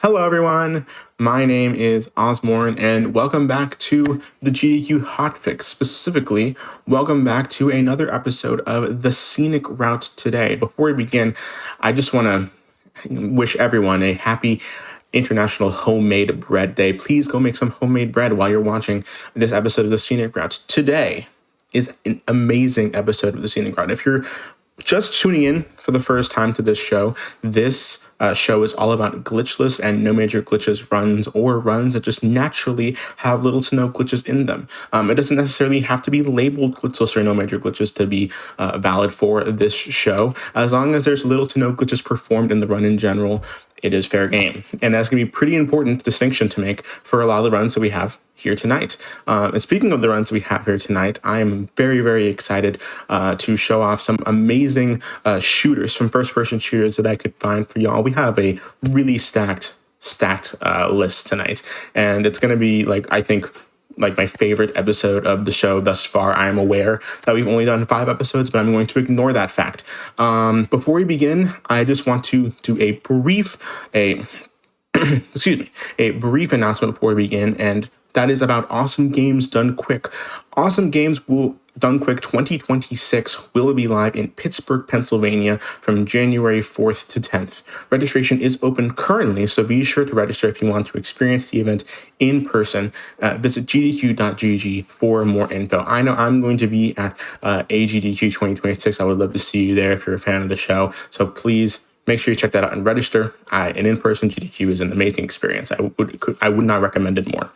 Hello everyone, my name is Ozmourn and welcome back to the GDQ Hotfix. Specifically, welcome back to another episode of the Scenic Route today. Before we begin, I just want to wish everyone a happy International Homemade Bread Day. Please go make some homemade bread while you're watching this episode of the Scenic Route. Today is an amazing episode of the Scenic Route. If you're just tuning in for the first time to this show show is all about glitchless and no major glitches runs, or runs that just naturally have little to no glitches in them. It doesn't necessarily have to be labeled glitchless or no major glitches to be valid for this show. As long as there's little to no glitches performed in the run in general, it is fair game. And that's going to be a pretty important distinction to make for a lot of the runs that we have here tonight. And speaking of the runs we have here tonight, I am very, very excited to show off some amazing shooters, from first-person shooters that I could find for y'all. We have a really stacked list tonight, and it's going to be, I think, my favorite episode of the show thus far. I am aware that we've only done 5 episodes, but I'm going to ignore that fact. Before we begin, I just want to do a brief announcement before we begin, and that is about Awesome Games Done Quick. Awesome Games Done Quick 2026 will be live in Pittsburgh, Pennsylvania from January 4th to 10th. Registration is open currently, so be sure to register if you want to experience the event in person. Visit gdq.gg for more info. I know I'm going to be at AGDQ 2026. I would love to see you there if you're a fan of the show. So please make sure you check that out and register. An in-person GDQ is an amazing experience. I would not recommend it more.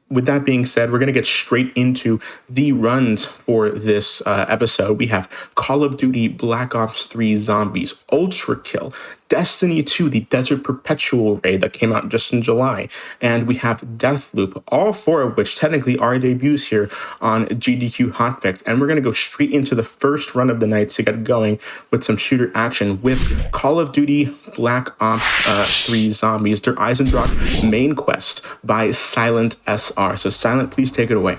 With that being said, we're going to get straight into the runs for this episode. We have Call of Duty Black Ops 3 Zombies, ULTRAKILL, Destiny 2, the Desert Perpetual raid that came out just in July, and we have Deathloop, all 4 of which technically are debuts here on GDQ Hotfix. And we're going to go straight into the first run of the night to get going with some shooter action with Call of Duty Black Ops 3 Zombies, Der Eisendrache main quest by Silent SR. So Silent, please take it away.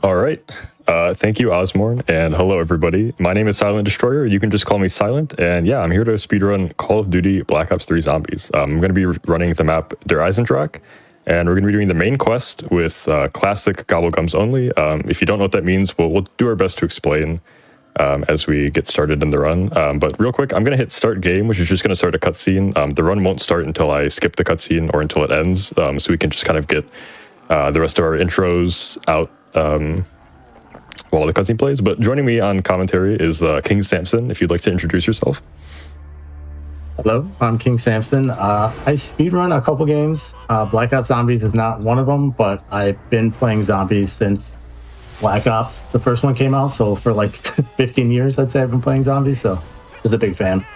All right. Thank you, Ozmourn, and hello, everybody. My name is Silent Destroyer. You can just call me Silent, and yeah, I'm here to speedrun Call of Duty Black Ops 3 Zombies. I'm going to be running the map Der Eisendrache, and we're going to be doing the main quest with classic gobblegums only. If you don't know what that means, we'll do our best to explain as we get started in the run. But real quick, I'm going to hit start game, which is just going to start a cutscene. The run won't start until I skip the cutscene or until it ends, so we can just kind of get the rest of our intros out while the cutscene plays. But joining me on commentary is King Samson, if you'd like to introduce yourself. Hello, I'm King Samson. I speedrun a couple games. Black Ops Zombies is not one of them, but I've been playing zombies since Black Ops, the first one, came out. So for 15 years, I'd say I've been playing zombies. So just a big fan.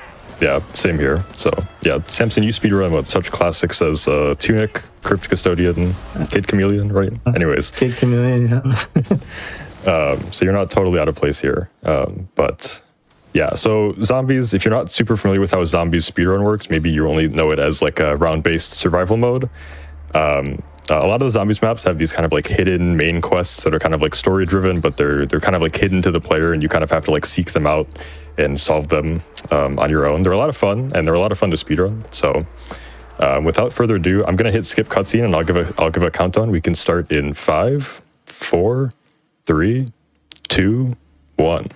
Yeah, same here. So yeah, Samson, you speedrun with such classics as Tunic, Crypt Custodian, Kid Chameleon, right? Anyways. Kid Chameleon, yeah. So you're not totally out of place here. But yeah, so zombies, if you're not super familiar with how zombies speedrun works, maybe you only know it as a round-based survival mode. A lot of the zombies maps have these kind of hidden main quests that are kind of story-driven, but they're kind of hidden to the player, and you kind of have to seek them out and solve them on your own. They're a lot of fun, and they're a lot of fun to speedrun. So without further ado, I'm gonna hit skip cutscene, and I'll give a countdown. We can start in 5, 4, 3, 2, 1.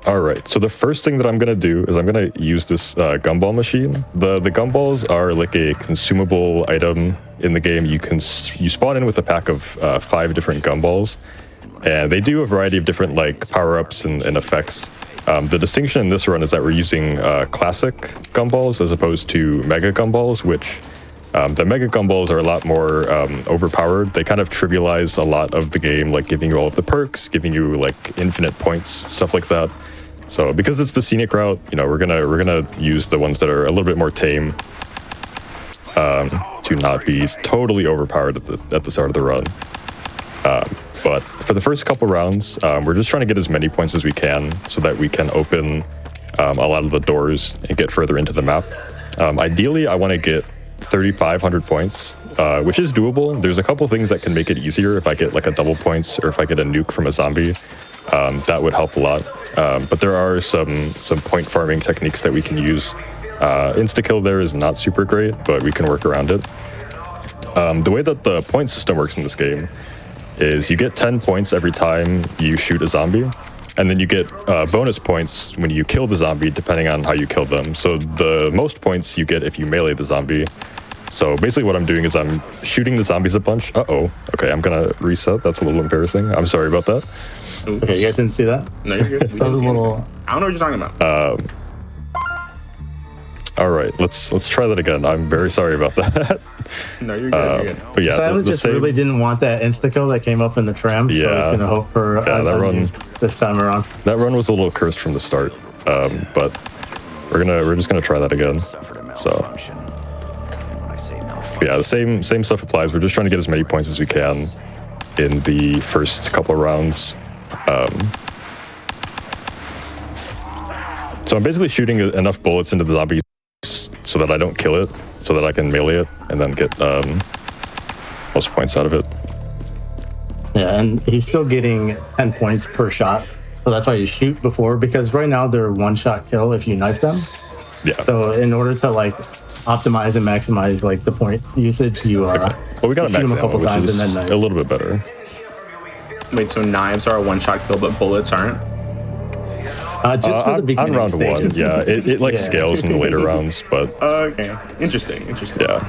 All right, so the first thing that I'm gonna do is I'm gonna use this gumball machine. The gumballs are a consumable item in the game. You spawn in with a pack of 5 different gumballs, and they do a variety of different power-ups and effects. The distinction in this run is that we're using classic gumballs as opposed to mega gumballs, which the mega gumballs are a lot more overpowered. They kind of trivialize a lot of the game, giving you all of the perks, giving you infinite points, stuff like that. So because it's the scenic route, we're gonna use the ones that are a little bit more tame to not be totally overpowered at the start of the run. But for the first couple rounds, we're just trying to get as many points as we can so that we can open a lot of the doors and get further into the map. Ideally, I want to get 3,500 points, which is doable. There's a couple things that can make it easier if I get a double points or if I get a nuke from a zombie. that would help a lot. But there are some point farming techniques that we can use. Insta-kill there is not super great, but we can work around it. The way that the point system works in this game is you get 10 points every time you shoot a zombie, and then you get bonus points when you kill the zombie, depending on how you kill them. So the most points you get if you melee the zombie. So basically what I'm doing is I'm shooting the zombies a bunch. Uh-oh. Okay, I'm gonna reset. That's a little embarrassing. I'm sorry about that. Okay, you guys didn't see that? No, you're good. That was a little... I don't know what you're talking about. All right, let's try that again. I'm very sorry about that. No, you're good. You're good. But yeah, Silent just really didn't want that insta-kill that came up in the tram, so Yeah. he's going to hope for that run this time around. That run was a little cursed from the start, but we're just gonna try that again. So yeah, the same stuff applies. We're just trying to get as many points as we can in the first couple of rounds. So I'm basically shooting enough bullets into the zombie so that I don't kill it, so that I can melee it and then get most points out of it. Yeah, and he's still getting 10 points per shot. So that's why you shoot before, because right now they're one-shot kill if you knife them. Yeah. So in order to like optimize and maximize like the point usage, you Well, we got a shoot max them a couple ammo, which times is and then a knife. little bit better. Wait, so knives are a one-shot kill, but bullets aren't? Just for the beginning on round stages. 1, yeah. It like Yeah. scales in the later rounds, but Okay, interesting. yeah.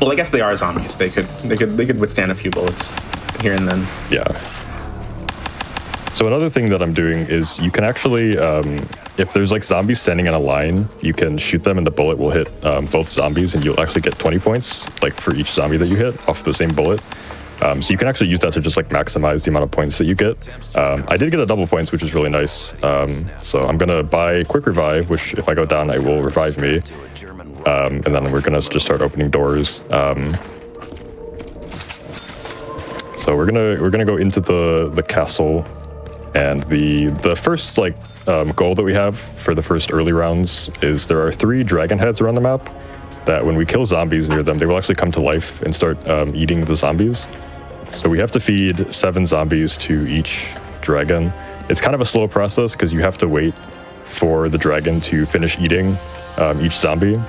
Well, I guess they are zombies. They could withstand a few bullets here and then. Yeah. So another thing that I'm doing is you can actually, if there's like zombies standing in a line, you can shoot them and the bullet will hit both zombies, and you'll actually get 20 points like for each zombie that you hit off the same bullet. So you can actually use that to just like maximize the amount of points that you get. I did get a double points, which is really nice. So I'm gonna buy quick revive, which if I go down, it will revive me. And then we're gonna just start opening doors. So we're gonna go into the castle, and the first like goal that we have for the first early rounds is there are 3 dragon heads around the map that when we kill zombies near them, they will actually come to life and start eating the zombies. So we have to feed 7 zombies to each dragon. It's kind of a slow process because you have to wait for the dragon to finish eating each zombie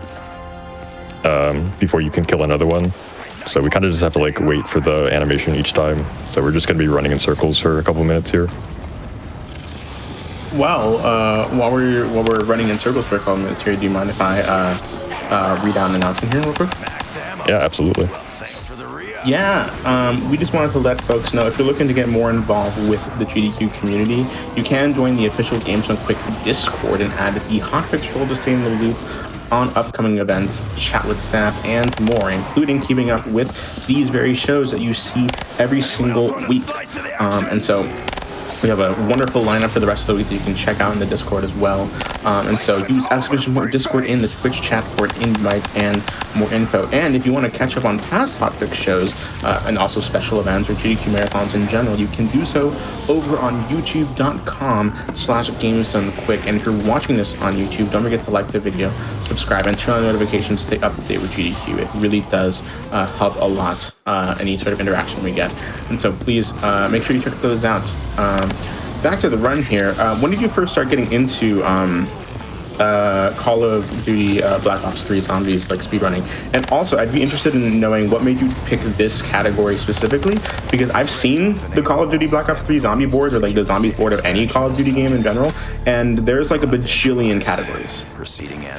before you can kill another one. So we kind of just have to like wait for the animation each time. So we're just going to be running in circles for a couple of minutes here. Well, while we're running in circles for a couple minutes here, do you mind if I read out an announcement here real quick? Yeah, absolutely. Yeah, we just wanted to let folks know if you're looking to get more involved with the GDQ community, you can join the official Games Done Quick Discord and add the Hotfix role to stay in the loop on upcoming events, chat with staff, and more, including keeping up with these very shows that you see every single week. And so we have a wonderful lineup for the rest of the week that you can check out in the Discord as well. And so use !Discord in the Twitch chat for an invite and more info. And if you want to catch up on past Hotfix shows and also special events or GDQ marathons in general, you can do so over on youtube.com/GamesDoneQuick. And if you're watching this on YouTube, don't forget to like the video, subscribe, and turn on notifications to stay up to date with GDQ. It really does help a lot, any sort of interaction we get. And so please make sure you check those out. Back to the run here. When did you first start getting into Call of Duty Black Ops 3 Zombies, like speedrunning? And also, I'd be interested in knowing what made you pick this category specifically, because I've seen the Call of Duty Black Ops 3 zombie board, or like the zombies board of any Call of Duty game in general, and there's like a bajillion categories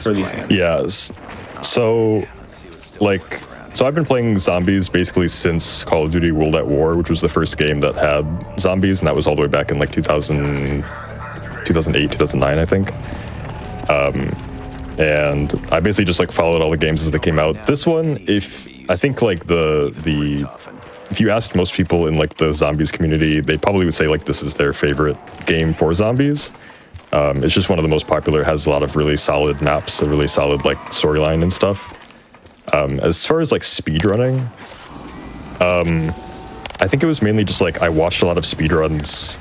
for these games. Yes. So I've been playing zombies basically since Call of Duty World at War, which was the first game that had zombies, and that was all the way back in like 2008, 2009, I think. And I basically just like followed all the games as they came out. This one, if you asked most people in like the zombies community, they probably would say like this is their favorite game for zombies. It's just one of the most popular, has a lot of really solid maps, a really solid like storyline and stuff. As far as like speedrunning, I think it was mainly just like I watched a lot of speedruns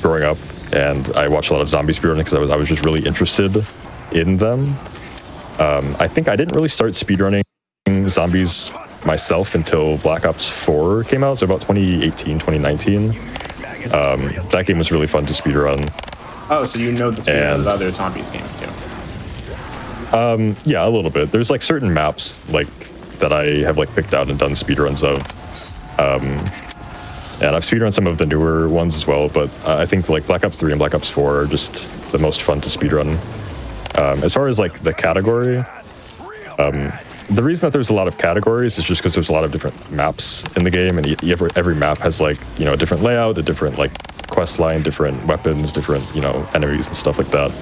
growing up, and I watched a lot of zombie speedrunning because I was just really interested in them. I think I didn't really start speedrunning playing zombies myself until Black Ops 4 came out, so about 2018, 2019. That game was really fun to speedrun. Oh, so you know the speed of other zombies games too? Yeah, a little bit. There's like certain maps like that I have like picked out and done speedruns of. And I've speedrun some of the newer ones as well, but I think like Black Ops 3 and Black Ops 4 are just the most fun to speedrun. As far as like the category, the reason that there's a lot of categories is just because there's a lot of different maps in the game, and every map has like, you know, a different layout, a different like quest line, different weapons, different, you know, enemies and stuff like that.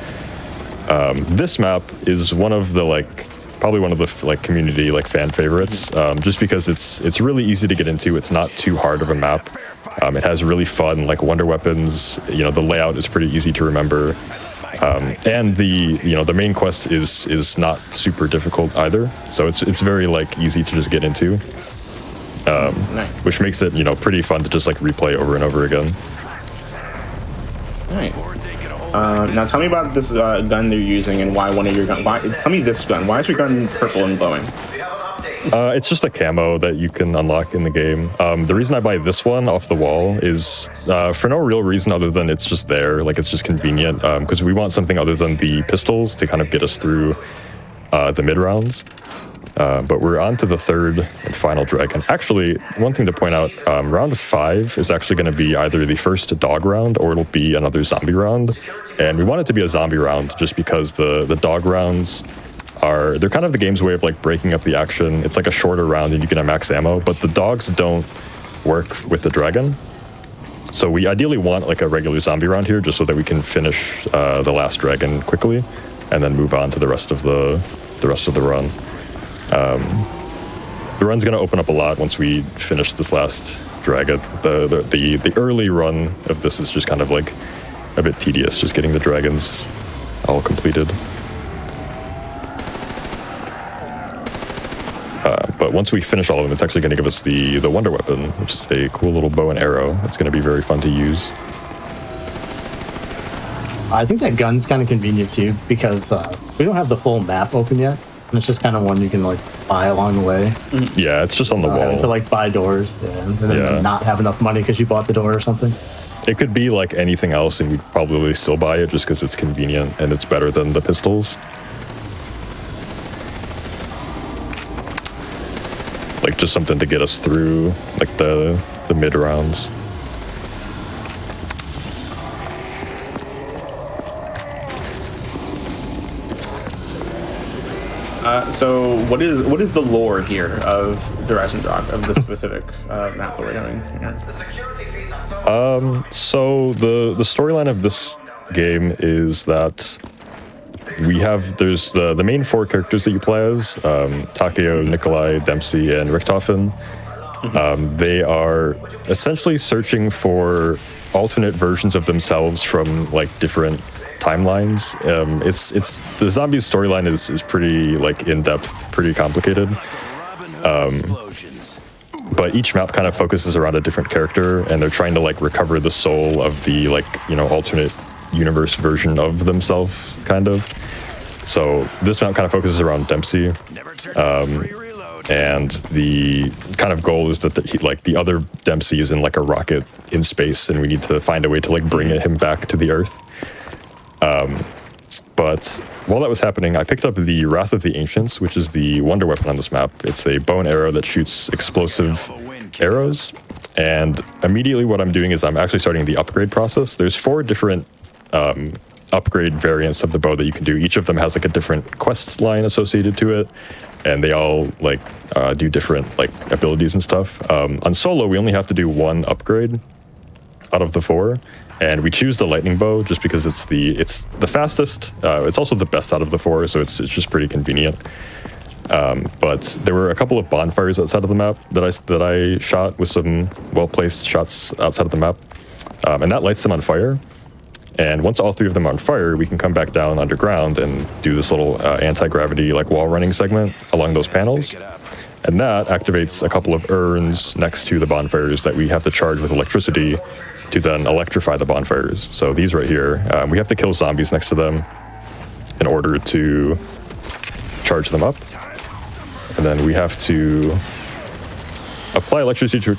This map is one of the like, probably one of the like community like fan favorites, just because it's really easy to get into. It's not too hard of a map. It has really fun like wonder weapons. You know, the layout is pretty easy to remember, and the main quest is not super difficult either. So it's very like easy to just get into, Nice. which makes it, you know, pretty fun to just like replay over and over again. Nice. Now tell me about this gun they're using and why one of your gun. Tell me this gun. Why is your gun purple and glowing? It's just a camo that you can unlock in the game. The reason I buy this one off the wall is for no real reason other than it's just there. Like, it's just convenient, because we want something other than the pistols to kind of get us through the mid rounds. But we're on to the third and final dragon. Actually, one thing to point out, round 5 is actually going to be either the first dog round or it'll be another zombie round. And we want it to be a zombie round just because the dog rounds they're kind of the game's way of like breaking up the action. It's like a shorter round and you can have max ammo, but the dogs don't work with the dragon. So we ideally want like a regular zombie round here just so that we can finish the last dragon quickly and then move on to the rest of the run. The run's going to open up a lot once we finish this last dragon. The early run of this is just kind of like a bit tedious, just getting the dragons all completed. But once we finish all of them, it's actually going to give us the wonder weapon, which is a cool little bow and arrow. It's going to be very fun to use. I think that gun's kind of convenient too, because we don't have the full map open yet. And it's just kind of one you can like buy along the way. Yeah, it's just on the wall. Having to like buy doors, and then not have enough money because you bought the door or something. It could be like anything else, and we'd probably still buy it just because it's convenient and it's better than the pistols. Like just something to get us through like the mid rounds. So what is the lore here of Duration Dog, of the specific map that we're doing here? So the storyline of this game is that there's the main 4 characters that you play as, Takeo, Nikolai, Dempsey, and Richthofen. They are essentially searching for alternate versions of themselves from like different timelines. It's the zombies storyline is pretty like in-depth, pretty complicated. But each map kind of focuses around a different character, and they're trying to like recover the soul of the like, you know, alternate universe version of themselves, kind of. So this map kind of focuses around Dempsey, and the kind of goal is that the other Dempsey is in like a rocket in space, and we need to find a way to like bring him back to the Earth. But while that was happening, I picked up the Wrath of the Ancients, which is the wonder weapon on this map. It's a bow and arrow that shoots explosive arrows. And immediately what I'm doing is I'm actually starting the upgrade process. There's 4 different upgrade variants of the bow that you can do. Each of them has like a different quest line associated to it, and they all like do different like abilities and stuff. On solo, we only have to do 1 upgrade out of the 4. And we choose the lightning bow just because it's the fastest. It's also the best out of the 4, so it's just pretty convenient. But there were a couple of bonfires outside of the map that I shot with some well-placed shots outside of the map, and that lights them on fire. And once all 3 of them are on fire, we can come back down underground and do this little anti-gravity like wall running segment along those panels. And that activates a couple of urns next to the bonfires that we have to charge with electricity to then electrify the bonfires. So these right here, we have to kill zombies next to them in order to charge them up. and then we have to apply electricity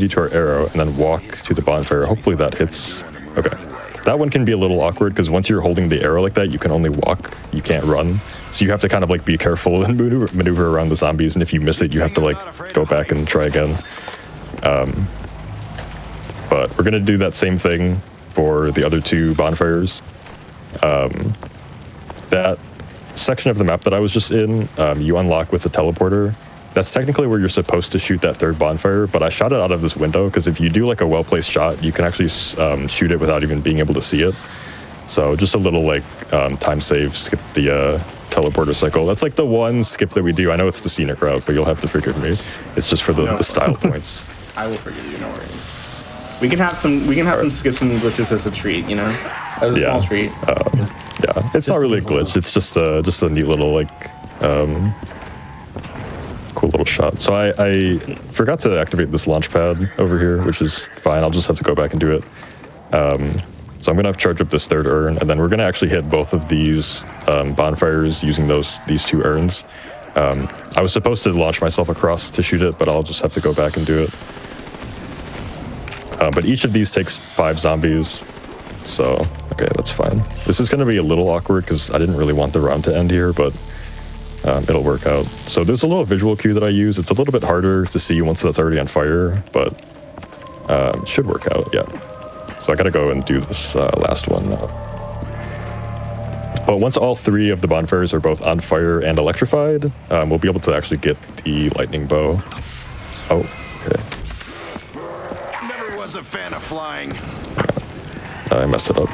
to our arrow and then walk to the bonfire. Hopefully that hits. Okay. That one can be a little awkward because once you're holding the arrow like that, you can only walk. You can't run. So you have to kind of like be careful and maneuver around the zombies. And if you miss it, you have to like go back and try again. But we're going to do that same thing for the other two bonfires. That section of the map that I was just in, you unlock with the teleporter. That's technically where you're supposed to shoot that third bonfire, but I shot it out of this window because if you do like a well-placed shot, you can actually shoot it without even being able to see it. So just a little like time save, skip the teleporter cycle. That's like the one skip that we do. I know it's the Scenic Route, but you'll have to forgive me. It's just for the style points. I will forgive you, no worries. We can have some skips and glitches as a treat, you know? As a small treat. Yeah, it's not really a glitch. It's just a neat little like cool little shot. So I forgot to activate this launch pad over here, which is fine. I'll just have to go back and do it. So I'm gonna have to charge up this third urn, and then we're gonna actually hit both of these bonfires using these two urns. I was supposed to launch myself across to shoot it, but I'll just have to go back and do it. But each of these takes 5 zombies. So, okay, that's fine. This is gonna be a little awkward because I didn't really want the round to end here, but it'll work out. So there's a little visual cue that I use. It's a little bit harder to see once that's already on fire, but it should work out, yeah. So I gotta go and do this last one now. But once all 3 of the bonfires are both on fire and electrified, we'll be able to actually get the lightning bow. Oh, okay. Never was a fan of flying. I messed it up.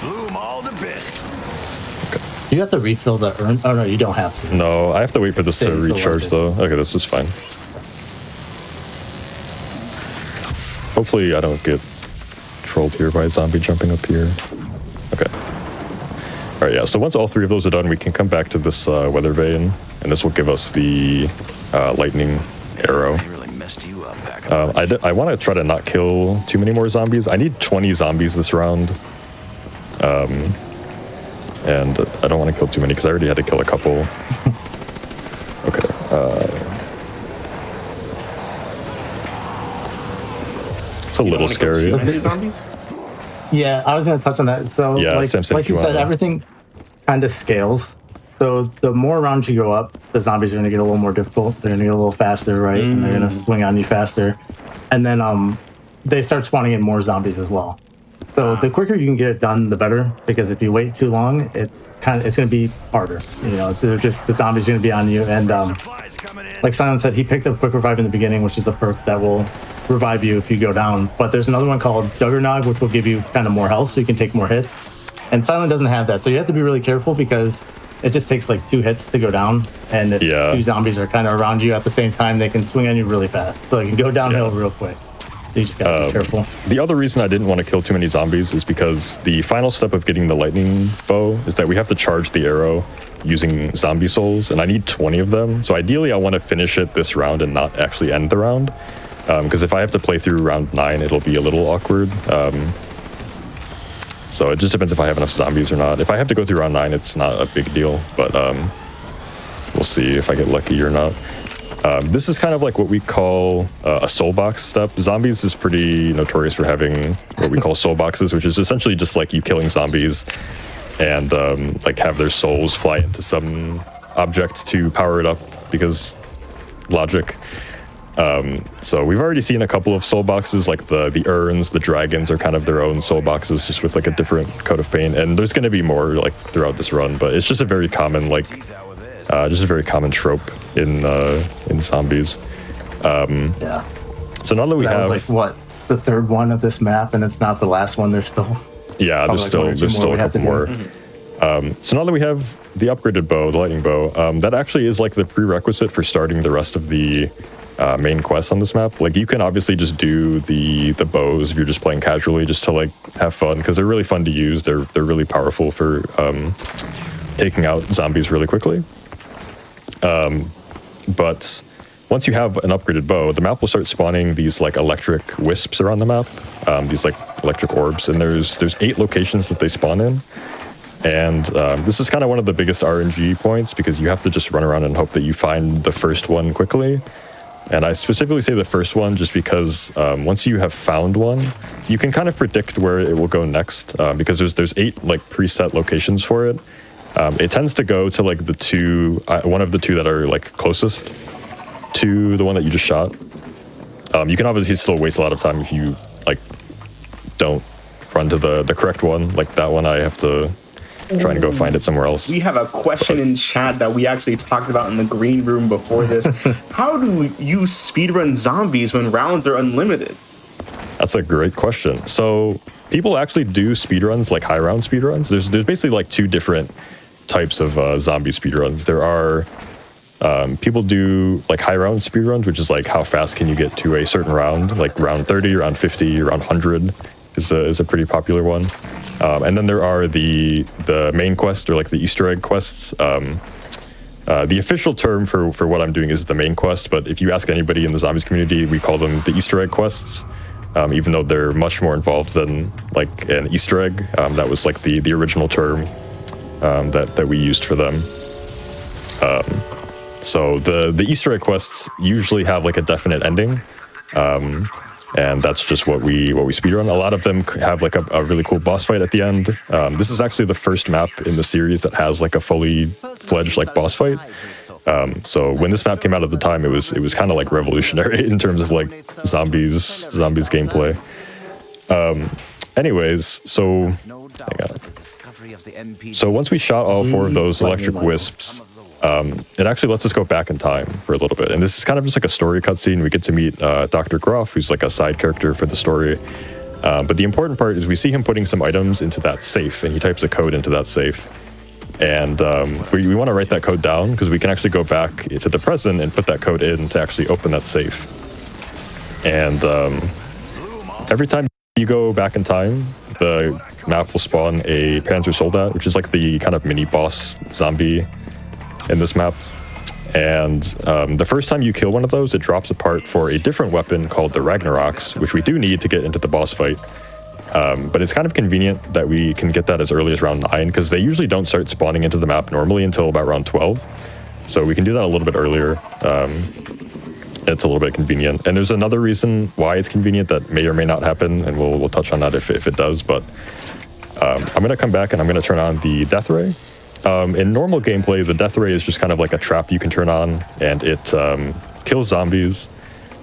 Bloom all to bits. You have to refill the urn. Oh no, you don't have to. No, I have to wait for this to Stays recharge selected. though. Okay, this is fine. Hopefully I don't get trolled here by a zombie jumping up here. Okay. All right, yeah, so once all 3 of those are done, we can come back to this weather vane, and this will give us the lightning arrow. I really messed you up back I want to try to not kill too many more zombies. I need 20 zombies this round. And I don't want to kill too many because I already had to kill a couple. Okay. It's a little scary. Zombies? Yeah, I was going to touch on that. So, Yeah, Samson, like if you you said, wanna- everything kind of scales. So the more rounds you go up, the zombies are going to get a little more difficult. They're going to get a little faster, right? And they're going to swing on you faster. And then they start spawning in more zombies as well. So the quicker you can get it done, the better. Because if you wait too long, it's going to be harder. You know, the zombies are going to be on you. And Flies coming in. like Silent said, he picked up Quick Revive in the beginning, which is a perk that will revive you if you go down. But there's another one called Juggernog, which will give you kind of more health, so you can take more hits. And Silent doesn't have that, so you have to be really careful because it just takes like 2 hits to go down. And if 2 zombies are kind of around you at the same time, they can swing on you really fast. So you can go downhill real quick. So you just gotta be careful. The other reason I didn't want to kill too many zombies is because the final step of getting the lightning bow is that we have to charge the arrow using zombie souls, and I need 20 of them. So ideally I want to finish it this round and not actually end the round. Because if I have to play through round 9, it'll be a little awkward. So it just depends if I have enough zombies or not. If I have to go through round 9, it's not a big deal, but we'll see if I get lucky or not. This is kind of like what we call a soul box step. Zombies is pretty notorious for having what we call soul boxes, which is essentially just like you killing zombies and like have their souls fly into some object to power it up because logic. So we've already seen a couple of soul boxes, like the urns, the dragons are kind of their own soul boxes, just with like a different coat of paint. And there's going to be more like throughout this run, but it's just a very common just a very common trope in zombies. Yeah. So now that we That have, was like what, the 3rd one of this map, and it's not the last one. There's still yeah, there's probably still like 1 or 2 a we have to couple do. more. So now that we have the upgraded bow, the lightning bow, that actually is like the prerequisite for starting the rest of the main quests on this map. Like you can obviously just do the bows if you're just playing casually, just to like have fun, because they're really fun to use. They're really powerful for taking out zombies really quickly. But once you have an upgraded bow, the map will start spawning these like electric wisps around the map, these like electric orbs, and there's 8 locations that they spawn in. And this is kind of one of the biggest RNG points because you have to just run around and hope that you find the first one quickly. And I specifically say the first one just because once you have found one, you can kind of predict where it will go next because there's 8 like preset locations for it. It tends to go to like the two, one of the 2 that are like closest to the one that you just shot. You can obviously still waste a lot of time if you like don't run to the correct one. Like that one, I have to try and go find it somewhere else. We have a question in chat that we actually talked about in the green room before this. How do you speedrun zombies when rounds are unlimited? That's a great question. So people actually do speedruns, like high round speedruns. There's basically like 2 different types of zombie speedruns. There are people do like high round speedruns, which is like how fast can you get to a certain round, like round 30, round 50, round 100 is a pretty popular one. And then there are the main quest or like the Easter egg quests. The official term for what I'm doing is the main quest, but if you ask anybody in the zombies community, we call them the Easter egg quests, even though they're much more involved than like an Easter egg. That was like the original term that we used for them. So the Easter egg quests usually have like a definite ending. And that's just what we speedrun. A lot of them have like a really cool boss fight at the end. This is actually the first map in the series that has like a fully fledged like boss fight. So when this map came out at the time, it was kind of like revolutionary in terms of like zombies gameplay. Anyways, so hang on. So once we shot all 4 of those electric wisps, it actually lets us go back in time for a little bit. And this is kind of just like a story cutscene. We get to meet Dr. Groff, who's like a side character for the story. But the important part is we see him putting some items into that safe, and he types a code into that safe. And we want to write that code down because we can actually go back to the present and put that code in to actually open that safe. And every time you go back in time, the map will spawn a Panzer Soldat, which is like the kind of mini boss zombie in this map. And the first time you kill one of those, it drops a part for a different weapon called the Ragnaroks, which we do need to get into the boss fight. But it's kind of convenient that we can get that as early as round 9, because they usually don't start spawning into the map normally until about round 12. So we can do that a little bit earlier. It's a little bit convenient. And there's another reason why it's convenient that may or may not happen, and we'll touch on that if it does. But I'm going to come back and I'm going to turn on the Death Ray. In normal gameplay, the Death Ray is just kind of like a trap you can turn on, and it kills zombies.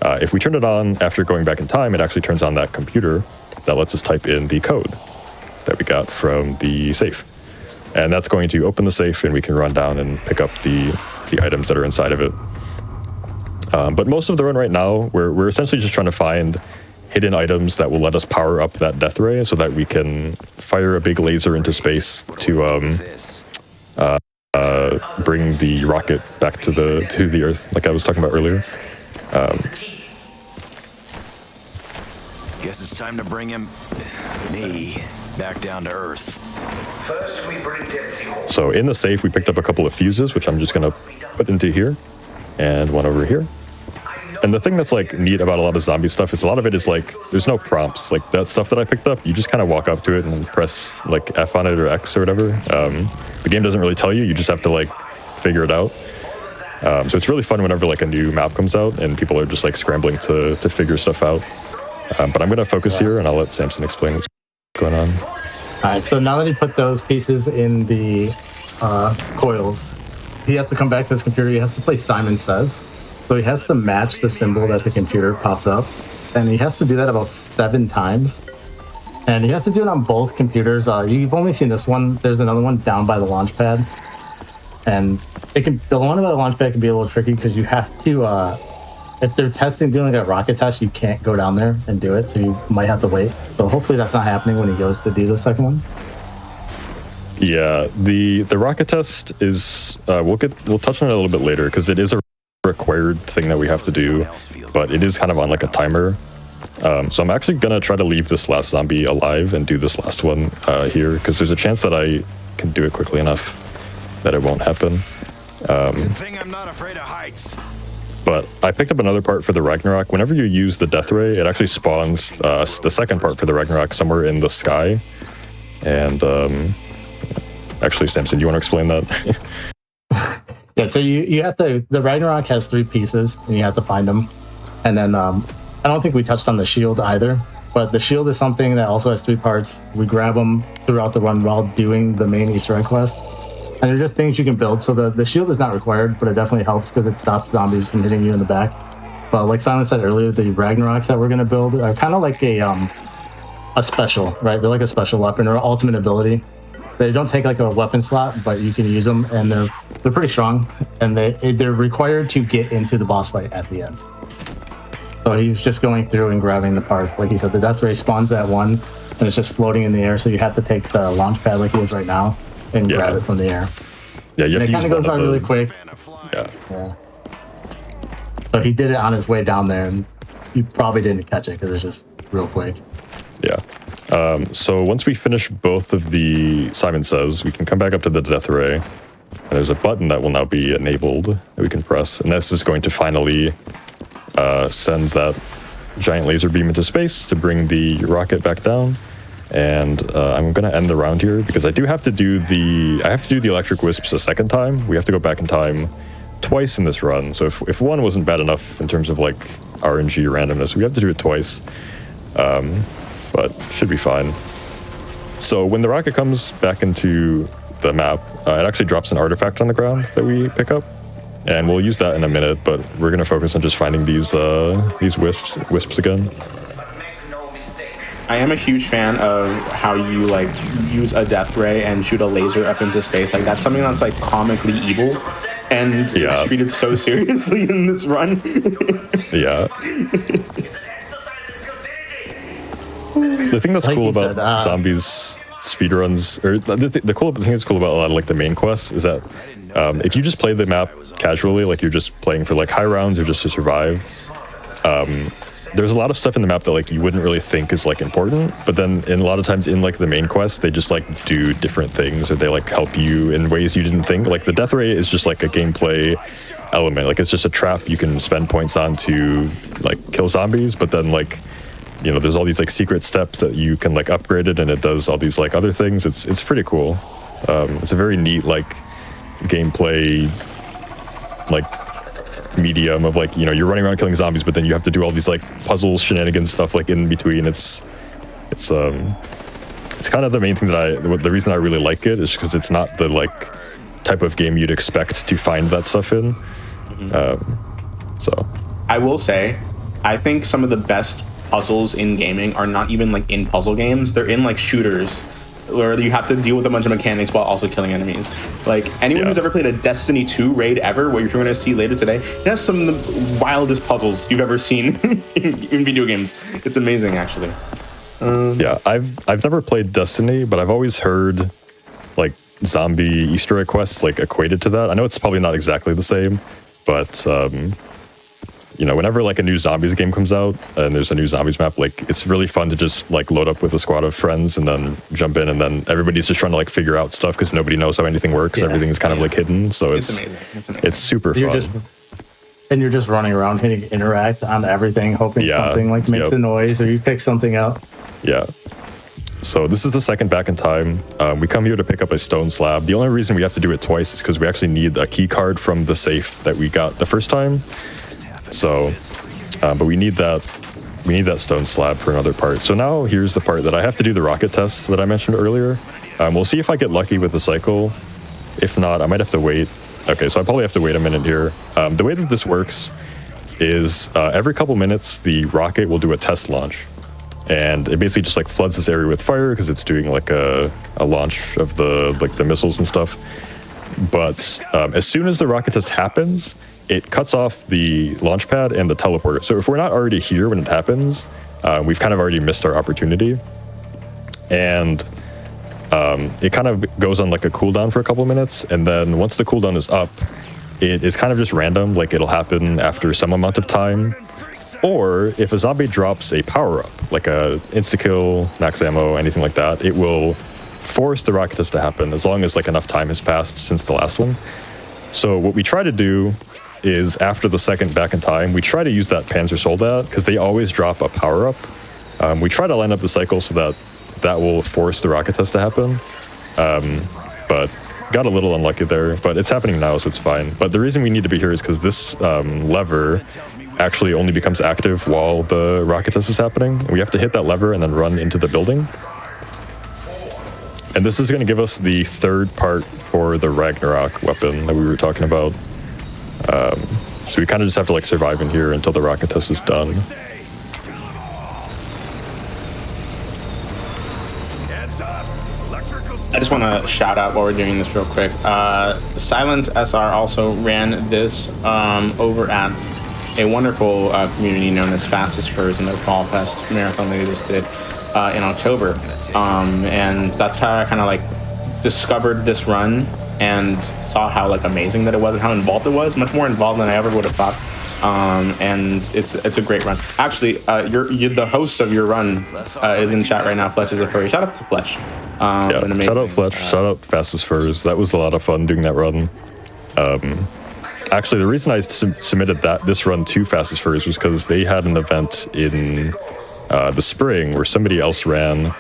If we turn it on after going back in time, it actually turns on that computer that lets us type in the code that we got from the safe. And that's going to open the safe, and we can run down and pick up the items that are inside of it. But most of the run right now, we're essentially just trying to find hidden items that will let us power up that Death Ray so that we can fire a big laser into space to bring the rocket back to the Earth, like I was talking about earlier. Guess it's time to bring me back down to Earth. First, we bring so in the safe, we picked up a couple of fuses, which I'm just going to put into here, and one over here. And the thing that's like neat about a lot of zombie stuff is a lot of it is like there's no prompts. Like that stuff that I picked up, you just kind of walk up to it and press like F on it or X or whatever. The game doesn't really tell you. You just have to like figure it out. So it's really fun whenever like a new map comes out and people are just like scrambling to figure stuff out. But I'm going to focus here, and I'll let Samson explain what's going on. All right, so now that he put those pieces in the coils, he has to come back to his computer. He has to play Simon Says. So he has to match the symbol that the computer pops up. And he has to do that about 7 times. And he has to do it on both computers. You've only seen this one. There's another one down by the launch pad. And the one by the launch pad can be a little tricky because you have to... if they're doing like a rocket test, you can't go down there and do it, so you might have to wait. So hopefully that's not happening when he goes to do the second one. Yeah, the rocket test is we'll touch on it a little bit later because it is a required thing that we have to do, but it is kind of on like a timer. So I'm actually gonna try to leave this last zombie alive and do this last one here because there's a chance that I can do it quickly enough that it won't happen. Good thing I'm not afraid of heights. But I picked up another part for the Ragnarok. Whenever you use the Death Ray, it actually spawns the second part for the Ragnarok somewhere in the sky. And actually, Samson, you want to explain that? Yeah, so you have to, the Ragnarok has 3 pieces, and you have to find them. And then I don't think we touched on the shield either, but the shield is something that also has 3 parts. We grab them throughout the run while doing the main Easter egg quest. And they're just things you can build. So the shield is not required, but it definitely helps because it stops zombies from hitting you in the back. But like Simon said earlier, the Ragnaroks that we're going to build are kind of like a special, right? They're like a special weapon or ultimate ability. They don't take like a weapon slot, but you can use them, and they're pretty strong. And they're required to get into the boss fight at the end. So he's just going through and grabbing the part. Like he said, the Death Ray spawns that one, and it's just floating in the air. So you have to take the launch pad like he is right now and grab it from the air. Yeah, you have and it kind of goes by really quick. Yeah. So he did it on his way down there, and you probably didn't catch it because it's just real quick. Yeah. So once we finish both of the Simon Says, we can come back up to the Death Ray. And there's a button that will now be enabled that we can press. And this is going to finally send that giant laser beam into space to bring the rocket back down. And I'm going to end the round here because I have to do the electric wisps a second time. We have to go back in time twice in this run. So if one wasn't bad enough in terms of like RNG randomness, we have to do it twice. But should be fine. So when the rocket comes back into the map, it actually drops an artifact on the ground that we pick up, and we'll use that in a minute. But we're gonna focus on just finding these wisps again. I am a huge fan of how you like use a death ray and shoot a laser up into space. Like that's something that's like comically evil, and it's treated so seriously in this run. Yeah. The thing that's cool about zombies speedruns, or the cool thing that's cool about a lot of like the main quests is that if you just play the map casually, like you're just playing for like high rounds or just to survive, there's a lot of stuff in the map that like you wouldn't really think is like important, but then in a lot of times in like the main quest, they just like do different things or they like help you in ways you didn't think. Like the death ray is just like a gameplay element. Like it's just a trap you can spend points on to like kill zombies, but then like, you know, there's all these like secret steps that you can like upgrade it and it does all these like other things. It's pretty cool. It's a very neat like gameplay like medium of like, you know, you're running around killing zombies, but then you have to do all these like puzzles, shenanigans, stuff like in between. It's kind of the main thing the reason I really like it is because it's not the like type of game you'd expect to find that stuff in. So I will say, I think some of the best puzzles in gaming are not even like in puzzle games. They're in like shooters where you have to deal with a bunch of mechanics while also killing enemies. Like anyone who's ever played a Destiny 2 raid ever, what you're going to see later today, it has some of the wildest puzzles you've ever seen in video games. It's amazing, actually. Yeah, I've never played Destiny, but I've always heard like zombie Easter egg quests like equated to that. I know it's probably not exactly the same, but you know, whenever like a new zombies game comes out and there's a new zombies map, like it's really fun to just like load up with a squad of friends and then jump in, and then everybody's just trying to like figure out stuff because nobody knows how anything works. Everything's kind of like hidden, so it's amazing. It's super fun. You're just running around hitting interact on everything, hoping something like makes a noise or you pick something up. Yeah. So this is the second back in time. We come here to pick up a stone slab. The only reason we have to do it twice is because we actually need a key card from the safe that we got the first time. So, but we need that stone slab for another part. So now here's the part that I have to do the rocket test that I mentioned earlier. We'll see if I get lucky with the cycle. If not, I might have to wait. Okay, so I probably have to wait a minute here. The way that this works is every couple minutes, the rocket will do a test launch. And it basically just like floods this area with fire because it's doing like a launch of the missiles and stuff. But as soon as the rocket test happens, it cuts off the launch pad and the teleporter. So if we're not already here when it happens, we've kind of already missed our opportunity. And it kind of goes on like a cooldown for a couple of minutes. And then once the cooldown is up, it is kind of just random. Like it'll happen after some amount of time. Or if a zombie drops a power-up, like a insta-kill, max ammo, anything like that, it will force the rocket test to happen as long as like enough time has passed since the last one. So what we try to do is after the second back in time, we try to use that Panzer Soldat because they always drop a power-up. We try to line up the cycle so that will force the rocket test to happen. But got a little unlucky there, but it's happening now, so it's fine. But the reason we need to be here is because this lever actually only becomes active while the rocket test is happening. We have to hit that lever and then run into the building. And this is going to give us the third part for the Ragnarok weapon that we were talking about. So we kind of just have to like survive in here until the rocket test is done. I just want to shout out while we're doing this real quick. Silent SR also ran this over at a wonderful community known as Fastest Furs in their Fall Fest marathon they just did in October. And that's how I kind of like discovered this run and saw how like amazing that it was and how involved it was. Much more involved than I ever would have thought. And it's a great run. Actually, you're the host of your run is in chat right now. Fletch is a furry. Shout out to Fletch. Yeah, shout out Fletch. Shout out Fastest Furs. That was a lot of fun doing that run. Actually, the reason I submitted this run to Fastest Furs was because they had an event in the spring where somebody else ran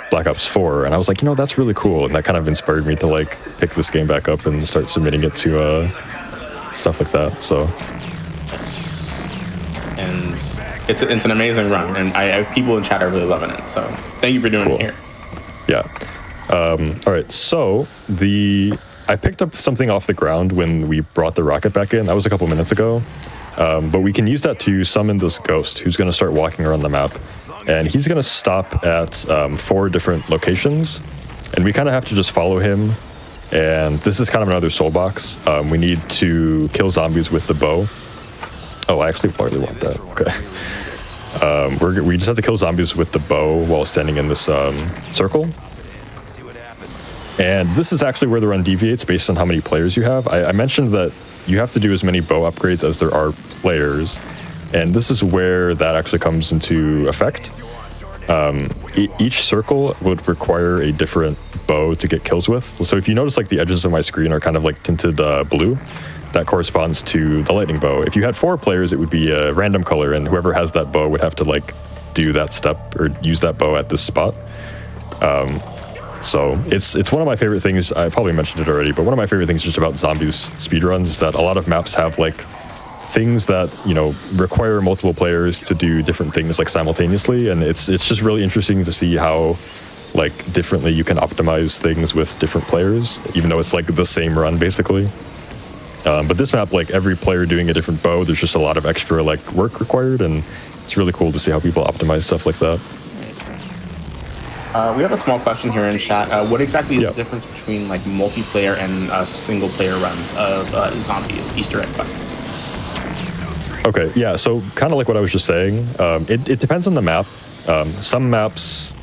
Black Ops 4, and I was like, that's really cool, and that kind of inspired me to like pick this game back up and start submitting it to stuff like that. So, and it's an amazing run, and people in chat are really loving it. So, thank you for doing it here. Yeah. All right. So I picked up something off the ground when we brought the rocket back in. That was a couple minutes ago. But we can use that to summon this ghost who's going to start walking around the map. And he's going to stop at 4 different locations. And we kind of have to just follow him. And this is kind of another soul box. We need to kill zombies with the bow. Oh, I actually probably want that. Okay. We just have to kill zombies with the bow while standing in this circle. And this is actually where the run deviates based on how many players you have. I mentioned that you have to do as many bow upgrades as there are players. And this is where that actually comes into effect. Each circle would require a different bow to get kills with. So if you notice, like the edges of my screen are kind of like tinted blue, that corresponds to the lightning bow. If you had 4 players, it would be a random color, and whoever has that bow would have to like do that step or use that bow at this spot. So it's one of my favorite things. I probably mentioned it already, but one of my favorite things just about zombies speedruns is that a lot of maps have like things that require multiple players to do different things like simultaneously, and it's just really interesting to see how like differently you can optimize things with different players, even though it's like the same run basically. But this map, like every player doing a different bow, there's just a lot of extra like work required, and it's really cool to see how people optimize stuff like that. We have a small question here in chat. What exactly is the difference between like multiplayer and single player runs of zombies Easter egg quests? Okay, yeah, so kind of like what I was just saying, it depends on the map. Some maps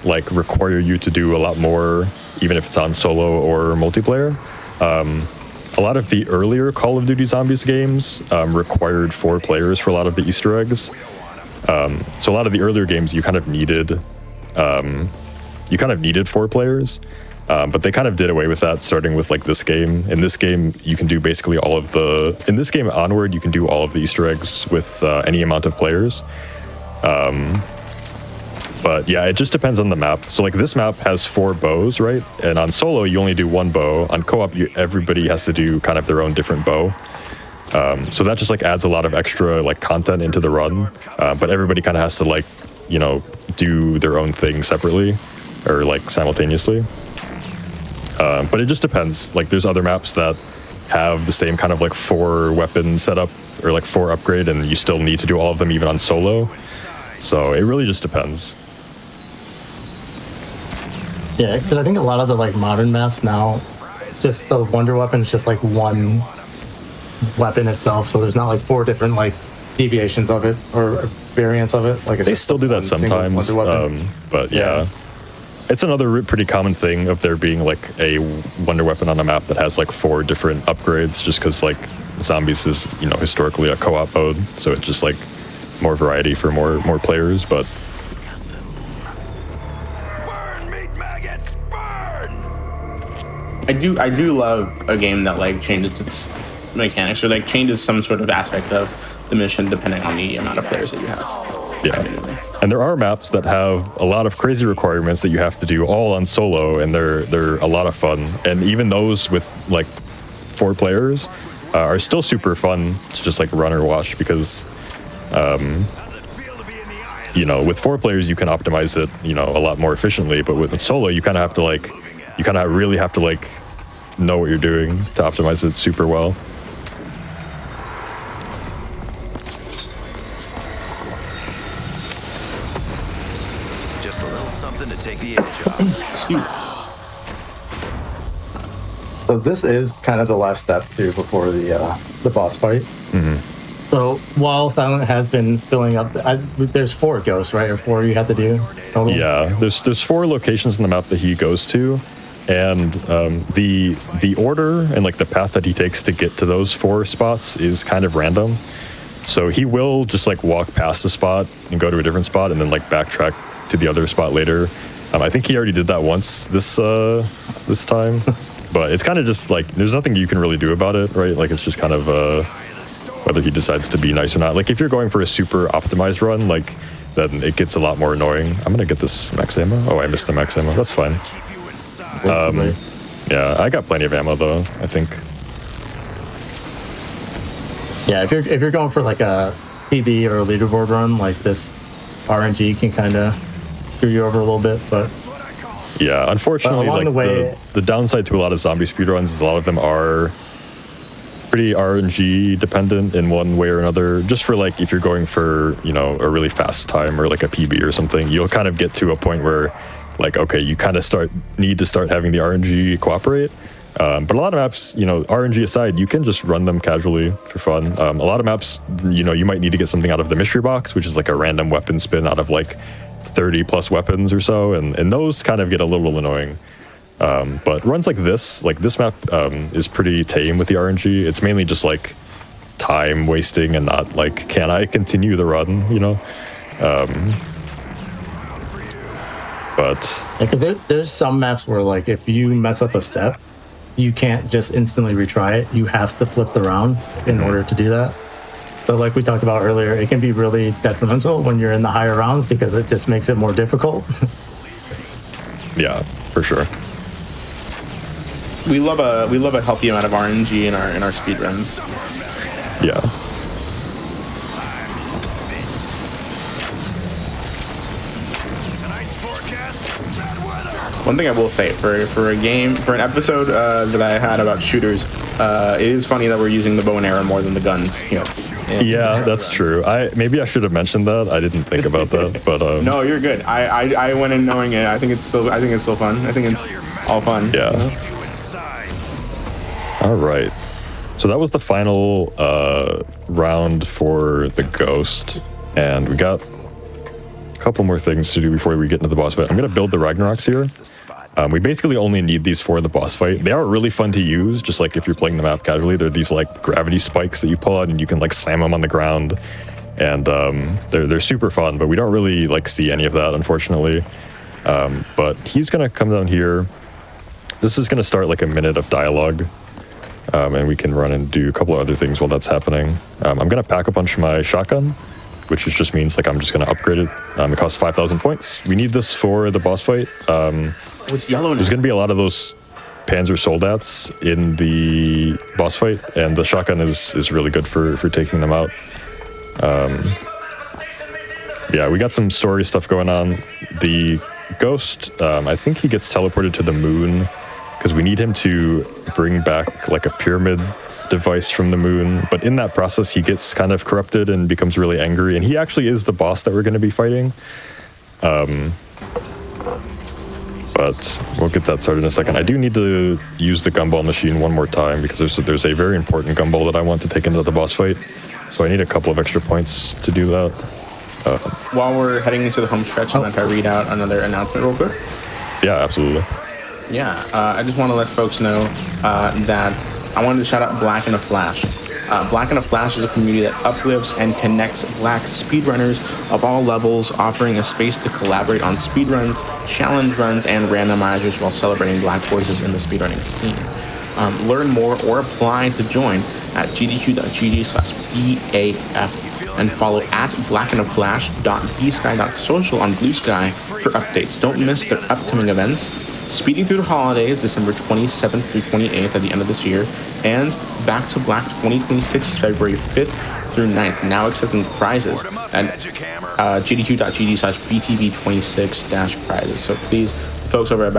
like require you to do a lot more, even if it's on solo or multiplayer. A lot of the earlier Call of Duty Zombies games required 4 players for a lot of the Easter eggs. So a lot of the earlier games you kind of needed 4 players, but they kind of did away with that starting with like this game. In this game, you can do basically in this game onward, you can do all of the Easter eggs with any amount of players. But yeah, it just depends on the map. So like this map has 4 bows, right? And on solo, you only do 1 bow. On co-op, everybody has to do kind of their own different bow. So that just like adds a lot of extra like content into the run. But everybody kind of has to like, do their own thing separately or like simultaneously. But it just depends. Like there's other maps that have the same kind of like 4 weapon setup or like 4 upgrade, and you still need to do all of them even on solo. So it really just depends. Yeah, because I think a lot of the like modern maps now, just the wonder weapon is just like one weapon itself. So there's not like 4 different like deviations of it or variants of it. Like they still do that sometimes, but yeah. It's another pretty common thing of there being like a wonder weapon on a map that has like 4 different upgrades, just because like zombies is historically a co-op mode, so it's just like more variety for more players. But Burn, meat maggots, burn! I do love a game that like changes its mechanics or like changes some sort of aspect of the mission depending on the amount of players that you have. Yeah. And there are maps that have a lot of crazy requirements that you have to do all on solo, and they're a lot of fun. And even those with like 4 players are still super fun to just like run or watch because, you know, with 4 players you can optimize it, you know, a lot more efficiently. But with solo, you kind of have to like, you kind of really have to like know what you're doing to optimize it super well. Just a little something to take the edge off. So this is kind of the last step too before the boss fight. So while Silent has been filling up, there's 4 ghosts, right? Or 4 you have to do total? Yeah, there's 4 locations in the map that he goes to, and the order and like the path that he takes to get to those 4 spots is kind of random. So he will just like walk past a spot and go to a different spot and then like backtrack to the other spot later. I think he already did that once this time, but it's kind of just like there's nothing you can really do about it, right? Like it's just kind of whether he decides to be nice or not. Like if you're going for a super optimized run, like then it gets a lot more annoying. I'm gonna get this max ammo. Oh, I missed the max ammo. That's fine. Yeah, I got plenty of ammo though, I think. Yeah, if you're going for like a PB or a leaderboard run, like this RNG can kind of screw you over a little bit, but yeah, unfortunately, along like the way, the downside to a lot of zombie speedruns is a lot of them are pretty RNG dependent in one way or another. Just for like if you're going for, you know, a really fast time or like a PB or something, you'll kind of get to a point where like, okay, you kind of need to start having the RNG cooperate. But a lot of maps, you know, RNG aside, you can just run them casually for fun. A lot of maps, you know, you might need to get something out of the mystery box, which is like a random weapon spin out of like 30 plus weapons or so, and those kind of get a little annoying. But runs like this map is pretty tame with the RNG. It's mainly just like time wasting and not like, can I continue the run, you know? But because there's some maps where like if you mess up a step, you can't just instantly retry it. You have to flip the round in order to do that. So like we talked about earlier, it can be really detrimental when you're in the higher rounds because it just makes it more difficult. yeah, for sure. We love a healthy amount of RNG in our speedruns. Yeah. One thing I will say for an episode that I had about shooters, it is funny that we're using the bow and arrow more than the guns here. Yeah, that's true. Maybe I should have mentioned that. I didn't think about that, but no, you're good. I went in knowing it. I think it's still fun. I think it's all fun. Yeah. You know? All right. So that was the final round for the ghost, and we got a couple more things to do before we get into the boss fight. I'm gonna build the Ragnaroks here. We basically only need these for the boss fight. They are really fun to use, just like if you're playing the map casually. They're these like gravity spikes that you pull out and you can like slam them on the ground, and they're super fun. But we don't really like see any of that, unfortunately. But he's gonna come down here. This is gonna start like a minute of dialogue, and we can run and do a couple of other things while that's happening. I'm gonna pack a punch my shotgun, which just means like I'm just gonna upgrade it. It costs 5,000 points. We need this for the boss fight. It's yellow now. There's gonna be a lot of those Panzer Soldats in the boss fight, and the shotgun is really good for taking them out. Yeah, we got some story stuff going on. The ghost, I think he gets teleported to the moon because we need him to bring back like a pyramid device from the moon, but in that process he gets kind of corrupted and becomes really angry, and he actually is the boss that we're going to be fighting. But we'll get that started in a second. I do need to use the gumball machine one more time because there's a very important gumball that I want to take into the boss fight, so I need a couple of extra points to do that. While we're heading into the home stretch, and if I read out another announcement real quick. Yeah, absolutely. Yeah, I just want to let folks know that I wanted to shout out Black in a Flash. Black in a Flash is a community that uplifts and connects Black speedrunners of all levels, offering a space to collaborate on speedruns, challenge runs, and randomizers while celebrating Black voices in the speedrunning scene. Learn more or apply to join at gdq.gg/BAF and follow at blackinaflash.bsky.social on Blue Sky for updates. Don't miss their upcoming events. Speeding Through the Holidays, December 27th through 28th at the end of this year, and Back to Black 2026, February 5th through 9th, now accepting prizes at gdq.gg/btv26-prizes. So please, the folks over at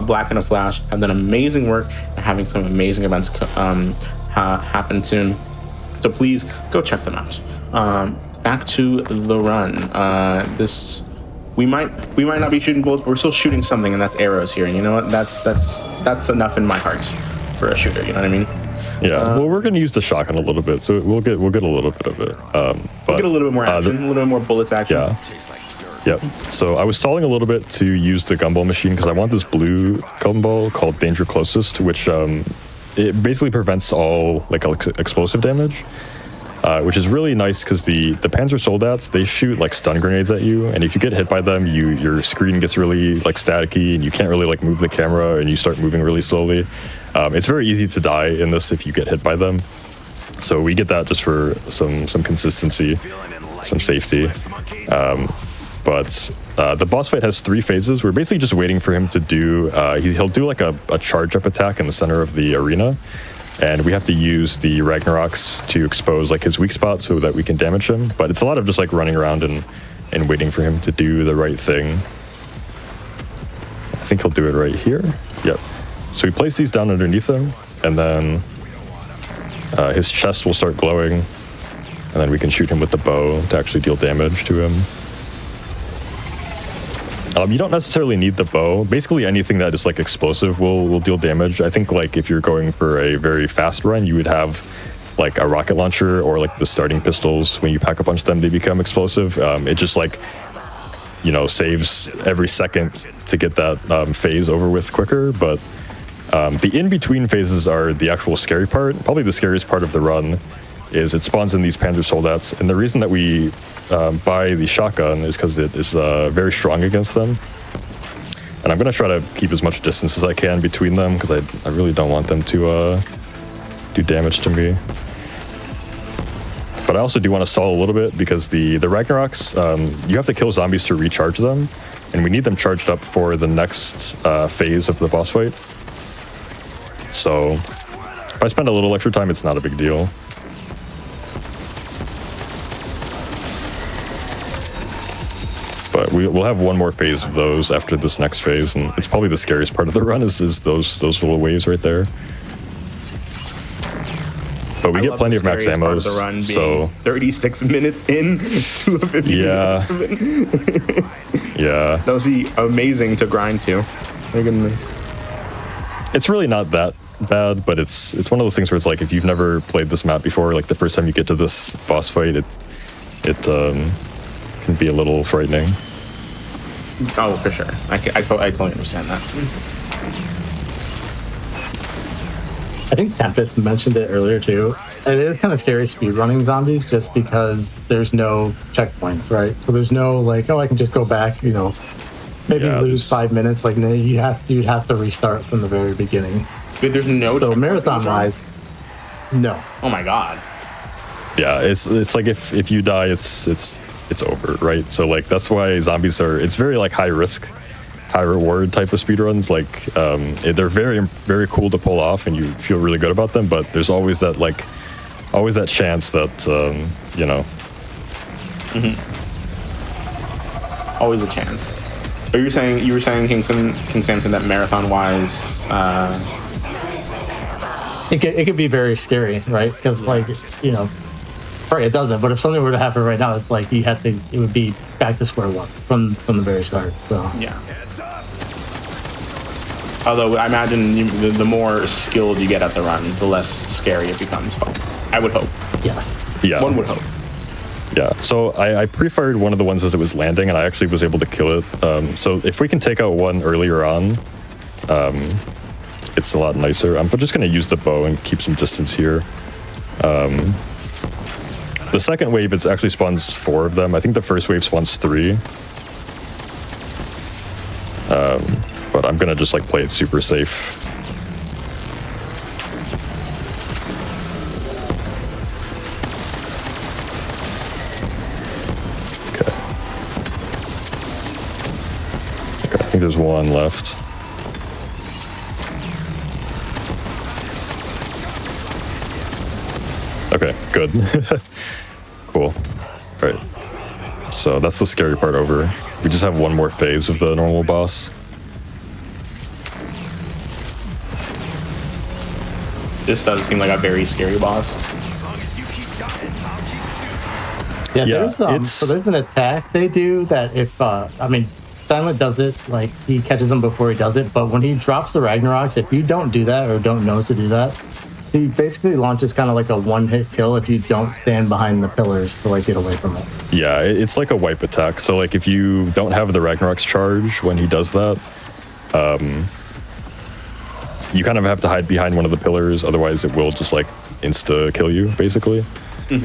Black in a Flash have done amazing work and having some amazing events happen soon. So please go check them out. Back to the run. We might not be shooting bullets, but we're still shooting something, and that's arrows here. And you know what? That's enough in my heart for a shooter. You know what I mean? Yeah. Well, we're going to use the shotgun a little bit, so we'll get a little bit of it. But we'll get a little bit more action, a little bit more bullets action. Yeah. Yep. So I was stalling a little bit to use the gumball machine because I want this blue gumball called Danger Closest, which it basically prevents all like explosive damage. Which is really nice because the Panzer Soldats, they shoot like stun grenades at you, and if you get hit by them, your screen gets really like staticky, and you can't really like move the camera, and you start moving really slowly. It's very easy to die in this if you get hit by them. So we get that just for some consistency, some safety. But the boss fight has 3 phases. We're basically just waiting for him to do. He'll do like a charge up attack in the center of the arena. And we have to use the Ragnaroks to expose like his weak spot so that we can damage him. But it's a lot of just like running around and waiting for him to do the right thing. I think he'll do it right here. Yep. So we place these down underneath him, and then his chest will start glowing, and then we can shoot him with the bow to actually deal damage to him. You don't necessarily need the bow. Basically anything that is like explosive will deal damage. I think like if you're going for a very fast run, you would have like a rocket launcher or like the starting pistols. When you pack a bunch of them, they become explosive. It just like, you know, saves every second to get that phase over with quicker. But the in-between phases are the actual scary part. Probably the scariest part of the run is it spawns in these Panzer Soldats. And the reason that we buy the shotgun is because it is very strong against them. And I'm going to try to keep as much distance as I can between them because I really don't want them to do damage to me. But I also do want to stall a little bit because the Ragnaroks, you have to kill zombies to recharge them. And we need them charged up for the next phase of the boss fight. So if I spend a little extra time, it's not a big deal. But we'll have one more phase of those after this next phase, and it's probably the scariest part of the run is those little waves right there. But we get plenty of max ammo, so 36 minutes in to a 50 yeah, yeah, that would be amazing to grind to. My goodness, it's really not that bad, but it's one of those things where it's like if you've never played this map before, like the first time you get to this boss fight, it can be a little frightening. Oh, for sure. I totally understand that. I think Tempest mentioned it earlier too. It is kind of scary speedrunning zombies just because there's no checkpoints, right? So there's no like, oh, I can just go back, you know, maybe lose 5 minutes. Like, no, you'd have to restart from the very beginning. But there's no. So marathon wise, no. Oh my god. Yeah, it's like if you die, it's over, right? So like that's why zombies it's very like high risk, high reward type of speedruns. Like they're very, very cool to pull off and you feel really good about them, but there's always that chance that you know. Mm-hmm. Always a chance. But you were saying King Samson, that marathon wise it could be very scary, right? Because like, you know, right, it doesn't. But if something were to happen right now, it's like it would be back to square one from the very start. So yeah. Although I imagine the more skilled you get at the run, the less scary it becomes. I would hope. Yes. Yeah. One would hope. Yeah. So I pre-fired one of the ones as it was landing, and I actually was able to kill it. So if we can take out one earlier on, it's a lot nicer. I'm just going to use the bow and keep some distance here. The second wave, it actually spawns 4 of them. I think the first wave spawns 3. But I'm gonna just like play it super safe. one left. Okay, good. Cool. All right. So that's the scary part over. We just have one more phase of the normal boss. This does seem like a very scary boss. Yeah, Yeah, there's an attack they do that if Silent does it, like he catches him before he does it, but when he drops the Ragnaroks, if you don't do that or don't know to do that, he basically launches kind of like a one-hit kill if you don't stand behind the pillars to like get away from it. Yeah, it's like a wipe attack. So like if you don't have the Ragnarok's charge when he does that, you kind of have to hide behind one of the pillars, otherwise it will just like insta kill you basically.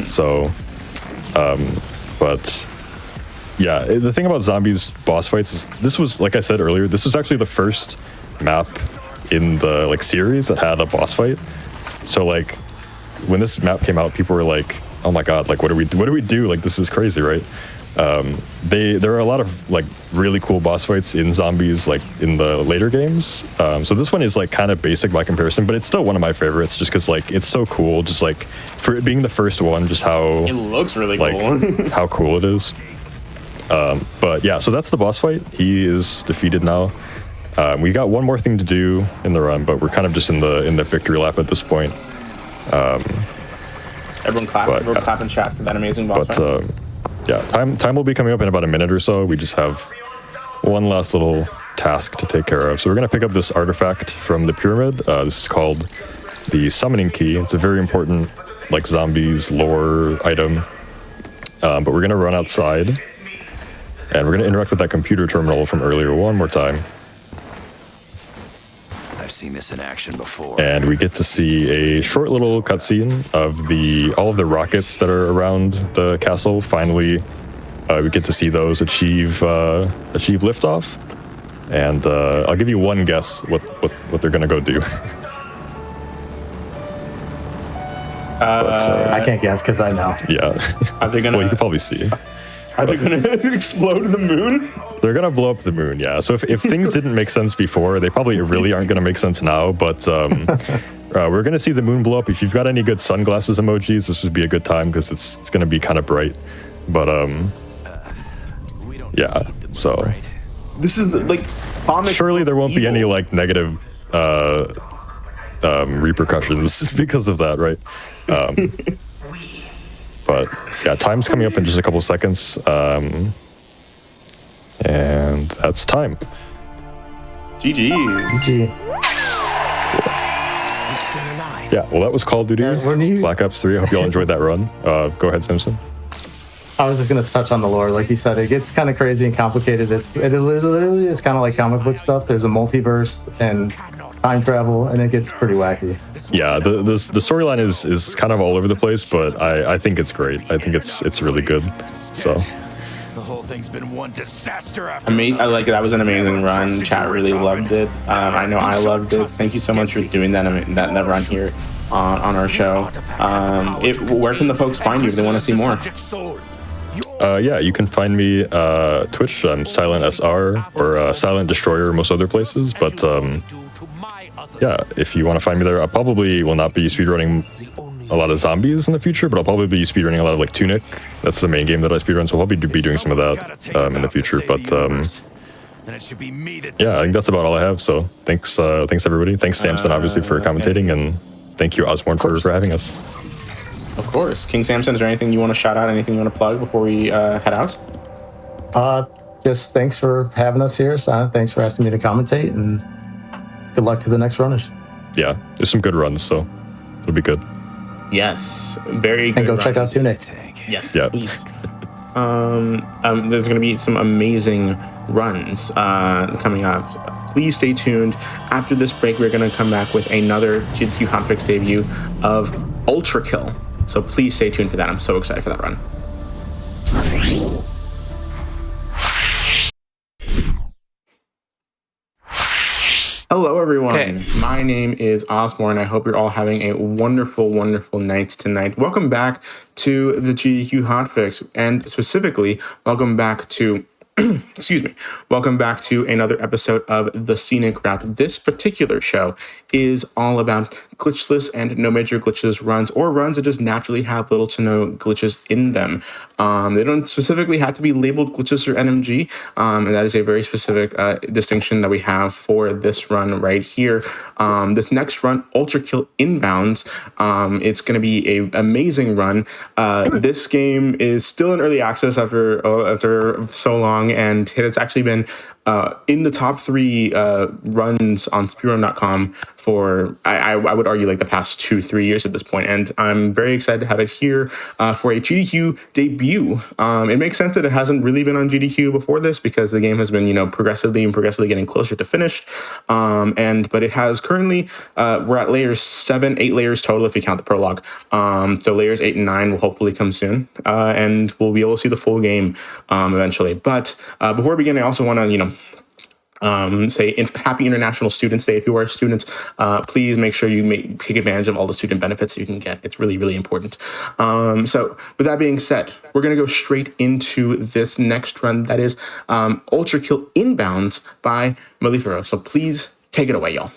So but yeah, the thing about zombies boss fights is this was, like I said earlier, this was actually the first map in the like series that had a boss fight. So like when this map came out, people were like, oh my god, like what do we do? Like this is crazy, right? There are a lot of like really cool boss fights in zombies like in the later games. So this one is like kind of basic by comparison, but it's still one of my favorites just because like it's so cool, just like for it being the first one, just how It looks really like cool. how cool it is. But yeah, so that's the boss fight. He is defeated now. We got one more thing to do in the run, but we're kind of just in the victory lap at this point. Everyone clap. But, Everyone clap and chat for that amazing boss But fight. yeah, time will be coming up in about a minute or so. We just have one last little task to take care of. So we're gonna pick up this artifact from the pyramid. This is called the summoning key. It's a very important like zombies lore item. But we're gonna run outside and we're gonna interact with that computer terminal from earlier one more time. I've seen this in action before. And we get to see a short little cutscene of all of the rockets that are around the castle. Finally, we get to see those achieve liftoff. And I'll give you one guess what they're gonna go do. I can't guess because I know. Yeah. Are they gonna? Well, you can probably see. Are they gonna explode the moon? They're gonna blow up the moon, yeah. So if things didn't make sense before, they probably really aren't gonna make sense now. But we're gonna see the moon blow up. If you've got any good sunglasses emojis, this would be a good time because it's gonna be kind of bright. But yeah. So This is like comic. surely there won't be evil. any like negative repercussions because of that, right? But yeah, time's coming up in just a couple seconds. And that's time. GG's. Gee. Yeah, well, that was Call of Duty when you- Black Ops 3. I hope you all enjoyed that run. Go ahead, Simpson. I was just gonna touch on the lore, like you said, it gets kind of crazy and complicated. It literally is kind of like comic book stuff. There's a multiverse and time travel, and it gets pretty wacky. Yeah, the storyline is kind of all over the place, but I think it's great. I think it's really good. So The whole thing's been one disaster after I like it. That was an amazing run. Chat really loved it. I know I loved it. Thank you so much for doing that run here on our show. Where can the folks find you if they want to see more? yeah, you can find me Twitch. I'm Silent SR or Silent Destroyer, most other places. But yeah, if you want to find me there, I probably will not be speedrunning a lot of zombies in the future, but I'll probably be speedrunning a lot of like Tunic. That's the main game that I speedrun, so I'll probably be doing some of that in the future. But yeah, I think that's about all I have. So thanks everybody. Thanks Samson, obviously, for commentating, and thank you Ozmourn for having us. Of course. King Samson, is there anything you want to shout out? Anything you want to plug before we head out? Just thanks for having us here, Silent. Thanks for asking me to commentate, and good luck to the next runners. Yeah, there's some good runs, so it'll be good. Yes. Very good. And go check out runs. Tunic. Yes, Yeah. please. There's going to be some amazing runs coming up. Please stay tuned. After this break, we're going to come back with another GDQ Hotfix debut of ULTRAKILL. So please stay tuned for that. I'm so excited for that run. Hello, everyone. Okay. My name is Ozmourn. I hope you're all having a wonderful, wonderful night tonight. Welcome back to the GDQ Hotfix, and specifically, welcome back to Excuse me. Welcome back to another episode of the Scenic Route. This particular show is all about glitchless and no major glitches runs, or runs that just naturally have little to no glitches in them. They don't specifically have to be labeled glitches or NMG, and that is a very specific distinction that we have for this run right here. This next run, ULTRAKILL Inbounds, it's going to be an amazing run. This game is still in early access after so long, and it's actually been in the top 3 runs on Speedrun.com for I would argue like the past 2-3 years at this point, and I'm very excited to have it here for a GDQ debut. It makes sense that it hasn't really been on GDQ before this because the game has been progressively getting closer to finished, but it has currently we're at layers 8 layers total if you count the prologue. So layers 8 and 9 will hopefully come soon, and we'll be able to see the full game eventually. But before we begin, I also want to say happy International Students Day. If you are students, please make sure you take advantage of all the student benefits you can get. It's really, really important. So with that being said, we're going to go straight into this next run that is ULTRAKILL Inbounds by Malifero. So please take it away, y'all.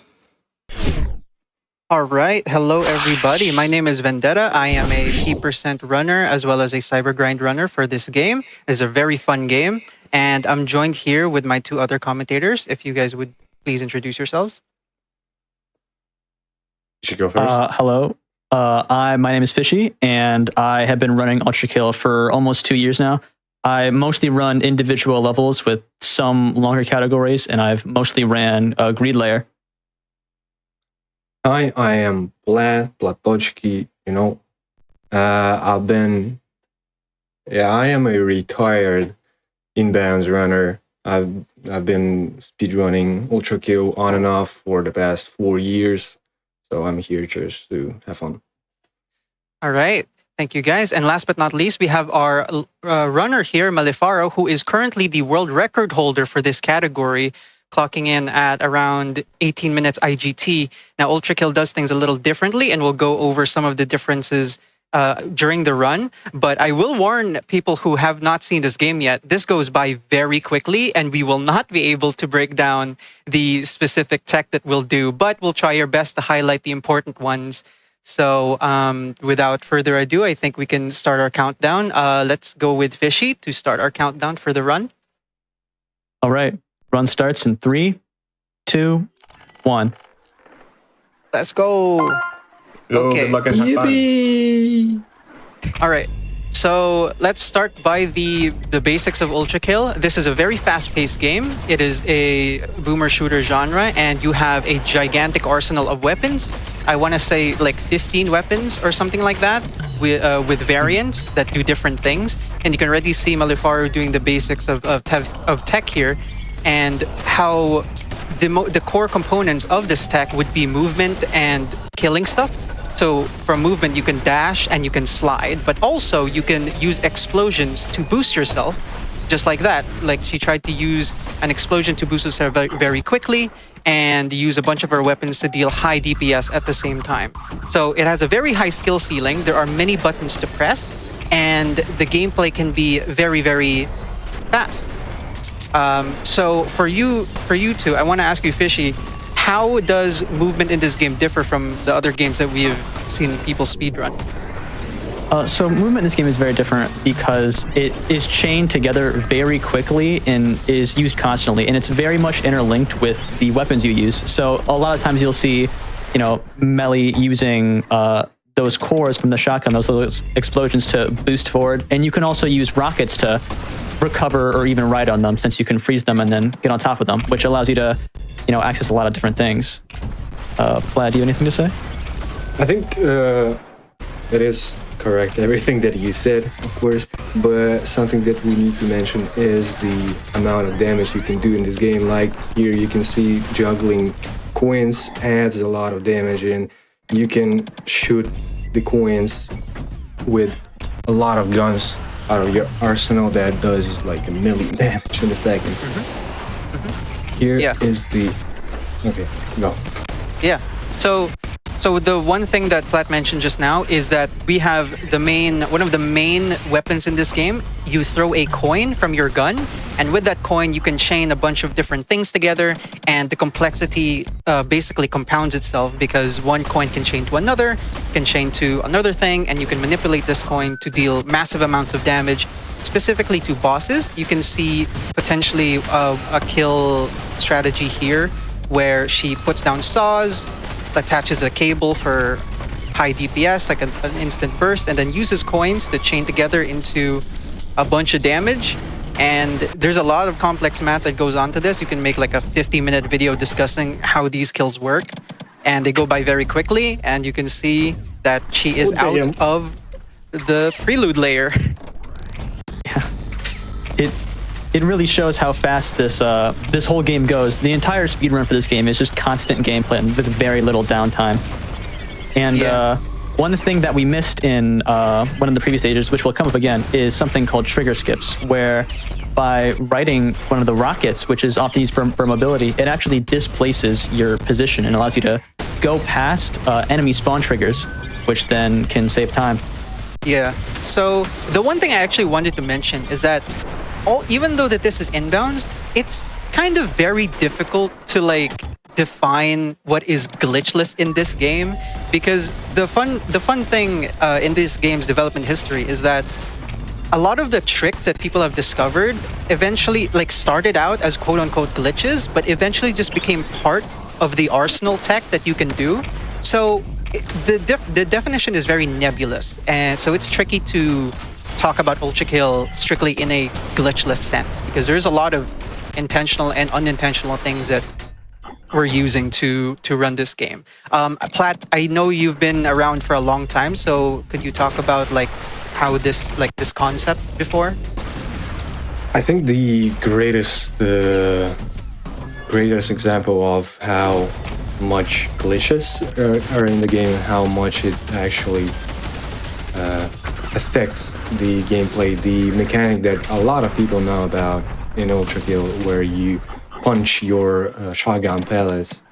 All right. Hello, everybody. My name is Vendetta. I am a P% runner as well as a cyber grind runner for this game. It's a very fun game. And I'm joined here with my 2 other commentators. If you guys would please introduce yourselves. You should go first. Hello. My name is Fishy, and I have been running ULTRAKILL for almost 2 years now. I mostly run individual levels with some longer categories, and I've mostly ran Greed Layer. Hi, I am Blatochki, I am a retired inbounds runner. I've been speedrunning ULTRAKILL on and off for the past 4 years, so I'm here just to have fun. All right. Thank you, guys. And last but not least, we have our runner here, Malifaro, who is currently the world record holder for this category, clocking in at around 18 minutes IGT. Now, ULTRAKILL does things a little differently, and we'll go over some of the differences during the run. But I will warn people who have not seen this game yet, this goes by very quickly, and we will not be able to break down the specific tech that we'll do, but we'll try our best to highlight the important ones. So without further ado, I think we can start our countdown. Let's go with Fishy to start our countdown for the run. All right. Run starts in 3, 2, 1. Let's go. Okay. Good luck and have fun. All right. So let's start by the basics of ULTRAKILL. This is a very fast-paced game. It is a boomer shooter genre, and you have a gigantic arsenal of weapons. I want to say like 15 weapons or something like that, with variants that do different things. And you can already see Malifaro doing the basics of tech here, and how the core components of this tech would be movement and killing stuff. So from movement, you can dash and you can slide, but also you can use explosions to boost yourself, just like that. Like she tried to use an explosion to boost herself very quickly, and use a bunch of her weapons to deal high DPS at the same time. So it has a very high skill ceiling. There are many buttons to press, and the gameplay can be very, very fast. So for you two, I want to ask you, Fishy, how does movement in this game differ from the other games that we have seen people speedrun? So movement in this game is very different because it is chained together very quickly and is used constantly, and it's very much interlinked with the weapons you use. So a lot of times you'll see, melee using those cores from the shotgun, those explosions to boost forward, and you can also use rockets to recover or even ride on them, since you can freeze them and then get on top of them, which allows you to access a lot of different things. Vlad, do you have anything to say? I think it is correct, everything that you said, of course, but something that we need to mention is the amount of damage you can do in this game. Like here you can see juggling coins adds a lot of damage, and you can shoot the coins with a lot of guns out of your arsenal that does like 1 million damage in a second. Here is the... Okay, go. Yeah. So So the one thing that Platt mentioned just now is that we have one of the main weapons in this game. You throw a coin from your gun, and with that coin, you can chain a bunch of different things together, and the complexity basically compounds itself because one coin can chain to another, can chain to another thing, and you can manipulate this coin to deal massive amounts of damage, specifically to bosses. You can see potentially a kill strategy here where she puts down saws, attaches a cable for high DPS, like an instant burst, and then uses coins to chain together into a bunch of damage. And there's a lot of complex math that goes on to this. You can make like a 50-minute video discussing how these kills work, and they go by very quickly. And you can see that she is out of the prelude layer. Yeah. It really shows how fast this this whole game goes. The entire speedrun for this game is just constant gameplay with very little downtime. And one thing that we missed in one of the previous stages, which will come up again, is something called trigger skips, where by riding one of the rockets, which is often used for mobility, it actually displaces your position and allows you to go past enemy spawn triggers, which then can save time. Yeah. So the one thing I actually wanted to mention is that even though that this is inbounds, it's kind of very difficult to like define what is glitchless in this game, because the fun thing in this game's development history is that a lot of the tricks that people have discovered eventually like started out as quote-unquote glitches, but eventually just became part of the arsenal tech that you can do. So the definition is very nebulous, and so it's tricky to talk about ULTRAKILL strictly in a glitchless sense, because there's a lot of intentional and unintentional things that we're using to run this game. Platt, I know you've been around for a long time, so could you talk about like how this concept before? I think the greatest example of how much glitches are in the game and how much it actually affects the gameplay, the mechanic that a lot of people know about in ULTRAKILL, where you punch your shotgun pellets.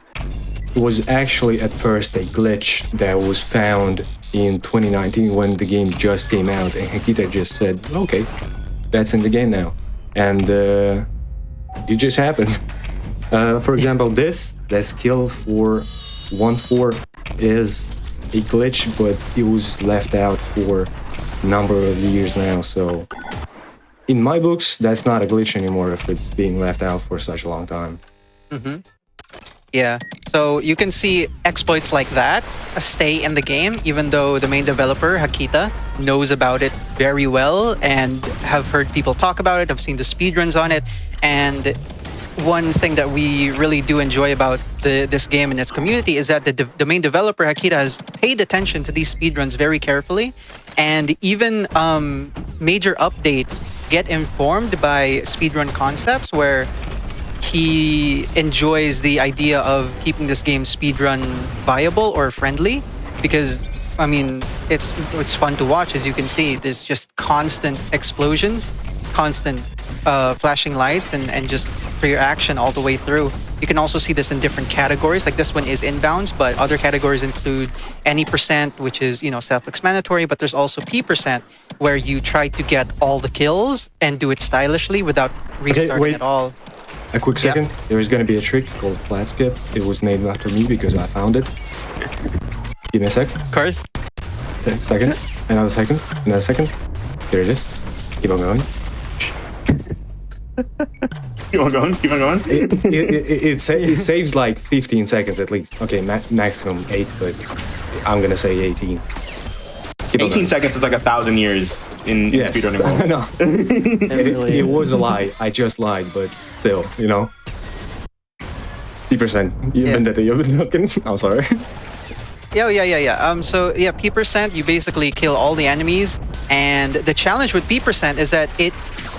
It was actually at first a glitch that was found in 2019 when the game just came out, and Hikita just said, okay, that's in the game now. And it just happened. For example, this skill for 1-4 is a glitch, but it was left out for number of years now, so in my books that's not a glitch anymore if it's being left out for such a long time. Yeah, so you can see exploits like that stay in the game even though the main developer Hakita knows about it very well and have heard people talk about it, have seen the speedruns on it. And one thing that we really do enjoy about this game and its community is that the main developer, Hakita, has paid attention to these speedruns very carefully, and even major updates get informed by speedrun concepts, where he enjoys the idea of keeping this game speedrun viable or friendly, because I mean it's fun to watch. As you can see, there's just constant explosions, constant flashing lights, and just clear action all the way through. You can also see this in different categories. Like this one is inbounds, but other categories include any %, which is, you know, self-explanatory, but there's also P%, where you try to get all the kills and do it stylishly without restarting at all. A quick second. Yeah. There is going to be a trick called flat skip. It was named after me because I found it. Give me a sec. Of course. Second. Another second. Another second. Here it is. Keep on going. Keep on going. Keep on going. It saves like 15 seconds at least. Okay, maximum 8, but I'm gonna say 18. 18 seconds is like 1,000 years in speedrunning world. No, it was a lie. I just lied, but still, you know. P%. You've been talking. I'm sorry. Yeah. So yeah, P%, you basically kill all the enemies, and the challenge with P% is that it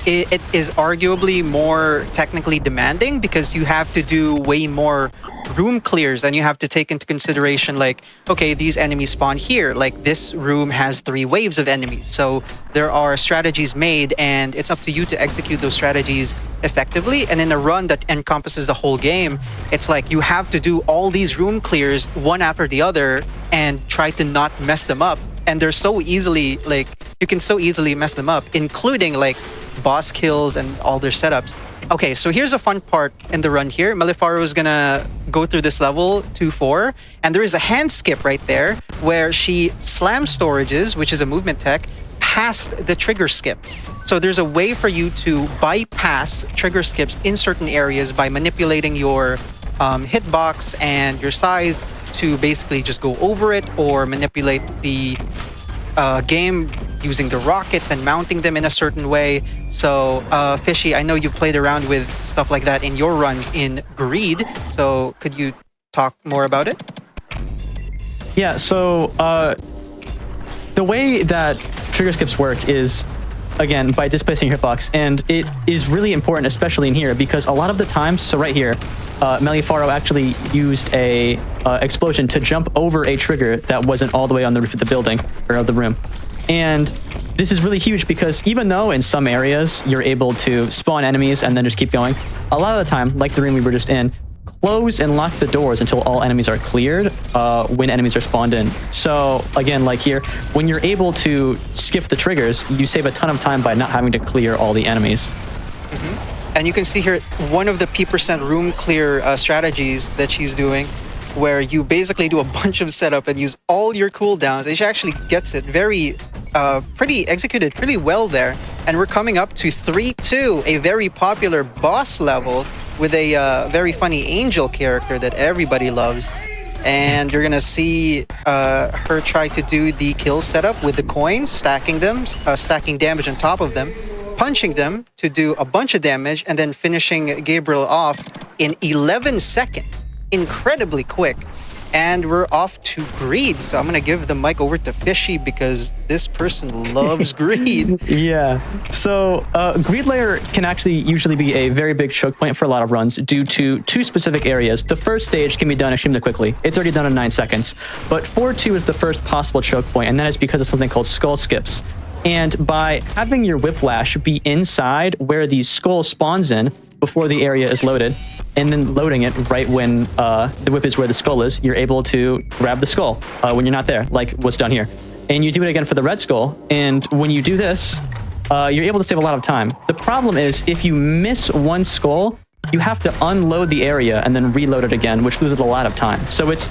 it is arguably more technically demanding because you have to do way more room clears, and you have to take into consideration, like, okay, these enemies spawn here, like this room has 3 waves of enemies, so there are strategies made, and it's up to you to execute those strategies effectively. And in a run that encompasses the whole game, it's like you have to do all these room clears one after the other and try to not mess them up, and they're so easily, like, you can so easily mess them up, including like boss kills and all their setups. Okay, so here's a fun part in the run here. Malefiero is gonna go through this level 2-4, and there is a hand skip right there where she slams storages, which is a movement tech, past the trigger skip. So there's a way for you to bypass trigger skips in certain areas by manipulating your hitbox and your size to basically just go over it, or manipulate the game using the rockets and mounting them in a certain way. So, Fishy, I know you've played around with stuff like that in your runs in Greed. So, could you talk more about it? Yeah, so the way that trigger skips work is, again, by displacing your hitbox, and it is really important, especially in here, because a lot of the times, so right here, Malefiero actually used a explosion to jump over a trigger that wasn't all the way on the roof of the building, or of the room. And this is really huge because even though in some areas you're able to spawn enemies and then just keep going, a lot of the time, like the room we were just in, close and lock the doors until all enemies are cleared when enemies are spawned in. So again, like here, when you're able to skip the triggers, you save a ton of time by not having to clear all the enemies. And you can see here one of the P% room clear strategies that she's doing, where you basically do a bunch of setup and use all your cooldowns, and she actually gets it executed pretty well there. And we're coming up to 3-2, a very popular boss level with a very funny angel character that everybody loves. And you're gonna see her try to do the kill setup with the coins, stacking them, stacking damage on top of them, punching them to do a bunch of damage, and then finishing Gabriel off in 11 seconds. Incredibly quick. And we're off to Greed. So I'm going to give the mic over to Fishy because this person loves Greed. Yeah. So Greed Layer can actually usually be a very big choke point for a lot of runs due to 2 specific areas. The first stage can be done extremely quickly. It's already done in 9 seconds. But 4-2 is the first possible choke point, and that is because of something called skull skips. And by having your whiplash be inside where the skull spawns in before the area is loaded, and then loading it right when the whip is where the skull is, you're able to grab the skull when you're not there, like what's done here. And you do it again for the red skull, and when you do this, you're able to save a lot of time. The problem is, if you miss one skull, you have to unload the area and then reload it again, which loses a lot of time. So it's,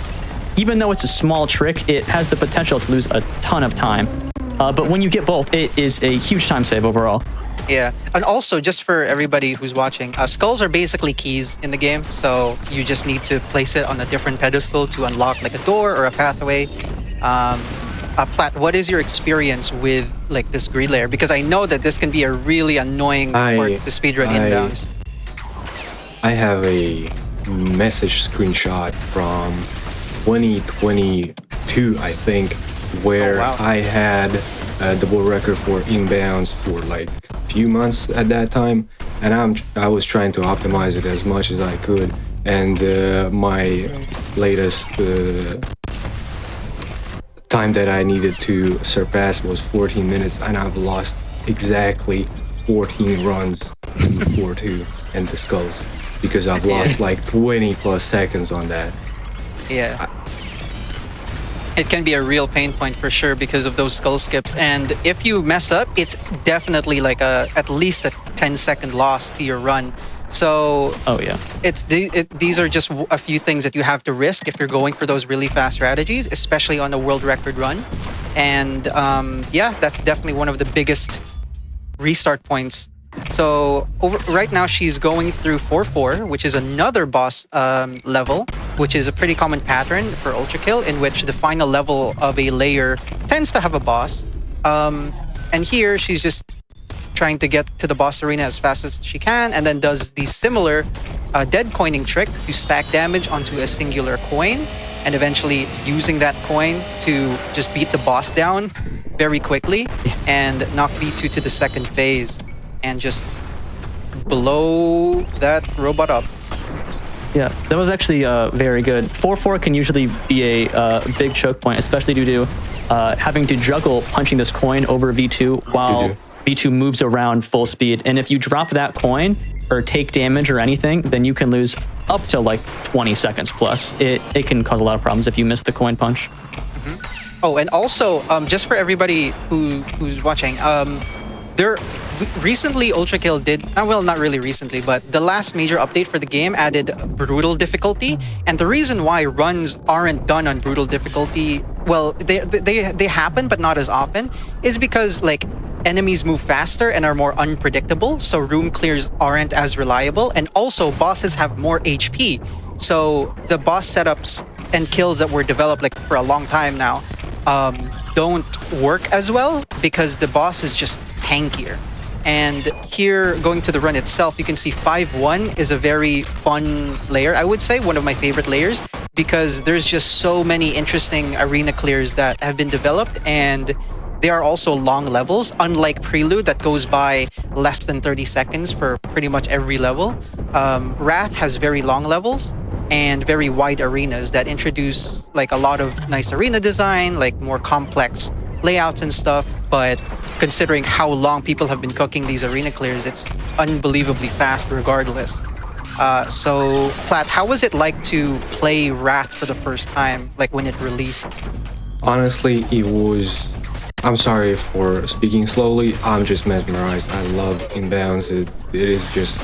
even though it's a small trick, it has the potential to lose a ton of time. But when you get both, it is a huge time save overall. Yeah, and also just for everybody who's watching, skulls are basically keys in the game, so you just need to place it on a different pedestal to unlock like a door or a pathway. Platt, what is your experience with like this Greed Layer? Because I know that this can be a really annoying part to speedrun inbounds. I have a message screenshot from 2022, I think, where I had a double record for inbounds for like a few months at that time, and I was trying to optimize it as much as I could, and my latest time that I needed to surpass was 14 minutes, and I've lost exactly 14 runs to 4-2 and the skulls because I've lost like 20 plus seconds on that. Yeah. It can be a real pain point for sure because of those skull skips, and if you mess up, it's definitely like at least a 10-second loss to your run. So these are just a few things that you have to risk if you're going for those really fast strategies, especially on a world record run. And that's definitely one of the biggest restart points. So right now she's going through 4-4, which is another boss level, which is a pretty common pattern for ULTRAKILL, in which the final level of a layer tends to have a boss. And here she's just trying to get to the boss arena as fast as she can, and then does the similar dead coining trick to stack damage onto a singular coin, and eventually using that coin to just beat the boss down very quickly and knock V2 to the second phase. and just blow that robot up. Yeah, that was actually very good. 4-4 can usually be a big choke point, especially due to having to juggle punching this coin over V2 while V2 moves around full speed. And if you drop that coin or take damage or anything, then you can lose up to like 20 seconds plus. It can cause a lot of problems if you miss the coin punch. Oh, and also, just for everybody who's watching, there recently ULTRAKILL did, well, not really recently, but the last major update for the game added brutal difficulty. And the reason why runs aren't done on brutal difficulty, well, they happen, but not as often, is because like enemies move faster and are more unpredictable, so room clears aren't as reliable, and also bosses have more HP. So the boss setups and kills that were developed like for a long time now don't work as well because the boss is just tankier. And here, going to the run itself, you can see 5-1 is a very fun layer. I would say one of my favorite layers because there's just so many interesting arena clears that have been developed, and they are also long levels, unlike Prelude that goes by less than 30 seconds for pretty much every level. Wrath has very long levels and very wide arenas that introduce like a lot of nice arena design, like more complex layouts and stuff. But considering how long people have been cooking these arena clears, it's unbelievably fast regardless. So Platt, how was it like to play Wrath for the first time, like when it released? Honestly, it was... I'm sorry for speaking slowly. I'm just mesmerized. I love inbounds. It is just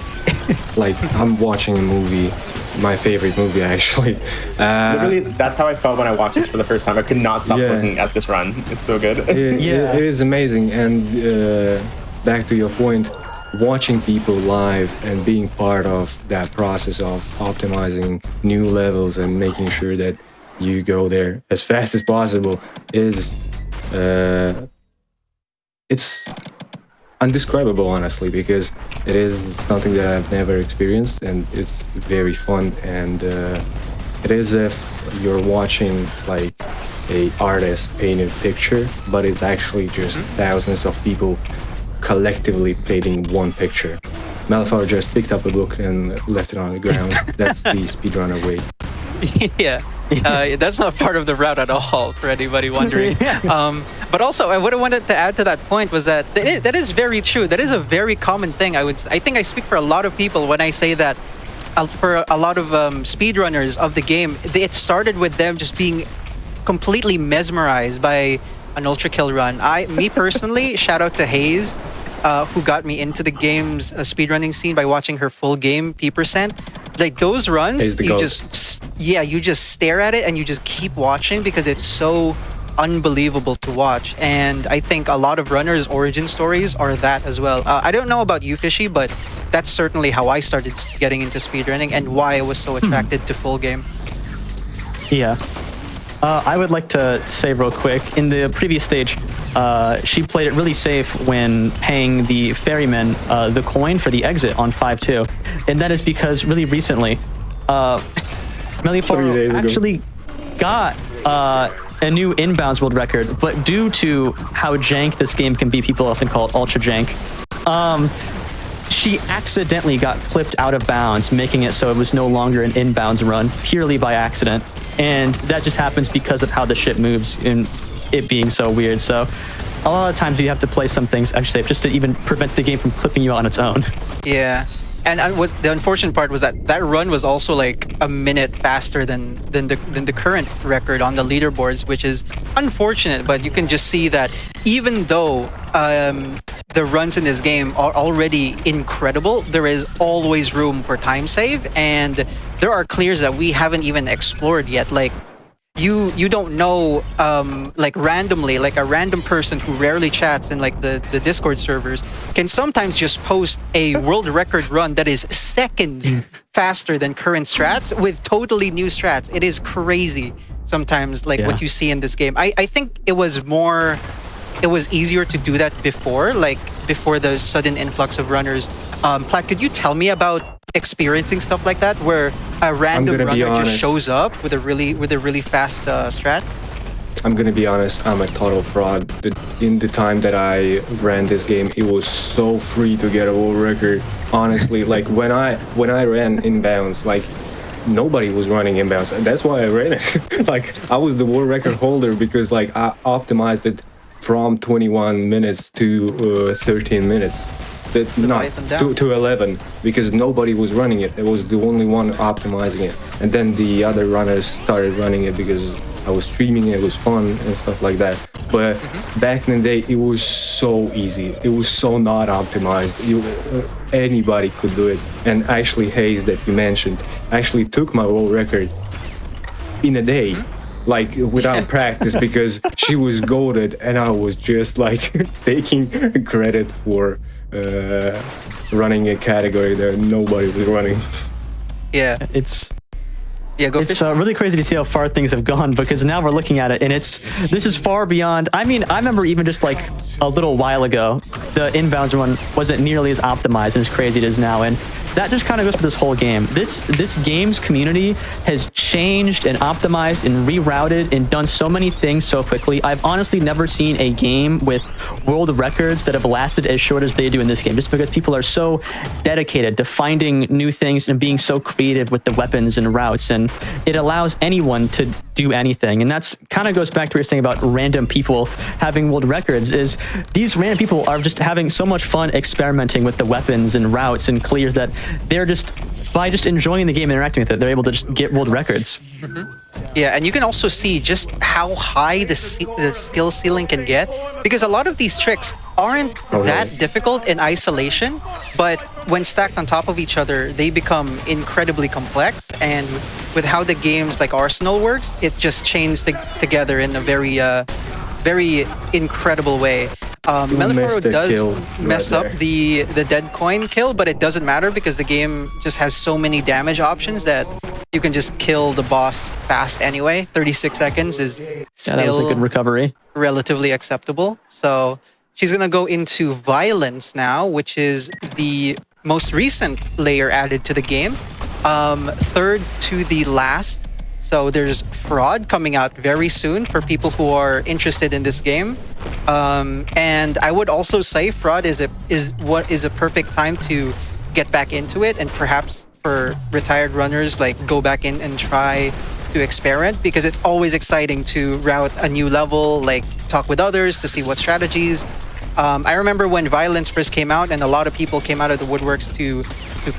like I'm watching a movie. My favorite movie, actually. Literally, that's how I felt when I watched this for the first time. I could not stop looking at this run. It's so good. It is amazing. And back to your point, watching people live and being part of that process of optimizing new levels and making sure that you go there as fast as possible is it's undescribable, honestly, because it is something that I've never experienced, and it's very fun. And it is if you're watching like a artist painted picture, but it's actually just thousands of people collectively painting one picture. Malphar just picked up a book and left it on the ground. That's the speedrunner way. Yeah, that's not part of the route at all, for anybody wondering. But also, what I wanted to add to that point was that that is very true. That is a very common thing. I think I speak for a lot of people when I say that for a lot of speedrunners of the game, it started with them just being completely mesmerized by an ULTRAKILL run. Me personally, shout out to Hayes, who got me into the game's speedrunning scene by watching her full game P%. Like those runs, you just stare at it and you just keep watching because it's so unbelievable to watch. And I think a lot of runners' origin stories are that as well. I don't know about you, Fishy, but that's certainly how I started getting into speedrunning and why I was so attracted to full game. Yeah. I would like to say real quick, in the previous stage, she played it really safe when paying the ferryman the coin for the exit on 5-2. And that is because really recently, Malifaro actually got a new inbounds world record, but due to how jank this game can be, people often call it ultra jank, she accidentally got clipped out of bounds, making it so it was no longer an inbounds run, purely by accident. And that just happens because of how the ship moves and it being so weird. So a lot of times you have to play some things extra safe just to even prevent the game from clipping you out on its own. Yeah. And the unfortunate part was that run was also like a minute faster than the current record on the leaderboards, which is unfortunate. But you can just see that even though the runs in this game are already incredible, there is always room for time save, and there are clears that we haven't even explored yet. Like you don't know, like randomly, like a random person who rarely chats in like the Discord servers can sometimes just post a world record run that is seconds faster than current strats with totally new strats. It is crazy sometimes, like what you see in this game. I think it was easier to do that before, like before the sudden influx of runners. Platt, could you tell me about experiencing stuff like that, where a random runner just shows up with a really fast strat? I'm gonna be honest, I'm a total fraud. In the time that I ran this game, it was so free to get a world record. Honestly, like when I ran inbounds, like nobody was running inbounds. That's why I ran it. Like I was the world record holder because like I optimized it from 21 minutes to 13 minutes. Not to 11, because nobody was running it. It was the only one optimizing it, and then the other runners started running it because I was streaming it. It was fun and stuff like that. But back in the day, it was so easy. It was so not optimized. Anybody could do it. And actually, Hayes, that you mentioned, actually took my world record in a day. Like without practice, because she was goated and I was just like taking credit for running a category that nobody was running. Yeah, It's Fish. really crazy to see how far things have gone, because now we're looking at it and this is far beyond. I mean, I remember even just like a little while ago, the inbounds run wasn't nearly as optimized and as crazy as it is now, and that just kind of goes for this whole game. This game's community has changed and optimized and rerouted and done so many things so quickly. I've honestly never seen a game with world records that have lasted as short as they do in this game, just because people are so dedicated to finding new things and being so creative with the weapons and routes, and it allows anyone to do anything. And that's kind of goes back to what you're saying about random people having world records, is these random people are just having so much fun experimenting with the weapons and routes and clears that they're just, by just enjoying the game and interacting with it, they're able to just get world records. Yeah, and you can also see just how high the skill ceiling can get, because a lot of these tricks aren't that difficult in isolation, but when stacked on top of each other, they become incredibly complex. And with how the game's like Arsenal works, it just chains together in a very incredible way. Melifaro does mess up the dead coin kill, but it doesn't matter because the game just has so many damage options that you can just kill the boss fast anyway. 36 seconds is still that was a good recovery. Relatively acceptable. So she's gonna go into Violence now, which is the most recent layer added to the game. Third to the last. So there's Fraud coming out very soon for people who are interested in this game. And I would also say Fraud is a perfect time to get back into it, and perhaps for retired runners, like go back in and try to experiment, because it's always exciting to route a new level, like talk with others to see what strategies. I remember when Violence first came out, and a lot of people came out of the woodworks to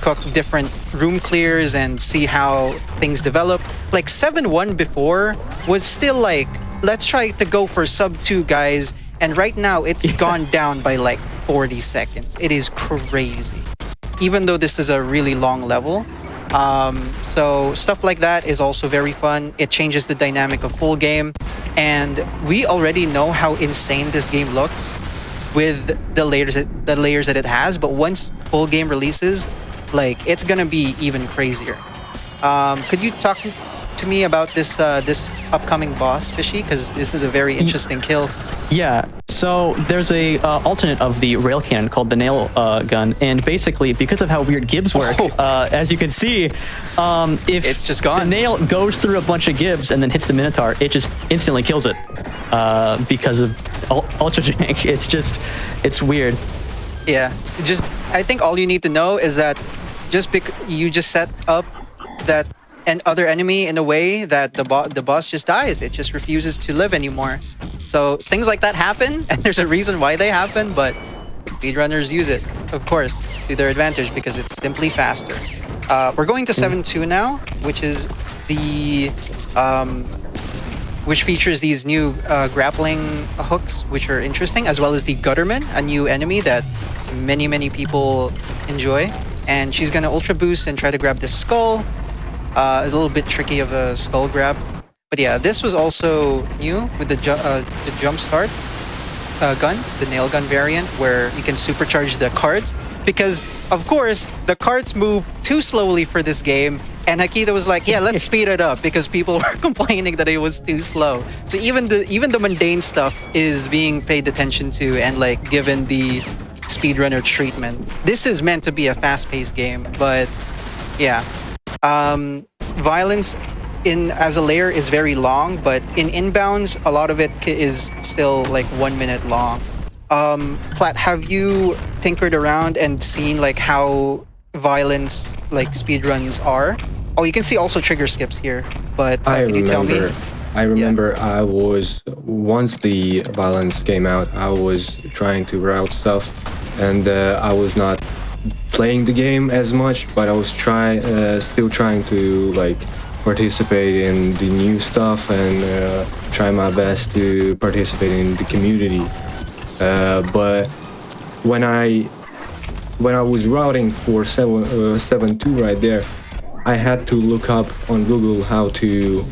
cook different room clears and see how things develop. Like 7-1 before was still like, let's try to go for sub 2, guys. And right now it's gone down by like 40 seconds. It is crazy, even though this is a really long level. So stuff like that is also very fun. It changes the dynamic of full game, and we already know how insane this game looks with the layers that it has. But once full game releases, like, it's gonna be even crazier. Could you talk to me about this upcoming boss, Fishy? Because this is a very interesting kill. Yeah, so there's a alternate of the rail cannon called the nail gun, and basically because of how weird gibs work, as you can see, if it's just gone. The nail goes through a bunch of gibs and then hits the Minotaur, it just instantly kills it because of ultra jank. It's weird. Yeah, I think all you need to know is that you just set up that other enemy in a way that the boss just dies. It just refuses to live anymore. So things like that happen, and there's a reason why they happen, but speedrunners use it, of course, to their advantage because it's simply faster. We're going to 7-2 now, which is which features these new grappling hooks, which are interesting, as well as the Gutterman, a new enemy that many people enjoy. And she's gonna ultra boost and try to grab this skull. A little bit tricky of a skull grab. But yeah, this was also new with the jump start gun, the nail gun variant, where you can supercharge the cards. Because, of course, the cards move too slowly for this game. And Hakita was like, yeah, let's speed it up, because people were complaining that it was too slow. So even the mundane stuff is being paid attention to and like given the speedrunner treatment. This is meant to be a fast-paced game, but yeah. Violence in as a layer is very long, but in inbounds, a lot of it is still like 1 minute long. Platt, have you tinkered around and seen like how violent like speedruns are? Oh, you can see also trigger skips here, but can you tell me? I remember I was, once the violence came out, I was trying to route stuff, and I was not playing the game as much, but I was still trying to like participate in the new stuff and try my best to participate in the community. But when I was routing for 7.2 right there, I had to look up on Google how to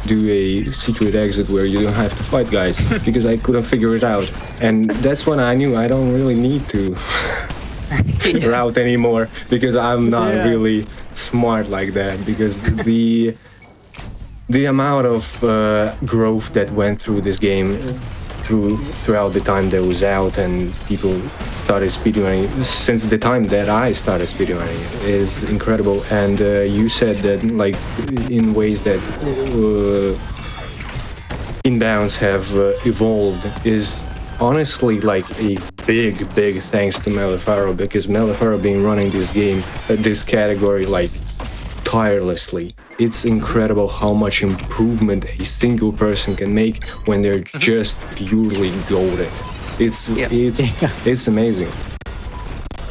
do a secret exit where you don't have to fight guys because I couldn't figure it out. And that's when I knew I don't really need to route anymore because I'm not really smart like that, because the amount of growth that went through this game throughout the time that was out and people started speedrunning since the time that I started speedrunning is incredible. And you said that like in ways that inbounds have evolved is honestly like a big thanks to Malefaro, because Malefaro been running this game, this category like tirelessly. It's incredible how much improvement a single person can make when they're just purely goated. It's amazing.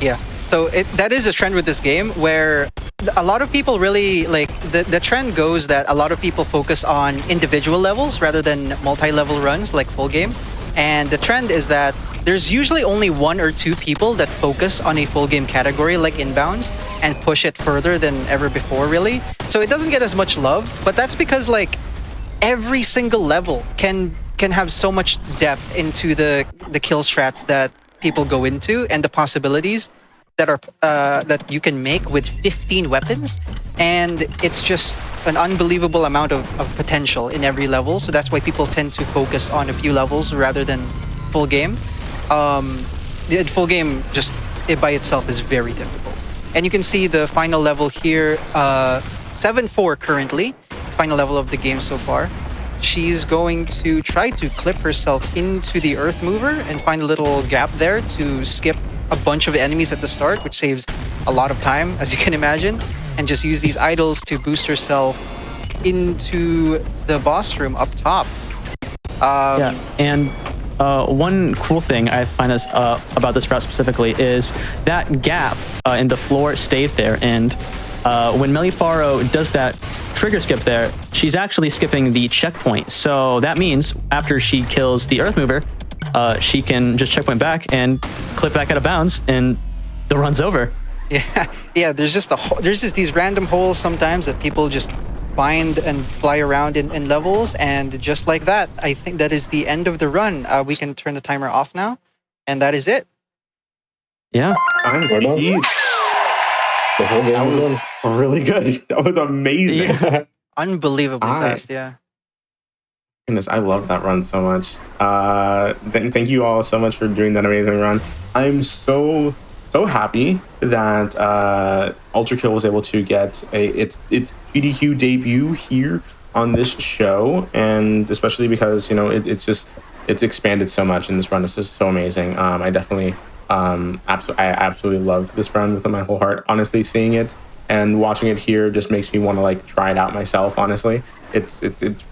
Yeah. So that is a trend with this game where a lot of people really like the trend goes that a lot of people focus on individual levels rather than multi-level runs like full game. And the trend is that there's usually only 1 or 2 people that focus on a full game category like inbounds and push it further than ever before, really. So it doesn't get as much love, but that's because like every single level can have so much depth into the kill strats that people go into and the possibilities that are that you can make with 15 weapons, and it's just an unbelievable amount of potential in every level. So that's why people tend to focus on a few levels rather than full game. The full game just by itself is very difficult, and you can see the final level here, 7-4 currently, final level of the game so far. She's going to try to clip herself into the earth mover and find a little gap there to skip a bunch of enemies at the start, which saves a lot of time, as you can imagine, and just use these idols to boost herself into the boss room up top. And one cool thing I find about this route specifically is that gap in the floor stays there, and when Malefaro does that trigger skip there, she's actually skipping the checkpoint. So that means after she kills the earth mover, she can just checkpoint back and clip back out of bounds, and the run's over. Yeah. There's just these random holes sometimes that people just find and fly around in levels, and just like that, I think that is the end of the run. We can turn the timer off now, and that is it. Yeah. The whole game was really good. That was amazing. Yeah. Unbelievably fast, yeah. Goodness, I love that run so much. Thank you all so much for doing that amazing run. I'm so happy that ULTRAKILL was able to get its GDQ debut here on this show, and especially because it's expanded so much in this run. It's just so amazing. I definitely I absolutely loved this run with my whole heart. Honestly, seeing it and watching it here just makes me want to like try it out myself. Honestly, it's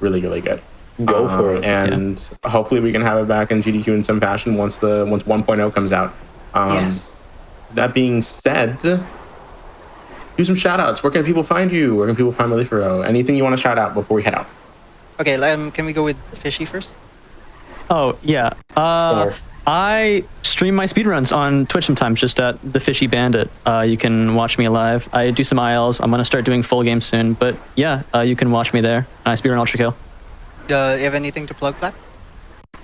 really good. Go for it. And hopefully we can have it back in GDQ in some fashion once 1.0 comes out. Yes. That being said, do some shout outs. Where can people find you? Where can people find Malefaro? Anything you want to shout out before we head out? Okay, can we go with Fishy first? Oh, yeah. I stream my speedruns on Twitch sometimes, just at The Fishy Bandit. You can watch me live. I do some ILs. I'm going to start doing full games soon. But yeah, you can watch me there. I speedrun ULTRAKILL. Do you have anything to plug, Platt?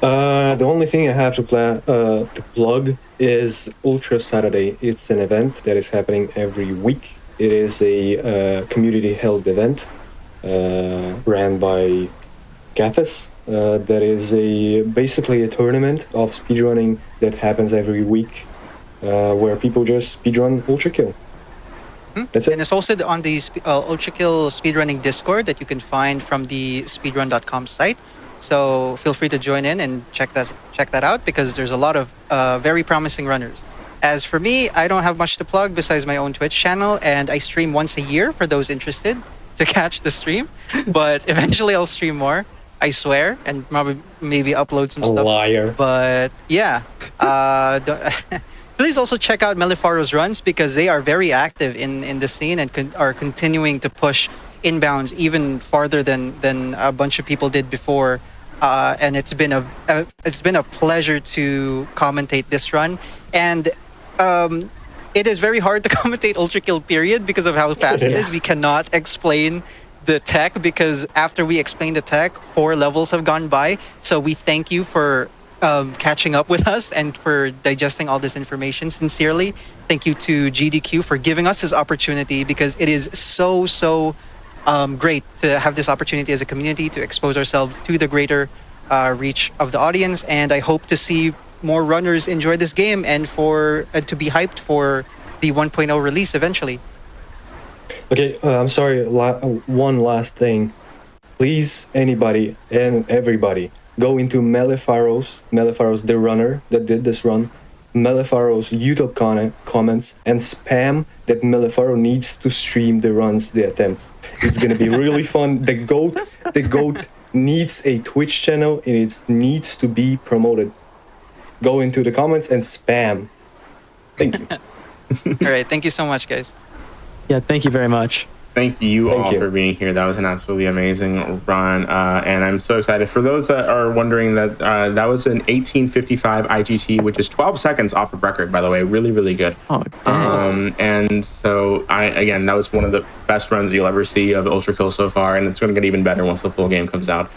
The only thing I have to plug is Ultra Saturday. It's an event that is happening every week. It is a community-held event ran by Gathis. That is basically a tournament of speedrunning that happens every week, where people just speedrun ULTRAKILL. That's it. And it's hosted on the ULTRAKILL speedrunning Discord that you can find from the speedrun.com site. So feel free to join in and check that out because there's a lot of very promising runners. As for me, I don't have much to plug besides my own Twitch channel, and I stream once a year for those interested to catch the stream. But eventually I'll stream more, I swear, and maybe upload some stuff. Liar. But yeah, please also check out Melifaro's runs because they are very active in the scene and are continuing to push inbounds even farther than a bunch of people did before. And it's been a pleasure to commentate this run, and it is very hard to commentate ULTRAKILL period because of how fast it is. We cannot explain the tech because after we explain the tech, 4 levels have gone by. So we thank you for catching up with us and for digesting all this information. Sincerely, thank you to GDQ for giving us this opportunity because it is so great to have this opportunity as a community to expose ourselves to the greater reach of the audience. And I hope to see more runners enjoy this game and for to be hyped for the 1.0 release eventually. Okay, I'm sorry. One last thing. Please, anybody and everybody, go into Melifaro's, the runner that did this run, Melifaro's YouTube comments and spam that Melifaro needs to stream the runs, the attempts. It's gonna be really fun. The goat needs a Twitch channel and it needs to be promoted. Go into the comments and spam. Thank you. All right, thank you so much, guys. Yeah, thank you very much. Thank you all for being here. That was an absolutely amazing run, and I'm so excited. For those that are wondering, that that was an 18:55 IGT, which is 12 seconds off of record, by the way. Really, really good. Oh, damn. And so, that was one of the best runs you'll ever see of ULTRAKILL so far, and it's going to get even better once the full game comes out.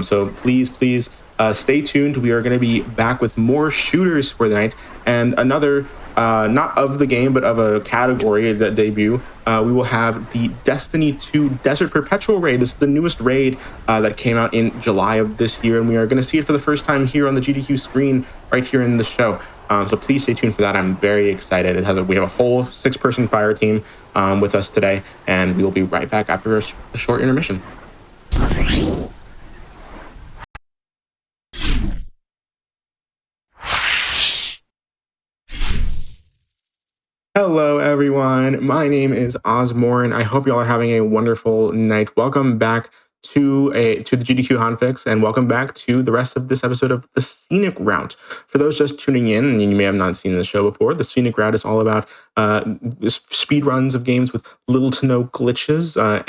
So please, stay tuned. We are going to be back with more shooters for the night, and another, not of the game, but of a category that debut. We will have the Destiny 2 Desert Perpetual raid. This is the newest raid that came out in July of this year, and we are going to see it for the first time here on the GDQ screen right here in the show. So please stay tuned for that. I'm very excited. We have a whole 6-person fire team with us today, and we will be right back after a short intermission. Hello, everyone. My name is Ozmourn. I hope y'all are having a wonderful night. Welcome back to the GDQ Hotfix, and welcome back to the rest of this episode of the Scenic Route. For those just tuning in, and you may have not seen this show before, the Scenic Route is all about speed runs of games with little to no glitches, or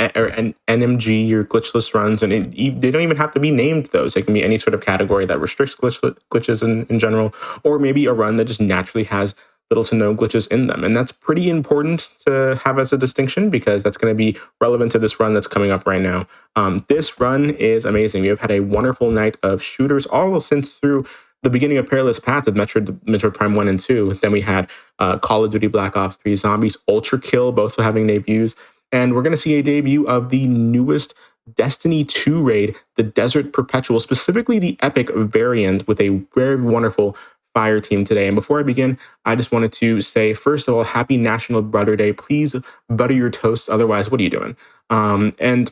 NMG or glitchless runs, and they don't even have to be named those. It can be any sort of category that restricts glitches in general, or maybe a run that just naturally has little to no glitches in them. And that's pretty important to have as a distinction because that's going to be relevant to this run that's coming up right now. This run is amazing. We have had a wonderful night of shooters all since through the beginning of Perilous Paths with Metroid Prime 1 and 2. Then we had Call of Duty Black Ops 3 Zombies, ULTRAKILL, both having debuts. And we're going to see a debut of the newest Destiny 2 raid, the Desert Perpetual, specifically the Epic variant with a very wonderful fire team today. And before I begin, I just wanted to say, first of all, happy National Butter Day. Please butter your toasts. Otherwise, what are you doing? And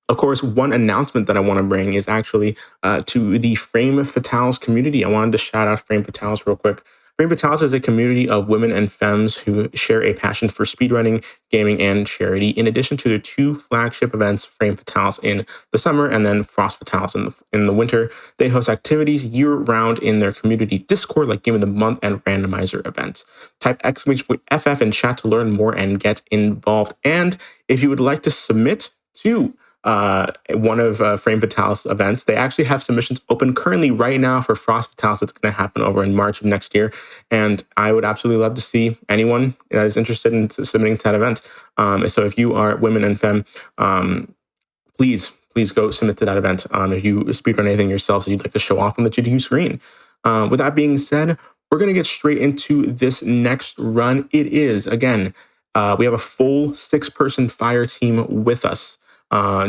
of course, one announcement that I want to bring is actually to the Frame Fatales community. I wanted to shout out Frame Fatales real quick. Frame Fatales is a community of women and femmes who share a passion for speedrunning, gaming, and charity. In addition to their 2 flagship events, Frame Fatales in the summer and then Frost Fatales in the winter, they host activities year-round in their community Discord, like Game of the Month and randomizer events. Type !FF in chat to learn more and get involved. And if you would like to submit to one of Frame Fatales events, they actually have submissions open currently right now for Frost Fatales that's going to happen over in March of next year. And I would absolutely love to see anyone that is interested in submitting to that event. So if you are women and femme, please go submit to that event. If you speedrun anything yourself that you'd like to show off on the GDQ screen. With that being said, we're going to get straight into this next run. It is, again, we have a full 6-person fire team with us,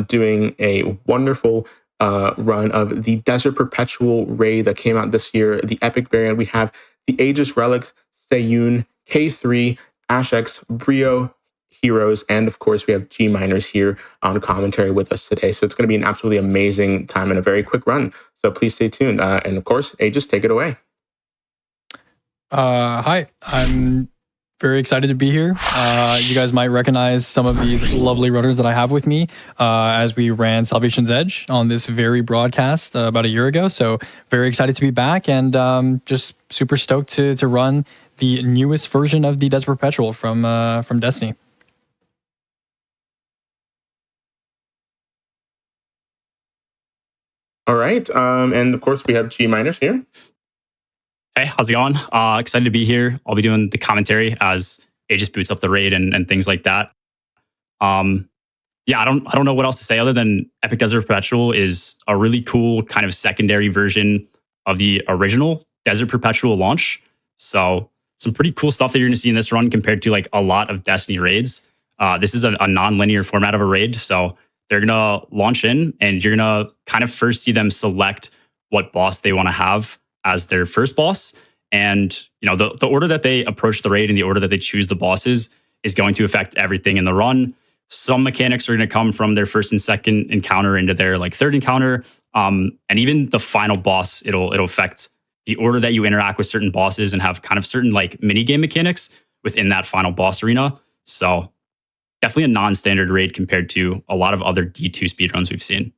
doing a wonderful run of the Desert Perpetual raid that came out this year, the Epic variant. We have the Aegis Relic, Seiyun, K3, Ashex, Brio, heroes, and of course we have G Miners here on commentary with us today. So it's going to be an absolutely amazing time and a very quick run. So please stay tuned. And of course, Aegis, take it away. Hi, I'm very excited to be here. You guys might recognize some of these lovely runners that I have with me as we ran Salvation's Edge on this very broadcast about a year ago. So very excited to be back and just super stoked to run the newest version of the Desert Perpetual from Destiny. All right. And of course, we have G Miners here. Hey, how's it going? Excited to be here. I'll be doing the commentary as Aegis boots up the raid and things like that. Yeah, I don't know what else to say other than Epic Desert Perpetual is a really cool kind of secondary version of the original Desert Perpetual launch. So some pretty cool stuff that you're going to see in this run compared to like a lot of Destiny raids. This is a non-linear format of a raid. So they're going to launch in and you're going to kind of first see them select what boss they want to have as their first boss. And, you know, the order that they approach the raid and the order that they choose the bosses is going to affect everything in the run. Some mechanics are going to come from their first and second encounter into their like third encounter. And even the final boss, it'll affect the order that you interact with certain bosses and have kind of certain like mini game mechanics within that final boss arena. So definitely a non-standard raid compared to a lot of other D2 speedruns we've seen.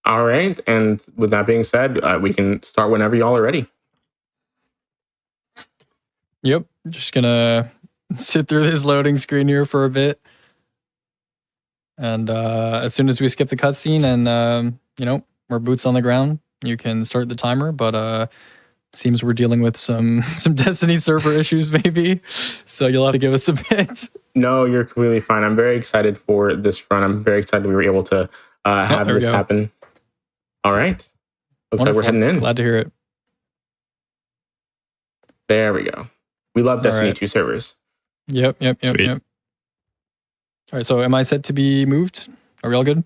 All right. And with that being said, we can start whenever y'all are ready. Yep, just gonna sit through this loading screen here for a bit. And as soon as we skip the cutscene and, you know, we're boots on the ground, you can start the timer. But seems we're dealing with some Destiny server issues maybe. So you'll have to give us a bit. No, you're completely fine. I'm very excited for this run. I'm very excited we were able to have this happen. All right. Looks like we're heading in. Glad to hear it. There we go. We love Destiny 2 servers. Yep. All right, so am I set to be moved? Are we all good?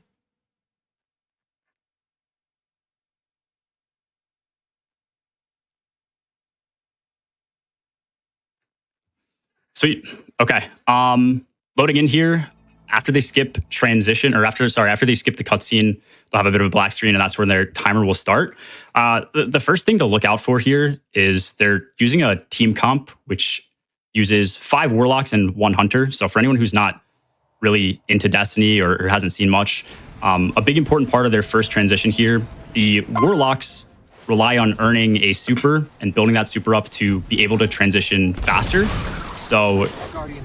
Sweet. Okay. Loading in here. After they skip transition, or after they skip the cutscene, they'll have a bit of a black screen, and that's when their timer will start. The first thing to look out for here is they're using a team comp, which uses 5 Warlocks and 1 Hunter. So for anyone who's not really into Destiny or hasn't seen much, a big important part of their first transition here, the Warlocks rely on earning a super and building that super up to be able to transition faster. So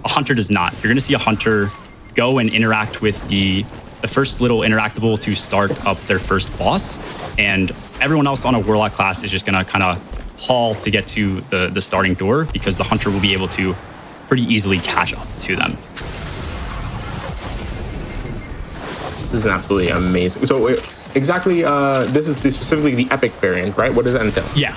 a Hunter does not. You're going to see a Hunter go and interact with the first little interactable to start up their first boss, and everyone else on a Warlock class is just going to kind of haul to get to the starting door because the Hunter will be able to pretty easily catch up to them. This is absolutely amazing. So exactly, this is specifically the Epic variant, right? What does that entail? Yeah.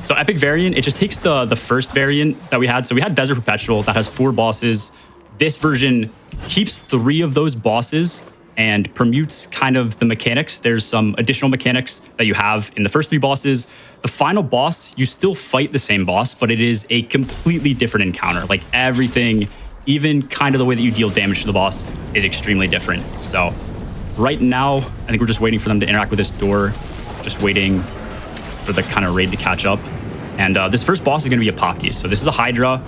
So Epic variant, it just takes the first variant that we had. So we had Desert Perpetual that has 4 bosses. This version keeps 3 of those bosses and permutes kind of the mechanics. There's some additional mechanics that you have in the first 3 bosses. The final boss, you still fight the same boss, but it is a completely different encounter. Like everything, even kind of the way that you deal damage to the boss is extremely different. So right now, I think we're just waiting for them to interact with this door, just waiting for the kind of raid to catch up. And this first boss is going to be a Apophis. So this is a Hydra.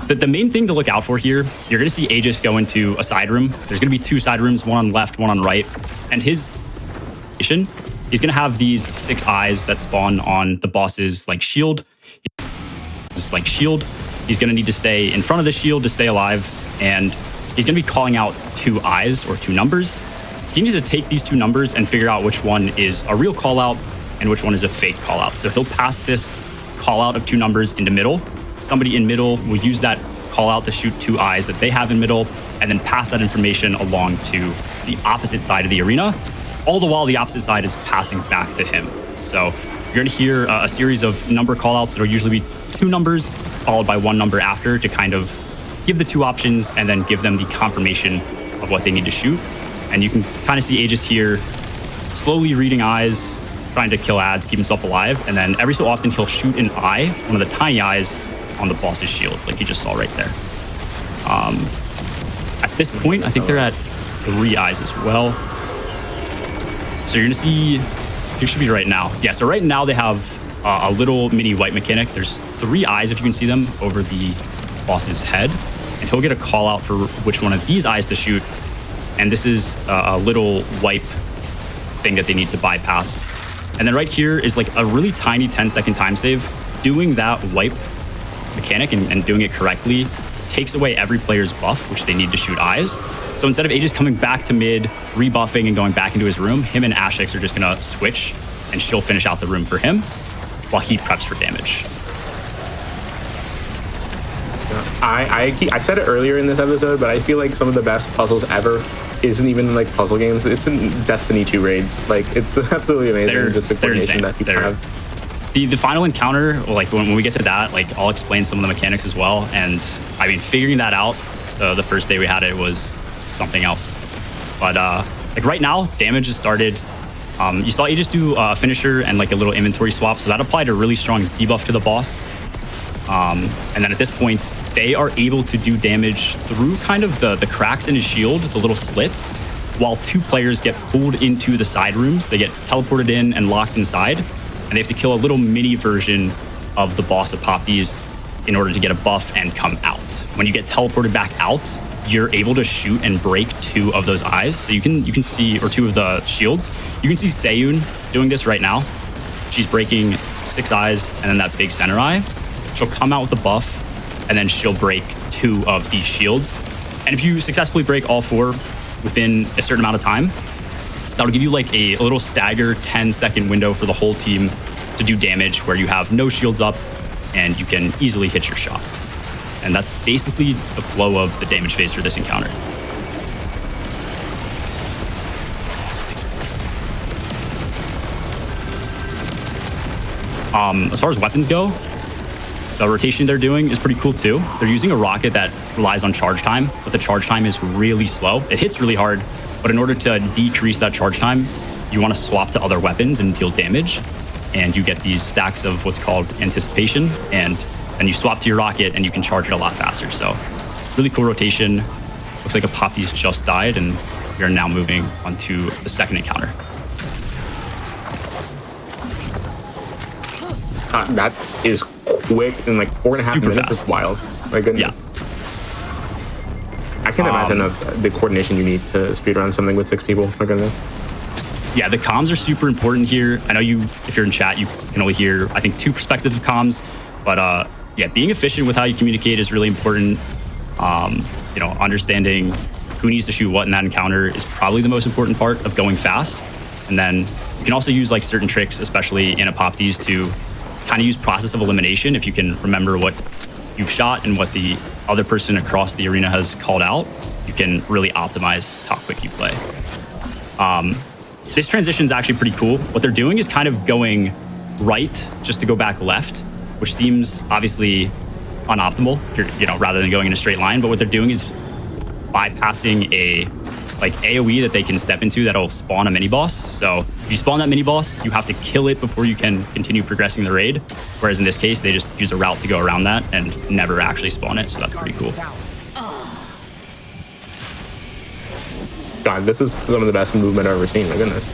The main thing to look out for here, you're going to see Aegis go into a side room. There's going to be 2 side rooms, one on left, one on right. And he's going to have these 6 eyes that spawn on the boss's like shield. He's going to need to stay in front of the shield to stay alive. And he's going to be calling out 2 eyes or 2 numbers. He needs to take these 2 numbers and figure out which one is a real call out and which one is a fake call out. So he'll pass this call out of 2 numbers into middle. Somebody in middle will use that call out to shoot 2 eyes that they have in middle and then pass that information along to the opposite side of the arena. All the while the opposite side is passing back to him. So you're going to hear a series of number call outs that will usually be 2 numbers followed by 1 number after to kind of give the 2 options and then give them the confirmation of what they need to shoot. And you can kind of see Aegis here slowly reading eyes, trying to kill ads, keep himself alive. And then every so often he'll shoot an eye, one of the tiny eyes, on the boss's shield, like you just saw right there. At this point, I think they're at 3 eyes as well. So you're gonna see, it should be right now. Yeah, so right now they have a little mini wipe mechanic. There's 3 eyes, if you can see them, over the boss's head. And he'll get a call out for which one of these eyes to shoot. And this is a little wipe thing that they need to bypass. And then right here is like a really tiny 10-second time save. Doing that wipe mechanic and doing it correctly takes away every player's buff, which they need to shoot eyes. So instead of Aegis coming back to mid, rebuffing and going back into his room, him and Ashix are just gonna switch and she'll finish out the room for him while he preps for damage. I said it earlier in this episode, but I feel like some of the best puzzles ever isn't even like puzzle games. It's in Destiny 2 raids. Like, it's absolutely amazing. Just the coordination that people have. The final encounter, like when we get to that, like I'll explain some of the mechanics as well. And I mean, figuring that out the first day we had it was something else. But like right now, damage has started. You saw Aegis do a finisher and like a little inventory swap, so that applied a really strong debuff to the boss. And then at this point, they are able to do damage through kind of the cracks in his shield, the little slits, while 2 players get pulled into the side rooms. They get teleported in and locked inside, and they have to kill a little mini version of the boss of Poppies in order to get a buff and come out. When you get teleported back out, you're able to shoot and break 2 of those eyes. So you can see, or 2 of the shields. You can see Seiyun doing this right now. She's breaking 6 eyes and then that big center eye. She'll come out with the buff and then she'll break 2 of these shields. And if you successfully break all 4 within a certain amount of time, that'll give you like a little stagger 10-second window for the whole team to do damage where you have no shields up and you can easily hit your shots. And that's basically the flow of the damage phase for this encounter. As far as weapons go, the rotation they're doing is pretty cool too. They're using a rocket that relies on charge time, but the charge time is really slow. It hits really hard, but in order to decrease that charge time, you want to swap to other weapons and deal damage. And you get these stacks of what's called anticipation, and then you swap to your rocket and you can charge it a lot faster. So really cool rotation. Looks like a Poppy's just died, and we are now moving on to the second encounter. That is quick, in like 4.5 Super minutes. fast. It's wild. My goodness. Yeah. I can't imagine of the coordination you need to speedrun something with 6 people. My goodness. Yeah, the comms are super important here. I know if you're in chat, you can only hear, I think, 2 perspectives of comms. But yeah, being efficient with how you communicate is really important. You know, understanding who needs to shoot what in that encounter is probably the most important part of going fast. And then you can also use like certain tricks, especially in a Poppies, to kind of use process of elimination. If you can remember what you've shot and what the other person across the arena has called out, you can really optimize how quick you play. This transition is actually pretty cool. What they're doing is kind of going right just to go back left, which seems obviously unoptimal, you know, rather than going in a straight line. But what they're doing is bypassing a like AoE that they can step into that'll spawn a mini boss. So if you spawn that mini boss, you have to kill it before you can continue progressing the raid. Whereas in this case, they just use a route to go around that and never actually spawn it. So that's pretty cool. God, this is some of the best movement I've ever seen. My goodness.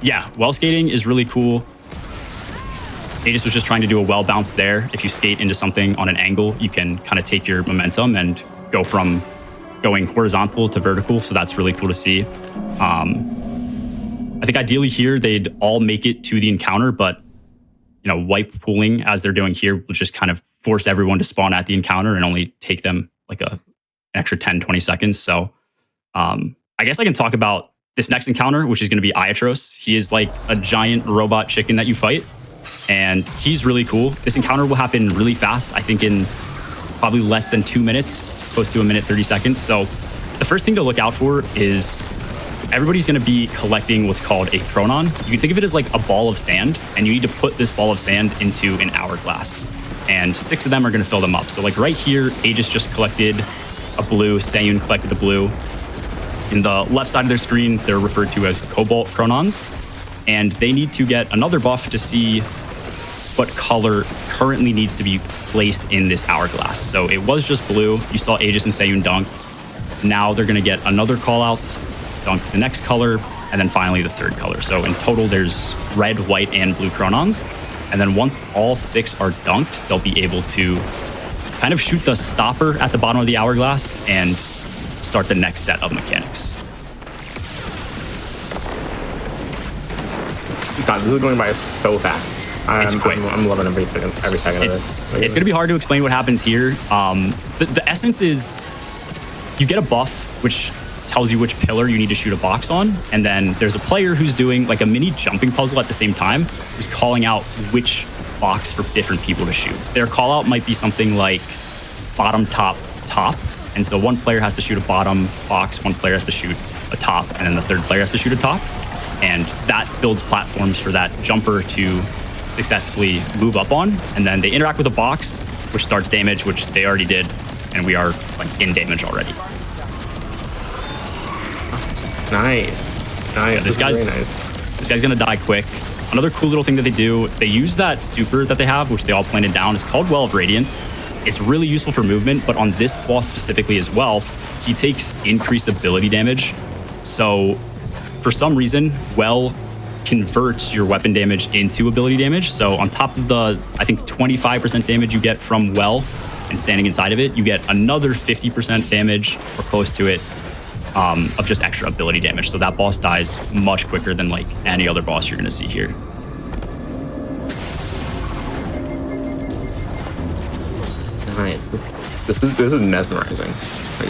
Yeah, well skating is really cool. Aegis was just trying to do a well bounce there. If you skate into something on an angle, you can kind of take your momentum and go from going horizontal to vertical. So that's really cool to see. I think ideally here, they'd all make it to the encounter, but you know, wipe pooling as they're doing here will just kind of force everyone to spawn at the encounter and only take them like an extra 10, 20 seconds. So I guess I can talk about this next encounter, which is going to be Iatros. He is like a giant robot chicken that you fight, and he's really cool. This encounter will happen really fast, I think in probably less than 2 minutes, close to 1 minute, 30 seconds. So the first thing to look out for is everybody's going to be collecting what's called a chronon. You can think of it as like a ball of sand, and you need to put this ball of sand into an hourglass. And 6 of them are going to fill them up. So like right here, Aegis just collected a blue, Seiyun collected the blue. In the left side of their screen, they're referred to as cobalt chronons. And they need to get another buff to see what color currently needs to be placed in this hourglass. So it was just blue. You saw Aegis and Seiyun dunk. Now they're going to get another call out, dunk the next color, and then finally the third color. So in total, there's red, white, and blue chronons. And then once all 6 are dunked, they'll be able to kind of shoot the stopper at the bottom of the hourglass and start the next set of mechanics. God, this is going by so fast. It's quick. I'm loving every second of this. It's going to be hard to explain what happens here. The essence is you get a buff, which tells you which pillar you need to shoot a box on. And then there's a player who's doing like a mini jumping puzzle at the same time, who's calling out which box for different people to shoot. Their call out might be something like bottom, top, top. And so one player has to shoot a bottom box, one player has to shoot a top, and then the third player has to shoot a top. And that builds platforms for that jumper to successfully move up on. And then they interact with a box, which starts damage, which they already did. And we are like in damage already. Nice. Yeah, this guy's gonna die quick. Another cool little thing that they do, they use that super that they have, which they all planted down. It's called Well of Radiance. It's really useful for movement, but on this boss specifically as well, he takes increased ability damage. So for some reason, Well converts your weapon damage into ability damage. So on top of the, I think 25% damage you get from Well and standing inside of it, you get another 50% damage or close to it of just extra ability damage. So that boss dies much quicker than like any other boss you're gonna see here. Nice. This is mesmerizing.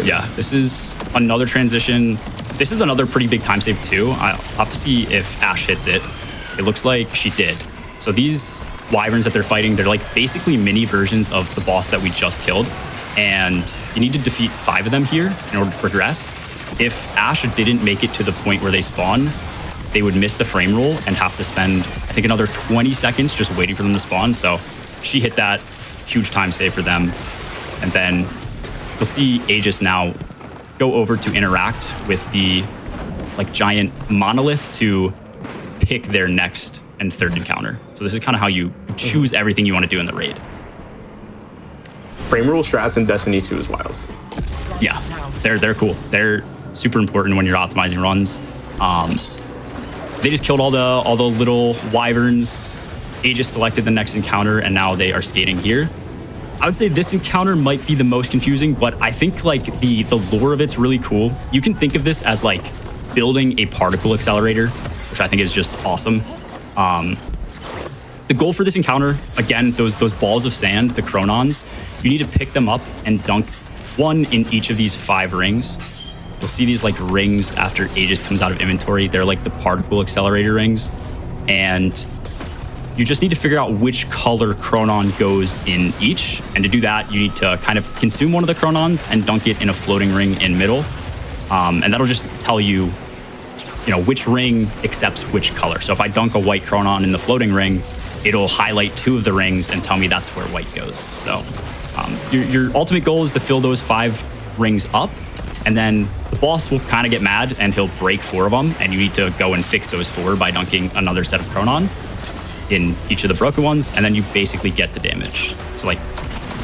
Yeah, this is another transition. This is another pretty big time save too. I'll have to see if Ash hits it. It looks like she did. So these wyverns that they're fighting, they're like basically mini versions of the boss that we just killed. And you need to defeat 5 of them here in order to progress. If Ash didn't make it to the point where they spawn, they would miss the frame roll and have to spend, I think, another 20 seconds just waiting for them to spawn. So she hit that, huge time save for them. And then you'll see Aegis now go over to interact with the like giant monolith to pick their next and third encounter. So this is kind of how you choose everything you want to do in the raid. Frame rule strats in Destiny 2 is wild. Yeah, they're cool. They're super important when you're optimizing runs. So they just killed all the little wyverns. Aegis selected the next encounter, and now they are skating here. I would say this encounter might be the most confusing, but I think like the lore of it's really cool. You can think of this as like building a particle accelerator, which I think is just awesome. The goal for this encounter, again, those balls of sand, the chronons, you need to pick them up and dunk 1 in each of these 5 rings. You'll see these like rings after Aegis comes out of inventory. They're like the particle accelerator rings. And you just need to figure out which color chronon goes in each. And to do that, you need to kind of consume one of the chronons and dunk it in a floating ring in middle. And that'll just tell you, which ring accepts which color. So if I dunk a white chronon in the floating ring, it'll highlight 2 of the rings and tell me that's where white goes. So your ultimate goal is to fill those 5 rings up. And then the boss will kind of get mad and he'll break 4 of them. And you need to go and fix those 4 by dunking another set of chronon in each of the broken ones, and then you basically get the damage. So like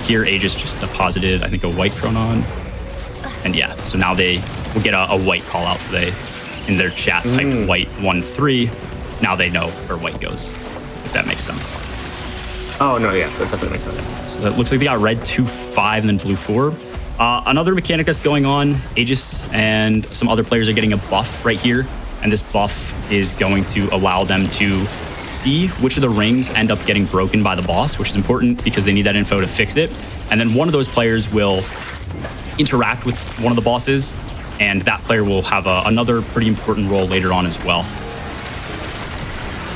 here, Aegis just deposited, I think, a white chronon. And yeah, so now they will get a white call out. So they, in their chat, type white 1-3. Now they know where white goes, if that makes sense. Oh, no, yeah, that definitely makes sense. So that looks like they got red 2-5 and then blue 4. Another mechanic that's going on, Aegis and some other players are getting a buff right here. And this buff is going to allow them to see which of the rings end up getting broken by the boss, which is important because they need that info to fix it. And then one of those players will interact with one of the bosses, and that player will have another pretty important role later on as well.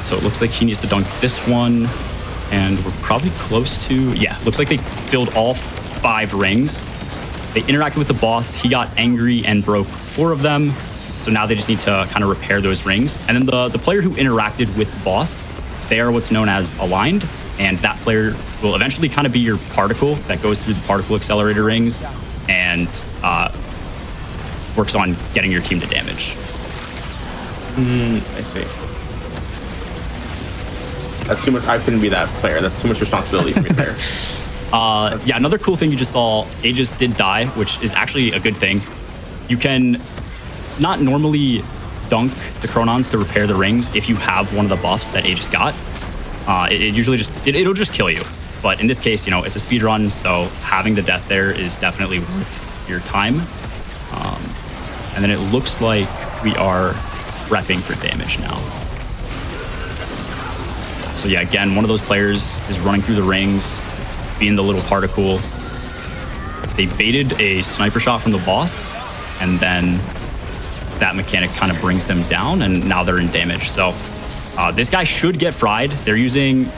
So it looks like he needs to dunk this one, and we're probably close to, yeah, looks like they filled all 5 rings. They interacted with the boss, he got angry and broke 4 of them. So now they just need to kind of repair those rings. And then the player who interacted with the boss, they are what's known as aligned. And that player will eventually kind of be your particle that goes through the particle accelerator rings and works on getting your team to damage. I see. That's too much. I couldn't be that player. That's too much responsibility for me there. Yeah, another cool thing you just saw, Aegis did die, which is actually a good thing. You can not normally dunk the Chronons to repair the rings if you have one of the buffs that Aegis got. It usually it'll just kill you. But in this case, you know, it's a speed run, so having the death there is definitely worth your time. And then it looks like we are repping for damage now. So yeah, again, one of those players is running through the rings, being the little particle. They baited a sniper shot from the boss, and then that mechanic kind of brings them down, and now they're in damage. So this guy should get fried. They're using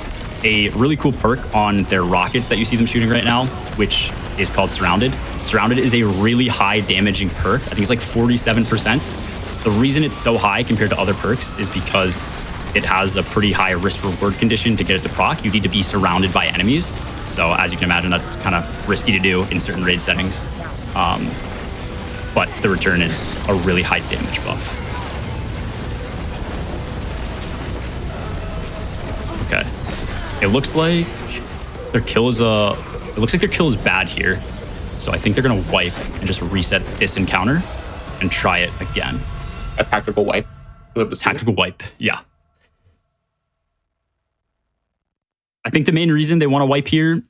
a really cool perk on their rockets that you see them shooting right now, which is called Surrounded. Surrounded is a really high damaging perk. I think it's like 47%. The reason it's so high compared to other perks is because it has a pretty high risk reward condition to get it to proc. You need to be surrounded by enemies. So as you can imagine, that's kind of risky to do in certain raid settings. But the return is a really high damage buff. Okay. It looks like their kill is bad here. So I think they're gonna wipe and just reset this encounter and try it again. A tactical wipe. Tactical wipe, yeah. I think the main reason they want to wipe here,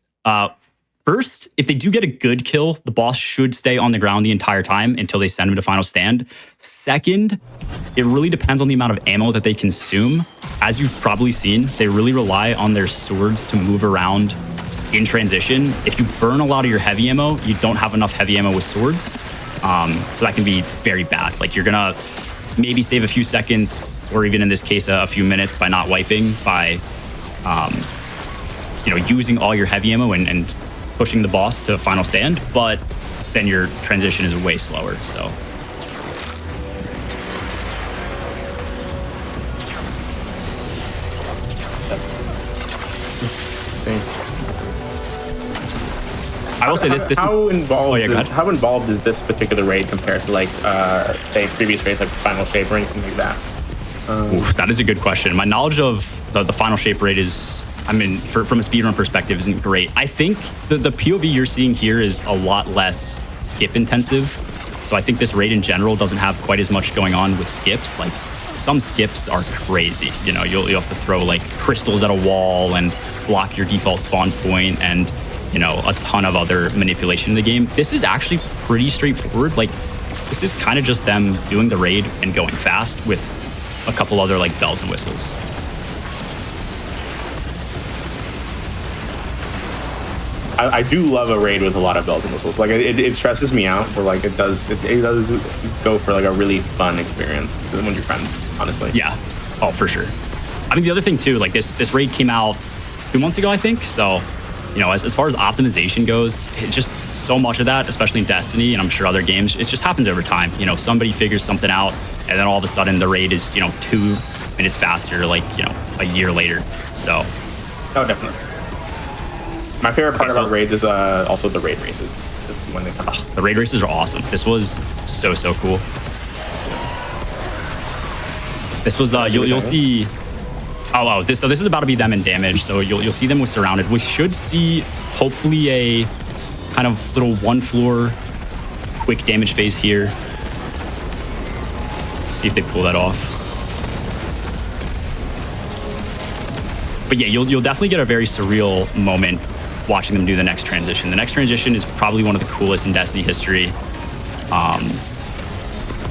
first, if they do get a good kill, the boss should stay on the ground the entire time until they send him to final stand. Second, it really depends on the amount of ammo that they consume. As you've probably seen, they really rely on their swords to move around in transition. If you burn a lot of your heavy ammo, you don't have enough heavy ammo with swords. So that can be very bad. Like, you're gonna maybe save a few seconds, or even in this case, a few minutes by not wiping, by you know, using all your heavy ammo and pushing the boss to final stand, but then your transition is way slower, so. I will say this. How involved? Oh, yeah, how involved is this particular raid compared to, like, say, previous raids like Final Shape or anything like that? Oof, that is a good question. My knowledge of the Final Shape raid is, I mean, from a speedrun perspective, isn't great. I think the POV you're seeing here is a lot less skip intensive. So I think this raid in general doesn't have quite as much going on with skips. Like, some skips are crazy. You know, you'll have to throw like crystals at a wall and block your default spawn point, and you know, a ton of other manipulation in the game. This is actually pretty straightforward. Like, this is kind of just them doing the raid and going fast with a couple other like bells and whistles. I do love a raid with a lot of bells and whistles. Like, it stresses me out, but like it does go for like a really fun experience with your friends, honestly. Yeah, oh, for sure. I mean, the other thing too, like this raid came out 2 months ago, I think. So, you know, as far as optimization goes, it just so much of that, especially in Destiny, and I'm sure other games, it just happens over time. You know, somebody figures something out, and then all of a sudden the raid is, you know, 2 minutes faster, like, you know, a year later. So. Oh, definitely. My favorite part about raids is also the raid races. Just when they come out. The raid races are awesome. This was so cool. This was you'll see. Oh, this is about to be them in damage. So you'll see them with Surrounded. We should see hopefully a kind of little 1 floor quick damage phase here. See if they pull that off. But yeah, you'll definitely get a very surreal moment watching them do the next transition. The next transition is probably one of the coolest in Destiny history.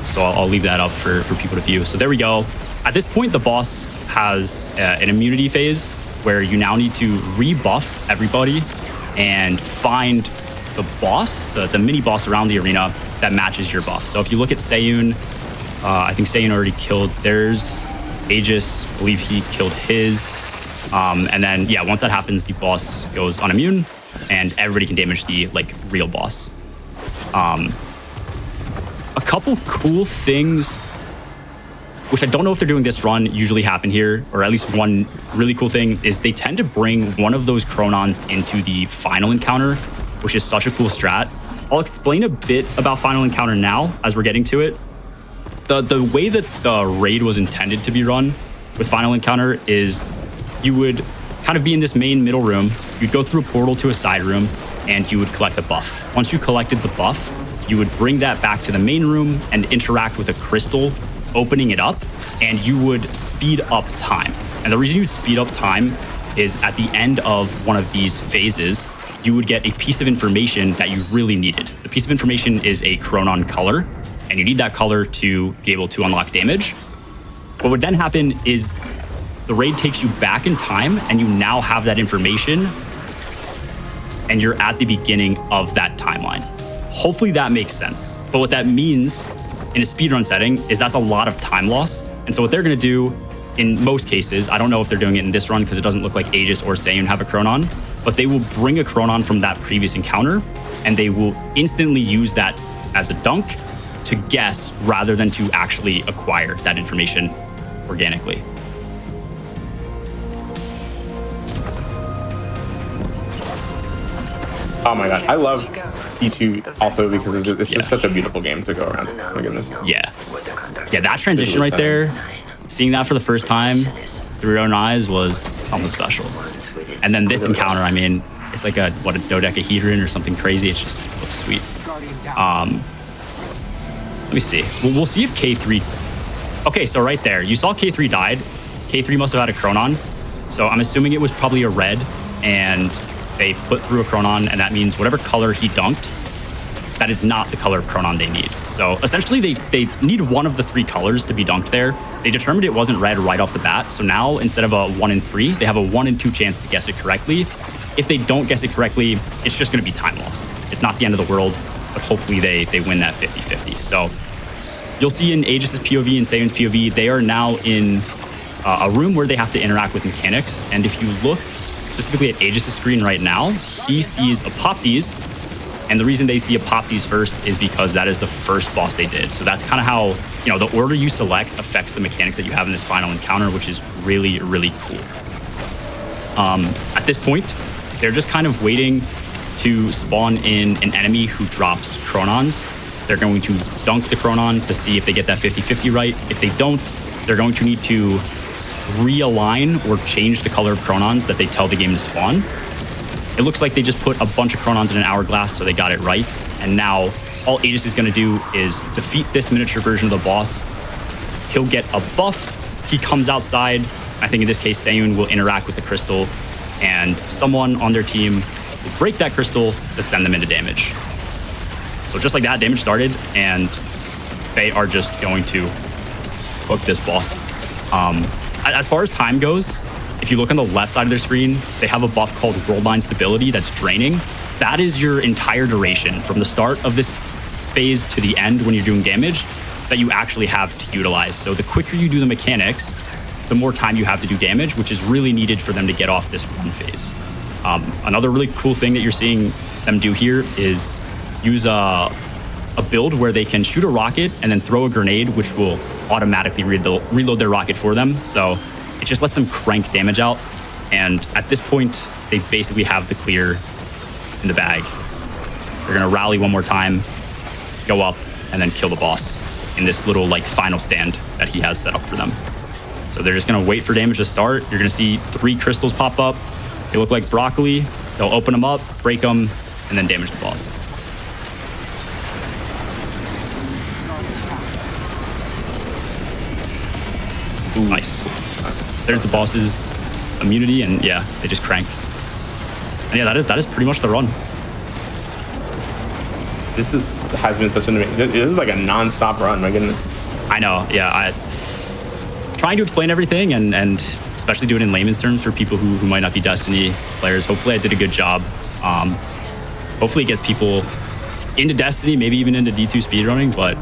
So I'll leave that up for people to view. So there we go. At this point, the boss has an immunity phase where you now need to rebuff everybody and find the boss, the mini boss around the arena that matches your buff. So if you look at Seiyun, I think Seiyun already killed theirs. Aegis, I believe he killed his. And then, yeah, once that happens, the boss goes unimmune and everybody can damage the, like, real boss. A couple cool things, which I don't know if they're doing this run, usually happen here, or at least one really cool thing is they tend to bring one of those Chronons into the final encounter, which is such a cool strat. I'll explain a bit about final encounter now as we're getting to it. The way that the raid was intended to be run with final encounter is you would kind of be in this main middle room. You'd go through a portal to a side room, and you would collect a buff. Once you collected the buff, you would bring that back to the main room and interact with a crystal, opening it up, and you would speed up time. And the reason you'd speed up time is at the end of one of these phases, you would get a piece of information that you really needed. The piece of information is a Chronon color, and you need that color to be able to unlock damage. What would then happen is the raid takes you back in time, and you now have that information, and you're at the beginning of that timeline. Hopefully that makes sense. But what that means in a speedrun setting is that's a lot of time loss. And so what they're gonna do in most cases, I don't know if they're doing it in this run because it doesn't look like Aegis or Seiyun have a Chronon, but they will bring a Chronon from that previous encounter, and they will instantly use that as a dunk to guess rather than to actually acquire that information organically. Oh my god, I love D2 also because it's just such a beautiful game to go around. Oh my goodness. Yeah, that transition right there, seeing that for the first time through your own eyes was something special. And then this encounter, I mean, it's like a dodecahedron or something crazy. It just looks sweet. Let me see. We'll see if K3. Okay, so right there, you saw K3 died. K3 must have had a Chronon. So I'm assuming it was probably a red, and they put through a Chronon, and that means whatever color he dunked, that is not the color of Chronon they need. So essentially they need one of the 3 colors to be dunked there. They determined it wasn't red right off the bat. So now instead of a 1 in 3, they have a 1 in 2 chance to guess it correctly. If they don't guess it correctly, it's just gonna be time loss. It's not the end of the world, but hopefully they win that 50-50. So you'll see in Aegis' POV and Seiyun's POV, they are now in a room where they have to interact with mechanics. And if you look specifically at Aegis' screen right now, he sees Apoptes. And the reason they see Apoptes first is because that is the first boss they did. So that's kind of how, the order you select affects the mechanics that you have in this final encounter, which is really, really cool. At this point, they're just kind of waiting to spawn in an enemy who drops Chronons. They're going to dunk the Chronon to see if they get that 50-50 right. If they don't, they're going to need to realign or change the color of Chronons that they tell the game to spawn. It looks like they just put a bunch of Chronons in an hourglass, so they got it right. And now all Aegis is going to do is defeat this miniature version of the boss. He'll get a buff. He comes outside. I think in this case, Seiyun will interact with the crystal, and someone on their team will break that crystal to send them into damage. So just like that, damage started, and they are just going to hook this boss. As far as time goes, if you look on the left side of their screen, they have a buff called Worldline Stability that's draining. That is your entire duration from the start of this phase to the end when you're doing damage that you actually have to utilize. So the quicker you do the mechanics, the more time you have to do damage, which is really needed for them to get off this one phase. Another really cool thing that you're seeing them do here is use a build where they can shoot a rocket and then throw a grenade, which will automatically reload their rocket for them. So it just lets them crank damage out. And at this point, they basically have the clear in the bag. They're gonna rally one more time, go up, and then kill the boss in this little final stand that he has set up for them. So they're just gonna wait for damage to start. You're gonna see 3 crystals pop up. They look like broccoli. They'll open them up, break them, and then damage the boss. Ooh. Nice. There's the boss's immunity, and yeah, they just crank. And yeah, that is pretty much the run. This has been such an amazing. This is like a non-stop run. My goodness. I know. Yeah, trying to explain everything and especially do it in layman's terms for people who might not be Destiny players. Hopefully, I did a good job. Hopefully, it gets people into Destiny, maybe even into D2 speedrunning. But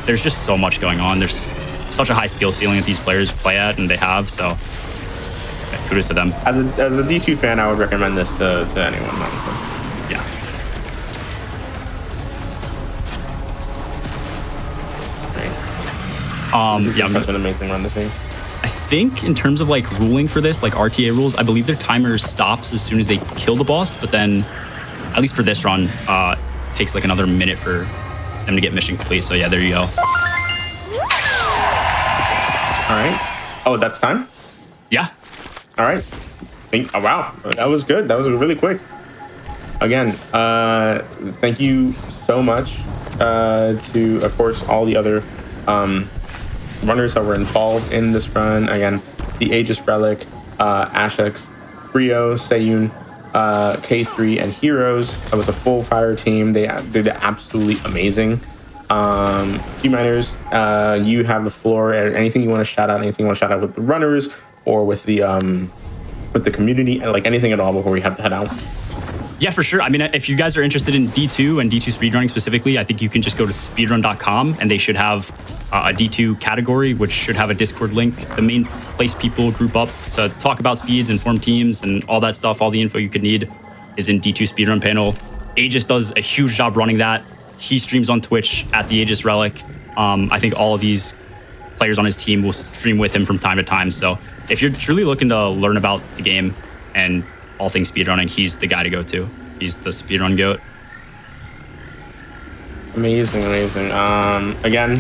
there's just so much going on. There's such a high skill ceiling that these players play at, and they have. So, yeah, kudos to them. As a D2 fan, I would recommend this to anyone, honestly. Yeah. This is such an amazing run to see. I think in terms of ruling for this, RTA rules, I believe their timer stops as soon as they kill the boss, but then, at least for this run, takes another minute for them to get mission complete. So yeah, there you go. All right. Oh, that's time? Yeah. All right. Oh, wow, that was good. That was really quick. Again, thank you so much to, of course, all the other runners that were involved in this run. Again, the Aegis Relic, Ashex, Brio, Seyun, K3, and Heroes. That was a full fire team. They did absolutely amazing. G-Miners, you have the floor. Anything you want to shout out, anything you want to shout out with the runners or with the community, like anything at all before we have to head out? Yeah, for sure. I mean, if you guys are interested in D2 and D2 speedrunning specifically, I think you can just go to speedrun.com and they should have a D2 category, which should have a Discord link. The main place people group up to talk about speeds and form teams and all that stuff, all the info you could need is in D2 speedrun panel. Aegis does a huge job running that. He streams on Twitch at the Aegis Relic. I think all of these players on his team will stream with him from time to time. So if you're truly looking to learn about the game and all things speedrunning, he's the guy to go to. He's the speedrun goat. Amazing. Again,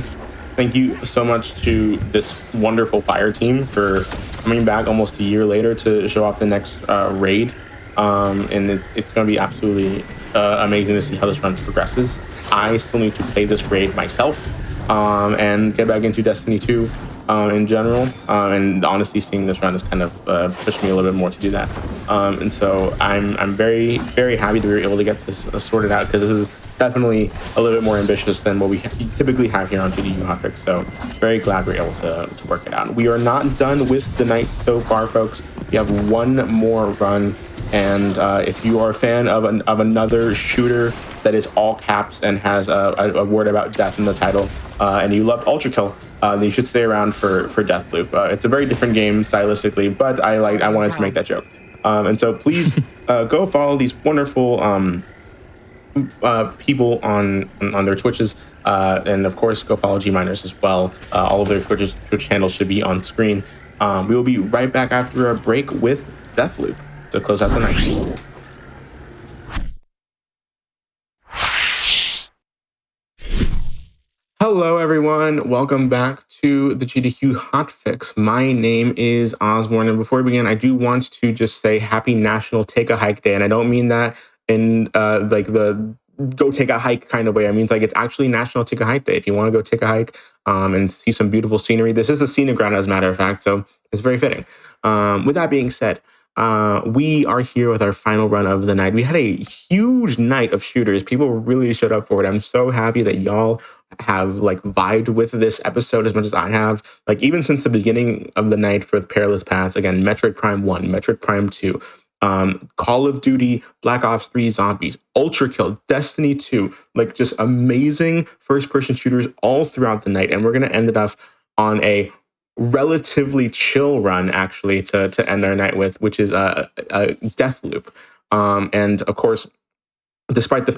thank you so much to this wonderful fire team for coming back almost a year later to show off the next raid. And it's going to be absolutely amazing to see how this run progresses. I still need to play this raid myself and get back into Destiny 2 in general. And honestly, seeing this run has kind of pushed me a little bit more to do that. And so I'm very, very happy that we were able to get this sorted out, because this is definitely a little bit more ambitious than what we typically have here on GDQ Hotfix. So very glad we're able to work it out. We are not done with the night so far, folks. We have one more run. And if you are a fan of another shooter that is all caps and has a word about death in the title, and you loved ULTRAKILL, then you should stay around for DEATHLOOP. It's a very different game stylistically, but I wanted to make that joke. And so please go follow these wonderful people on their Twitches, and of course go follow G-Miners as well. All of their Twitch handles should be on screen. We will be right back after a break with DEATHLOOP to close out the night. Hello, everyone. Welcome back to the GDQ Hotfix. My name is Ozmourn, and before we begin, I do want to just say Happy National Take a Hike Day, and I don't mean that in like the go take a hike kind of way. I mean, like, it's actually National Take a Hike Day. If you want to go take a hike and see some beautiful scenery, this is a scenic route, as a matter of fact, so it's very fitting. With that being said, we are here with our final run of the night. We had a huge night of shooters. People really showed up for it. I'm so happy that y'all have like vibed with this episode as much as I have. Like, even since the beginning of the night for the Perilous Paths, again, Metroid Prime 1, Metroid Prime 2, Call of Duty, Black Ops 3 Zombies, ULTRAKILL, Destiny 2, like just amazing first-person shooters all throughout the night. And we're going to end it off on a relatively chill run, actually, to end our night with, which is a DEATHLOOP. And of course, despite the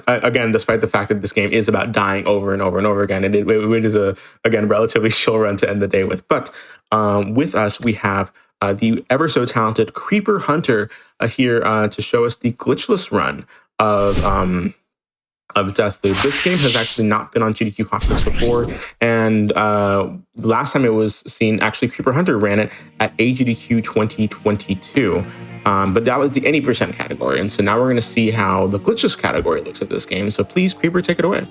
fact that this game is about dying over and over and over again, it is a relatively chill run to end the day with. But with us, we have the ever so talented Creeper Hunter here to show us the glitchless run of DEATHLOOP. This game has actually not been on GDQ Hotfix before, and last time it was seen, actually, Creeper Hunter ran it at AGDQ 2022, but that was the any percent category, and so now we're going to see how the glitchless category looks at this game. So please, Creeper, take it away.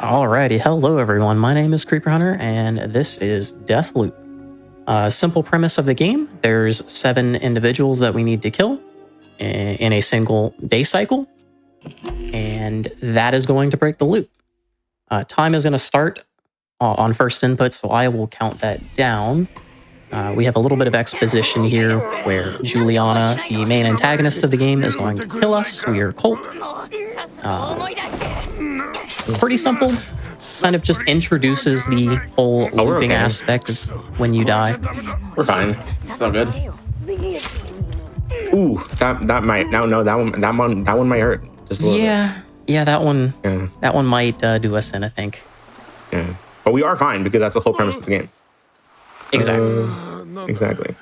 Alrighty, hello everyone. My name is Creeper Hunter, and this is DEATHLOOP. Simple premise of the game: there's 7 individuals that we need to kill in a single day cycle, and that is going to break the loop. Time is going to start on first input, so I will count that down. We have a little bit of exposition here where Juliana, the main antagonist of the game, is going to kill us. We are Colt. Pretty simple. Kind of just introduces the whole looping aspect of when you die. We're fine. It's all good. Ooh, that might that one might hurt just a little bit. Yeah, that one might do us in, I think. Yeah, but we are fine because that's the whole premise of the game. Exactly. Exactly.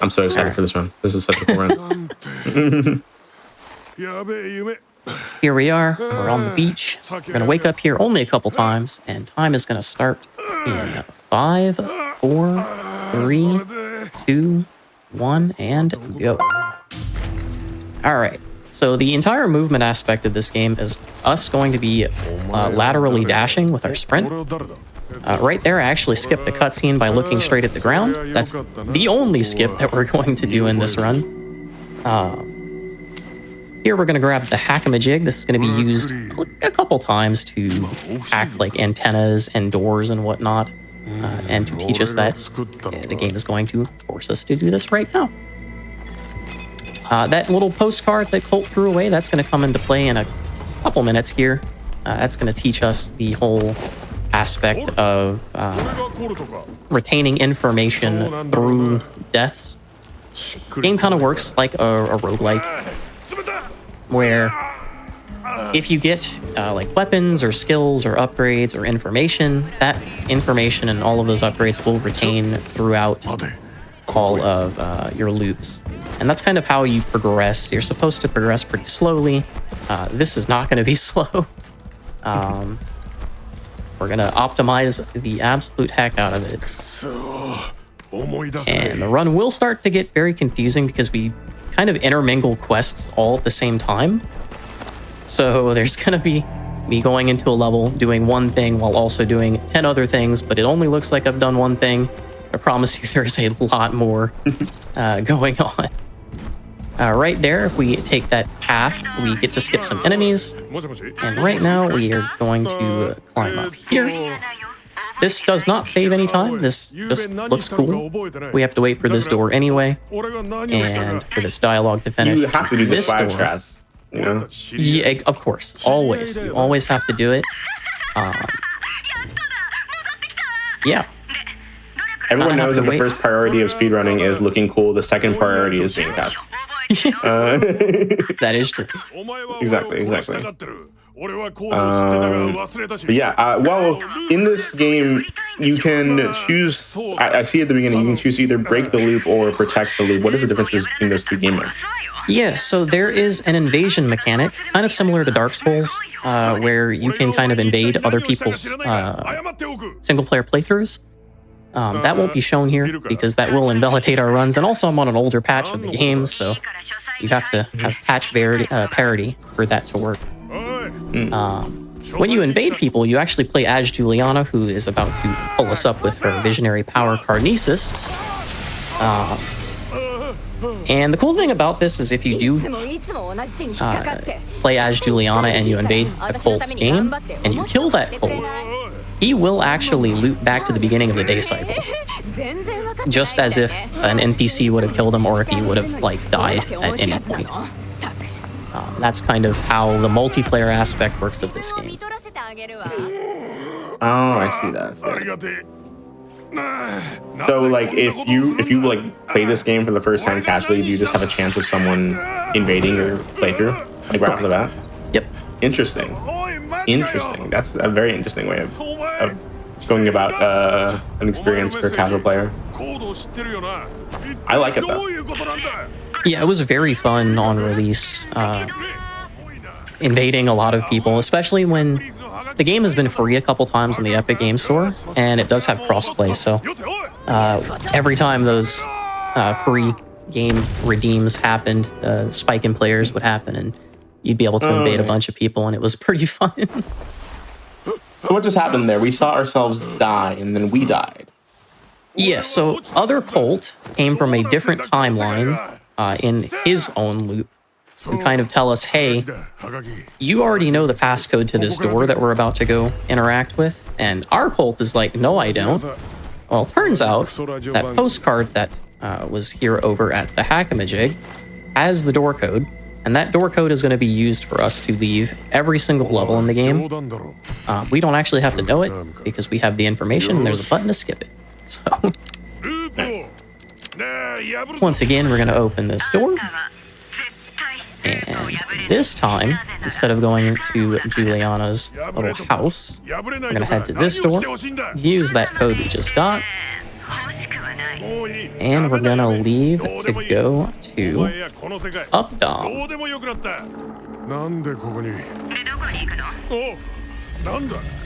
I'm so excited for this run. This is such a cool run. Here we are. We're on the beach. We're gonna wake up here only a couple times, and time is gonna start in 5, 4, 3, 2, 1, and go. All right. So the entire movement aspect of this game is us going to be laterally dashing with our sprint. Right there, I actually skipped the cutscene by looking straight at the ground. That's the only skip that we're going to do in this run. Here we're going to grab the hack-a-majig. This is going to be used a couple times to hack like antennas and doors and whatnot, and to teach us that the game is going to force us to do this right now. That little postcard that Colt threw away, that's going to come into play in a couple minutes here. That's going to teach us the whole aspect of retaining information through deaths. Game kind of works like a roguelike, where if you get like weapons or skills or upgrades or information, that information and all of those upgrades will retain throughout all of your loops. And that's kind of how you progress. You're supposed to progress pretty slowly. This is not going to be slow. We're going to optimize the absolute heck out of it. And the run will start to get very confusing because we kind of intermingle quests all at the same time. So there's going to be me going into a level, doing one thing while also doing 10 other things, but it only looks like I've done one thing. I promise you there's a lot more going on. Right there, if we take that path, we get to skip some enemies. And right now, we are going to climb up here. This does not save any time. This just looks cool. We have to wait for this door anyway, and for this dialogue to finish. You have to do this flash strats, you know? Yeah, of course. Always. You always have to do it. Yeah. Everyone knows that the first priority of speedrunning is looking cool. The second priority is being fast. That is true. Exactly. But yeah, well, in this game, you can choose. I see at the beginning, you can choose to either break the loop or protect the loop. What is the difference between those two game modes? Yeah, so there is an invasion mechanic, kind of similar to Dark Souls, where you can kind of invade other people's single-player playthroughs. That won't be shown here because that will invalidate our runs. And also, I'm on an older patch of the game, so you have to have patch parity for that to work. When you invade people, you actually play as Juliana, who is about to pull us up with her visionary power Carnesis. And the cool thing about this is if you do play as Juliana and you invade a Colt's game, and you kill that Colt, he will actually loop back to the beginning of the day cycle. Just as if an NPC would have killed him or if he would have like died at any point. That's kind of how the multiplayer aspect works of this game. Oh, I see that. So like if you like play this game for the first time casually, do you just have a chance of someone invading your playthrough? Like right off the bat? Yep. Interesting. That's a very interesting way of going about an experience for a casual player. I like it though. Yeah, it was very fun on release, invading a lot of people, especially when the game has been free a couple times on the Epic Game Store, and it does have crossplay, so every time those free game redeems happened, the spike in players would happen, and you'd be able to invade a bunch of people, and it was pretty fun. What just happened there? We saw ourselves die, and then we died. Yeah, so Other Colt came from a different timeline in his own loop and kind of tell us, hey, you already know the passcode to this door that we're about to go interact with. And our Colt is like, no, I don't. Well, it turns out that postcard that was here over at the Hack-a-Majig has the door code. And that door code is going to be used for us to leave every single level in the game. We don't actually have to know it because we have the information and there's a button to skip it. So, once again, we're going to open this door. And this time, instead of going to Juliana's little house, we're going to head to this door, use that code we just got, and we're going to leave to go to Updom.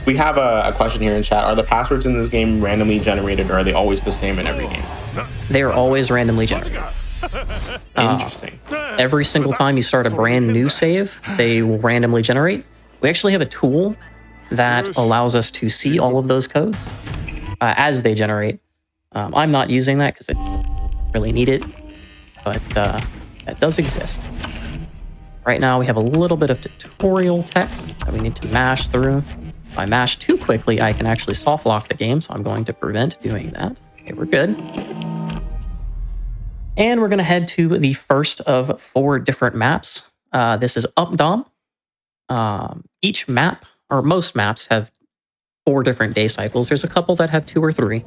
We have a question here in chat. Are the passwords in this game randomly generated, or are they always the same in every game? They are always randomly generated. Interesting. Every single time you start a brand new save, they will randomly generate. We actually have a tool that allows us to see all of those codes as they generate. I'm not using that because I really need it, but that does exist. Right now we have a little bit of tutorial text that we need to mash through. If I mash too quickly, I can actually soft lock the game, so I'm going to prevent doing that. Okay, we're good. And we're going to head to the first of 4 different maps. This is Up Dom. Each map, or most maps, have 4 different day cycles. There's a couple that have 2 or 3.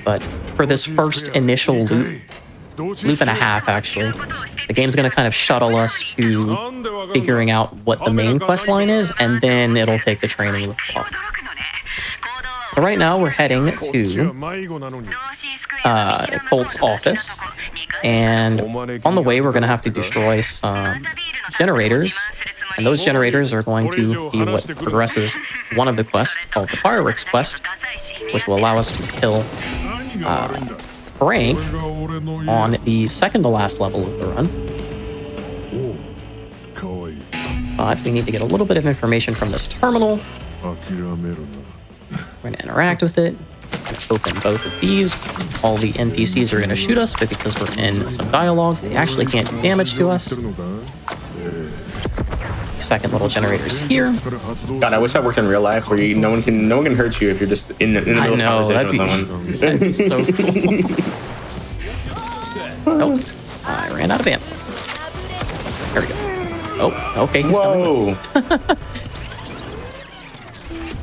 But for this first initial loop and a half, actually, the game's going to kind of shuttle us to figuring out what the main quest line is, and then it'll take the training loops off. So right now we're heading to Colt's office, and on the way we're going to have to destroy some generators, and those generators are going to be what progresses one of the quests called the Fireworks quest, which will allow us to kill Frank on the second to last level of the run. But we need to get a little bit of information from this terminal. We're going to interact with it. Let's open both of these. All the NPCs are going to shoot us, but because we're in some dialogue, they actually can't do damage to us. Second little generators here. God, I wish that worked in real life, where no one can hurt you if you're just in the middle of a conversation with someone. That'd be so cool. Nope, I ran out of ammo. There we go. Oh, okay, he's coming.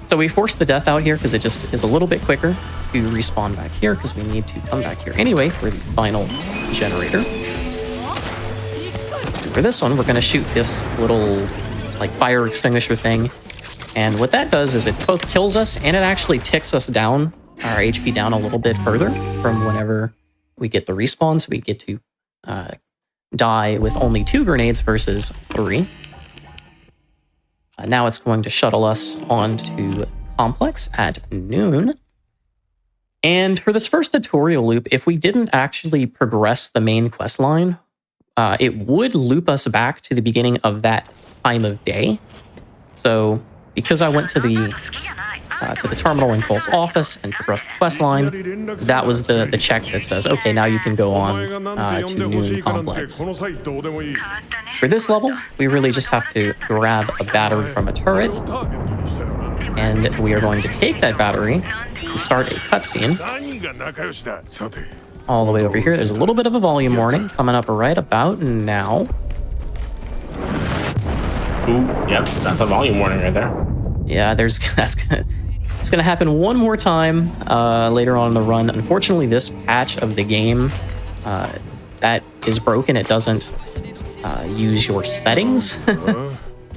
So we forced the death out here because it just is a little bit quicker to respawn back here, because we need to come back here anyway for the final generator. For this one, we're going to shoot this little like fire extinguisher thing. And what that does is it both kills us and it actually ticks us down, our HP down a little bit further from whenever we get the respawn. So we get to die with only 2 grenades versus 3. Now it's going to shuttle us on to Complex at noon. And for this first tutorial loop, if we didn't actually progress the main quest line, it would loop us back to the beginning of that time of day. So because I went to the terminal in Colt's office and progressed the quest line, that was the check that says, okay, now you can go on to noon Complex. For this level, we really just have to grab a battery from a turret, and we are going to take that battery and start a cutscene. All the way over here, there's a little bit of a volume warning coming up right about now. Ooh, yep, that's a volume warning right there. Yeah, it's gonna happen one more time later on in the run. Unfortunately, this patch of the game that is broken. It doesn't use your settings.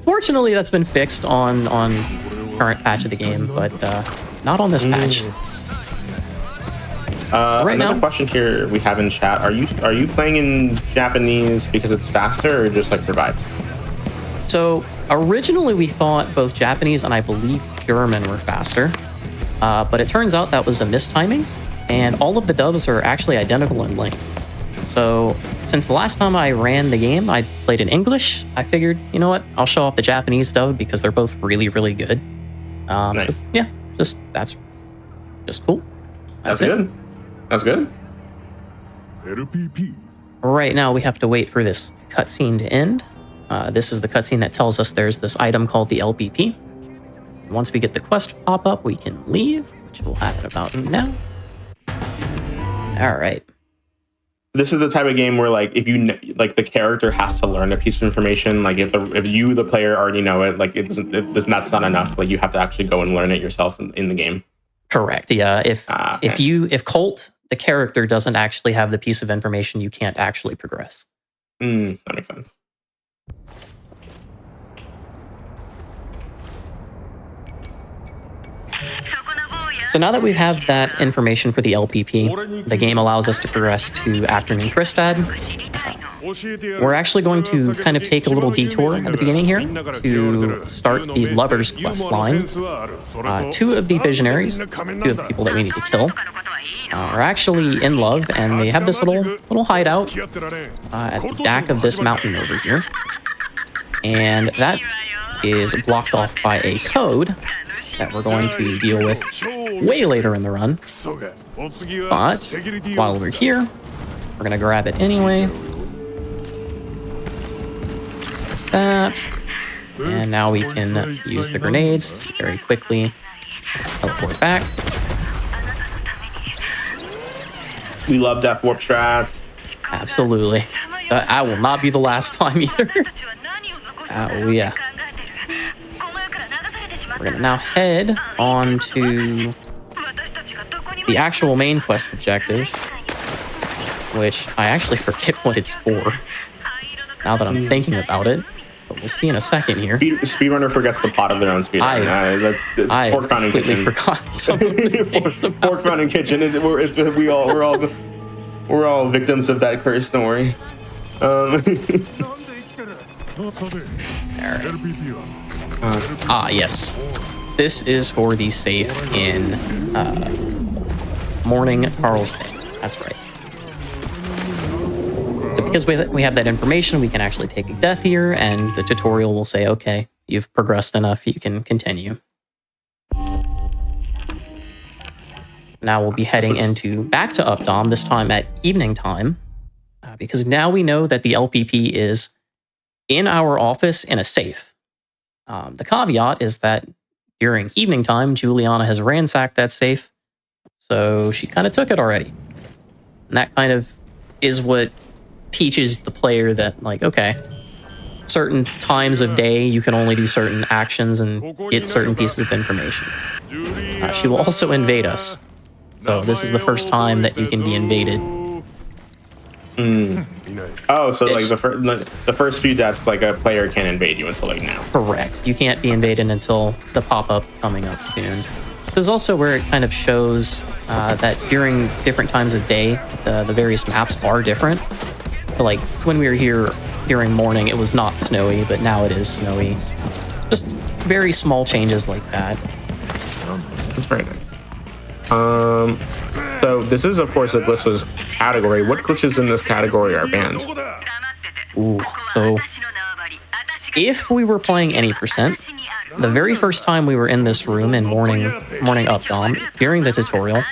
Fortunately, that's been fixed on current patch of the game, but not on this patch. So right another question here we have in chat: Are you playing in Japanese because it's faster, or just like for vibes? So originally we thought both Japanese and I believe German were faster, but it turns out that was a mistiming, and all of the dubs are actually identical in length. So since the last time I ran the game, I played in English, I figured, you know what, I'll show off the Japanese dub because they're both really, really good. Nice. So yeah, that's just cool. That's good. That's good. Right now we have to wait for this cutscene to end. This is the cutscene that tells us there's this item called the LPP. Once we get the quest pop up, we can leave, which will happen about now. All right. This is the type of game where, like, if you like, the character has to learn a piece of information. Like, if you, the player, already know it, like, that's not enough. Like, you have to actually go and learn it yourself in the game. Correct. Yeah. If Colt, the character, doesn't actually have the piece of information, you can't actually progress. That makes sense. So now that we have that information for the LPP, the game allows us to progress to Afternoon Kristad. we're actually going to kind of take a little detour at the beginning here to start the Lover's quest line. Two of the visionaries, two of the people that we need to kill, are actually in love, and they have this little hideout at the back of this mountain over here. And that is blocked off by a code that we're going to deal with way later in the run. But while we're here, we're gonna grab it anyway. That. And now we can use the grenades to very quickly teleport back. We love death warp strats. Absolutely. I will not be the last time either. Oh yeah. We're gonna now head on to the actual main quest objective, which I actually forget what it's for now that I'm thinking about it, but we'll see in a second here. Speedrunner forgets the plot of their own speedrun. I Pork Fountain completely Kitchen. forgot some of the things about Pork Fountain Kitchen. We're all victims of that curse. Don't worry. Yes. This is for the safe in Morning Carl's Bay. That's right. So because we have that information, we can actually take a death here, and the tutorial will say, okay, you've progressed enough, you can continue. Now we'll be heading back to Updom, this time at evening time, because now we know that the LPP is in our office in a safe. The caveat is that during evening time, Juliana has ransacked that safe, so she kind of took it already. And that kind of is what teaches the player that, like, okay, certain times of day you can only do certain actions and get certain pieces of information. She will also invade us. So this is the first time that you can be invaded. Oh, so like the first few deaths, like a player can't invade you until like now. Correct. You can't be invaded until the pop-up coming up soon. This is also where it kind of shows that during different times of day, the various maps are different. So like when we were here during morning, it was not snowy, but now it is snowy. Just very small changes like that. That's very nice. So this is of course a glitchless category. What glitches in this category are banned? Ooh, so if we were playing any percent, the very first time we were in this room in morning Updom during the tutorial,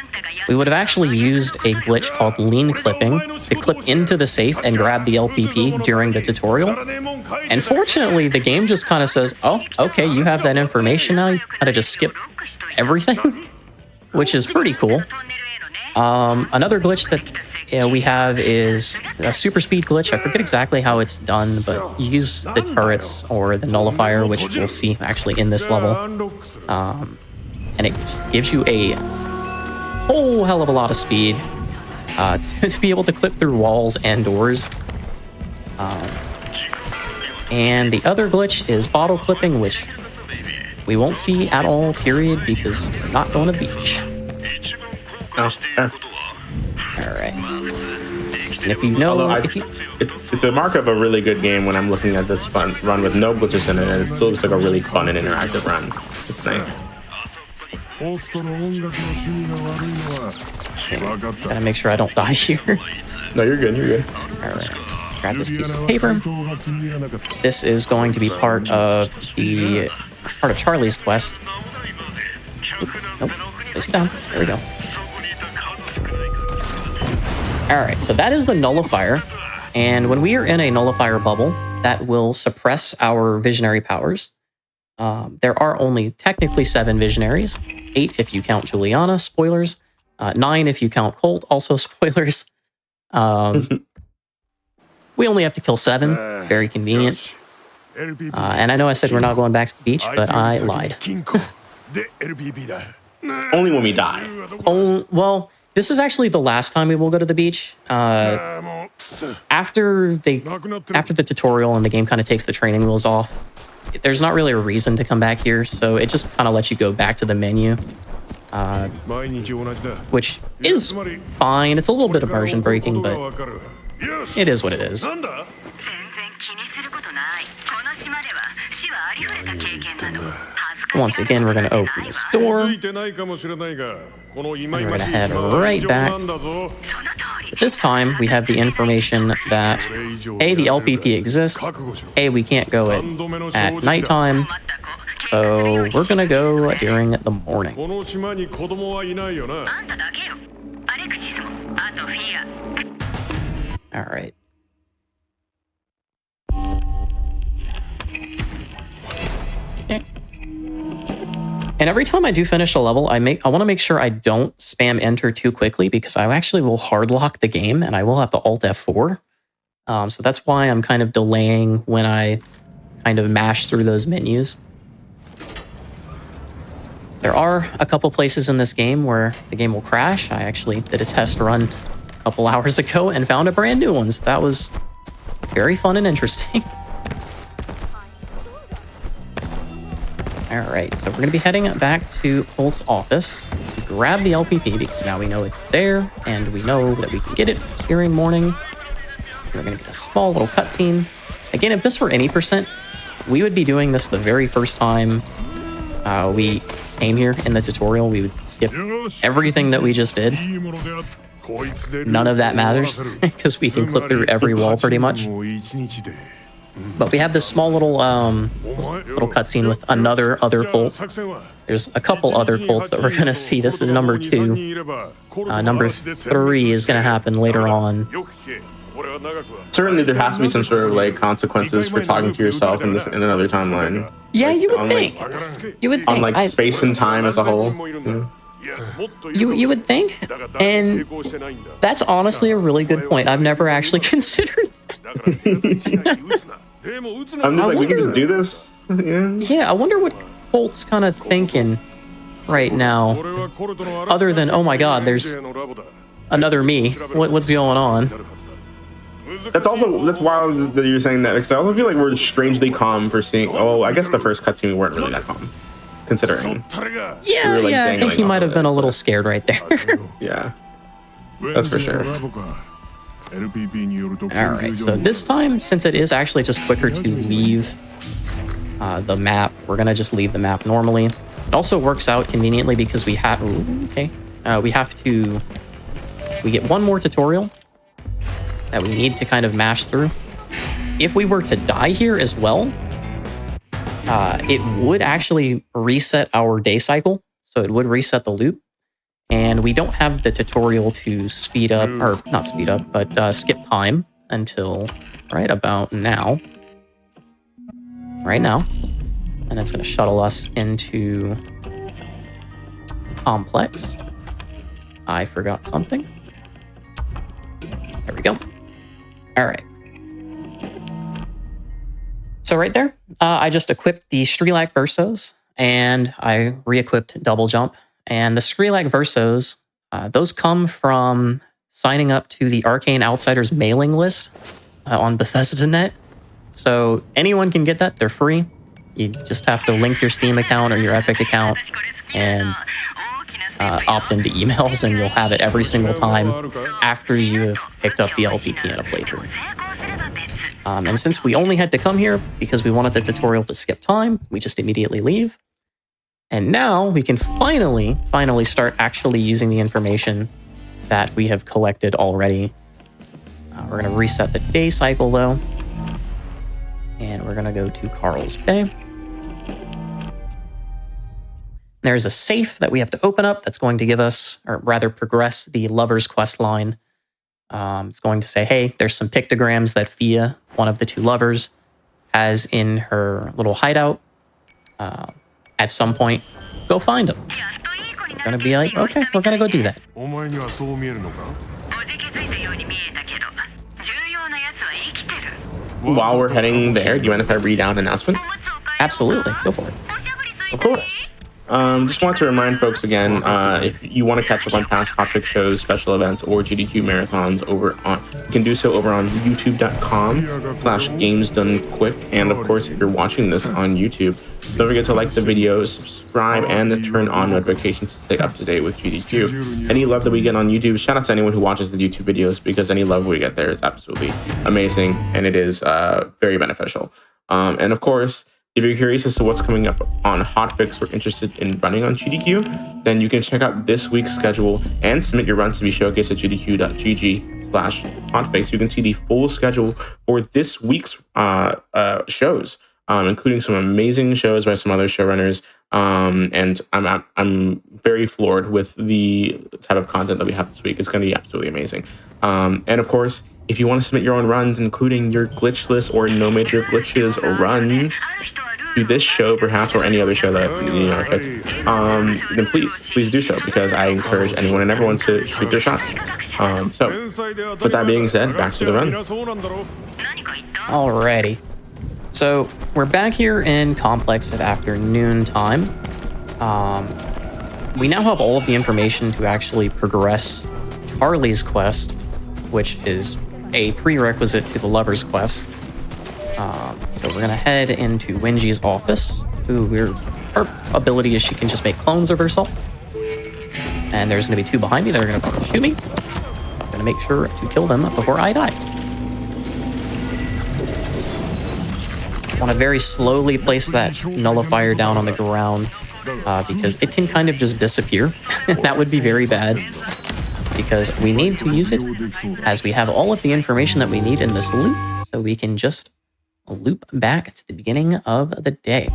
we would have actually used a glitch called lean clipping to clip into the safe and grab the LPP during the tutorial. And fortunately, the game just kind of says, oh, okay, you have that information now. You kind of just skip everything, which is pretty cool. Another glitch that we have is a super speed glitch. I forget exactly how it's done, but you use the turrets or the nullifier, which we'll see actually in this level. And it just gives you a whole hell of a lot of speed to be able to clip through walls and doors. And the other glitch is bottle clipping, which we won't see at all, period, because we're not going to the beach. Oh, yeah. Alright. And if you know... It's a mark of a really good game when I'm looking at this run with no glitches in it, and it still looks like a really fun and interactive run. It's nice. Gotta make sure I don't die here. No, you're good, you're good. Alright. Grab this piece of paper. This is going to be part of Charlie's quest. Oop, nope. Place it down. There we go. Alright, so that is the nullifier. And when we are in a nullifier bubble, that will suppress our visionary powers. There are only technically 7 visionaries. 8 if you count Juliana, spoilers. 9 if you count Colt, also spoilers. We only have to kill 7, very convenient. And I know I said we're not going back to the beach, but I lied. Only when we die. Oh, well, this is actually the last time we will go to the beach. After the tutorial and the game kind of takes the training wheels off, there's not really a reason to come back here, so it just kind of lets you go back to the menu. Which is fine. It's a little bit immersion breaking, but it is what it is. Once again, we're going to open this door. And we're going to head right back. But this time, we have the information that A, the LPP exists, A, we can't go at nighttime, so we're going to go during the morning. All right. Okay. And every time I do finish a level, I want to make sure I don't spam enter too quickly, because I actually will hard lock the game and I will have to Alt F4. So that's why I'm kind of delaying when I kind of mash through those menus. There are a couple places in this game where the game will crash. I actually did a test run a couple hours ago and found a brand new one. So that was very fun and interesting. All right, so we're going to be heading back to Holt's office to grab the LPP, because now we know it's there and we know that we can get it during morning. We're going to get a small little cutscene. Again, if this were any percent, we would be doing this the very first time we came here in the tutorial. We would skip everything that we just did. None of that matters, because we can clip through every wall pretty much. But we have this small little cutscene with other Colt. There's a couple other Colts that we're going to see. This is number 2. Number 3 is going to happen later on. Certainly, there has to be some sort of like consequences for talking to yourself in another timeline. Yeah, you would think. You would think. On like space and time as a whole. You would think, and that's honestly a really good point. I've never actually considered that. I'm just like, we can just do this. Yeah, I wonder what Colt's kind of thinking right now. Other than, oh my god, there's another me. What's going on? That's wild that you're saying that, because I also feel like we're strangely calm for seeing. Oh, I guess the first cutscene we weren't really that calm, considering. Yeah, I think he might have been a little scared right there. Yeah, that's for sure. Alright, so this time, since it is actually just quicker to leave the map, we're going to just leave the map normally. It also works out conveniently because we have... we get one more tutorial that we need to kind of mash through. If we were to die here as well, it would actually reset our day cycle. So it would reset the loop. And we don't have the tutorial to speed up, or not speed up, but skip time until right about now. Right now. And it's going to shuttle us into Complex. I forgot something. There we go. All right. So right there, I just equipped the Strelak Versos, and I re-equipped Double Jump. And the Strelak Versos, those come from signing up to the Arcane Outsiders mailing list on Bethesda.net. So anyone can get that. They're free. You just have to link your Steam account or your Epic account and opt into emails, and you'll have it every single time after you have picked up the LPP in a playthrough. And since we only had to come here because we wanted the tutorial to skip time, we just immediately leave. And now we can finally start actually using the information that we have collected already. We're going to reset the day cycle though. And we're going to go to Carl's Bay. There's a safe that we have to open up that's going to give us, or rather progress the Lover's Quest line. It's going to say, hey, there's some pictograms that Fia, one of the 2 lovers, has in her little hideout. At some point, go find them. We're gonna be like, okay, we're gonna go do that. While we're heading there, do you mind if I read out an announcement? Absolutely, go for it. Of course. Just want to remind folks again, if you want to catch up on past Hotfix shows, special events, or GDQ marathons, you can do so over on youtube.com/gamesdonequick. And of course, if you're watching this on YouTube, Don't forget to like the video, subscribe, and to turn on notifications to stay up to date with GDQ. Any love that we get on YouTube, shout out to anyone who watches the YouTube videos, because any love we get there is absolutely amazing, and it is very beneficial. And of course, if you're curious as to what's coming up on Hotfix or interested in running on GDQ, then you can check out this week's schedule and submit your runs to be showcased at gdq.gg/hotfix. You can see the full schedule for this week's shows, including some amazing shows by some other showrunners. And I'm very floored with the type of content that we have this week. It's going to be absolutely amazing. And of course, if you want to submit your own runs, including your glitchless or no major glitches or runs to this show, perhaps, or any other show that fits, then please do so, because I encourage anyone and everyone to shoot their shots. So, with that being said, back to the run. Alrighty. So we're back here in Complex at afternoon time. We now have all of the information to actually progress Charlie's quest, which is a prerequisite to the Lover's quest. So we're gonna head into Wingy's office. Her ability is she can just make clones of herself. And there's gonna be two behind me that are gonna probably shoot me. I'm gonna make sure to kill them before I die. I want to very slowly place that nullifier down on the ground because it can kind of just disappear. That would be very bad, because we need to use it as we have all of the information that we need in this loop, so we can just loop back to the beginning of the day.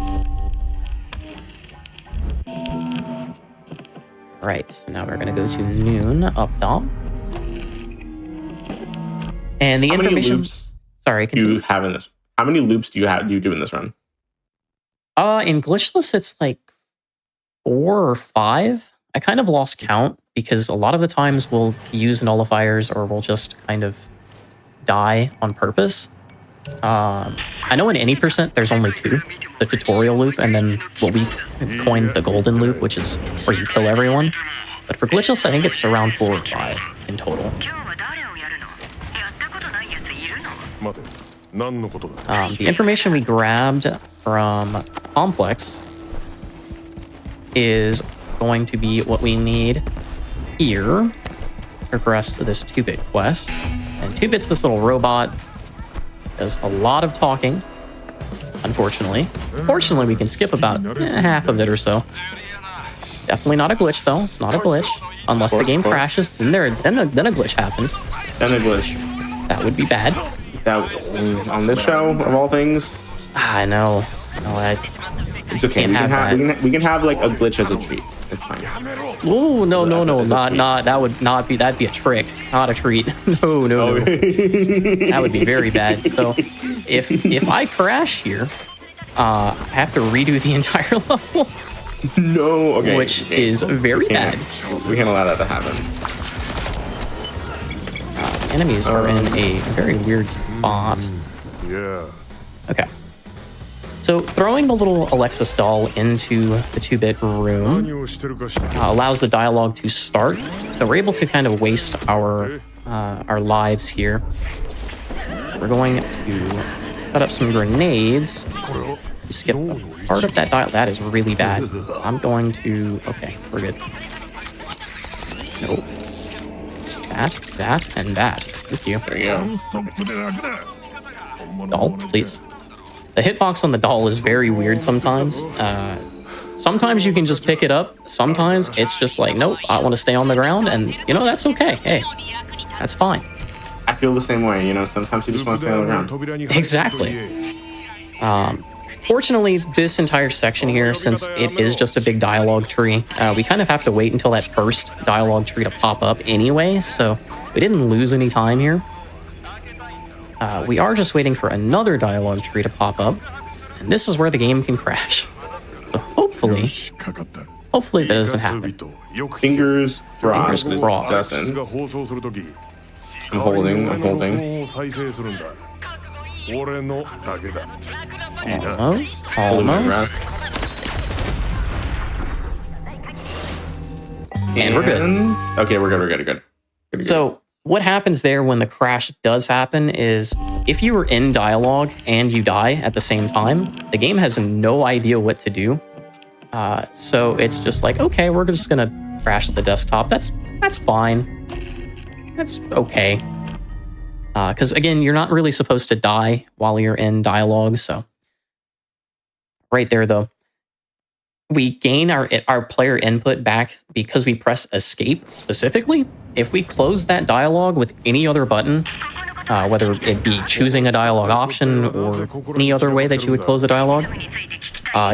All right, so now we're going to go to noon up top. And the information... Sorry, continue. How many loops do you do in this run? In Glitchless, it's like 4 or 5. I kind of lost count, because a lot of the times we'll use nullifiers or we'll just kind of die on purpose. I know in any percent there's only 2, the tutorial loop and then what we coined the golden loop, which is where you kill everyone. But for Glitchless, I think it's around 4 or 5 in total. The information we grabbed from Complex is going to be what we need here to progress to this 2-bit quest. And 2-bit's this little robot, does a lot of talking, unfortunately. Fortunately, we can skip about half of it or so. Definitely not a glitch, though. It's not a glitch. Unless the game crashes, then a glitch happens. Then a glitch. That would be bad. That on this show of all things. I know. It's okay. We can have like a glitch as a treat. It's fine. Oh no, not that'd be a trick, not a treat. No. That would be very bad. So if I crash here, I have to redo the entire level. No, okay. Which is very bad. We can't allow that to happen. Enemies are in a very weird spot. Yeah. Okay. So throwing the little Alexis doll into the 2-bit room allows the dialogue to start. So we're able to kind of waste our lives here. We're going to set up some grenades to skip part of that dialogue. That is really bad. I'm going to... Okay, we're good. Nope. That, and that. Thank you. There you go. Doll, please. The hitbox on the doll is very weird sometimes. Sometimes you can just pick it up. Sometimes it's just like, nope, I want to stay on the ground, and that's okay. Hey, that's fine. I feel the same way, sometimes you just want to stay on the ground. Exactly. Fortunately, this entire section here, since it is just a big dialogue tree, we kind of have to wait until that first dialogue tree to pop up anyway, so we didn't lose any time here. We are just waiting for another dialogue tree to pop up, and this is where the game can crash. So hopefully that doesn't happen. Fingers crossed. Fingers crossed. I'm holding. Almost. And we're good. Okay, we're good. So what happens there when the crash does happen is if you were in dialogue and you die at the same time, the game has no idea what to do. So it's just like, okay, we're just gonna crash the desktop. That's fine. That's okay. Because again, you're not really supposed to die while you're in dialogue. So right there, though, we gain our player input back because we press escape specifically. If we close that dialogue with any other button, whether it be choosing a dialogue option or any other way that you would close the dialogue,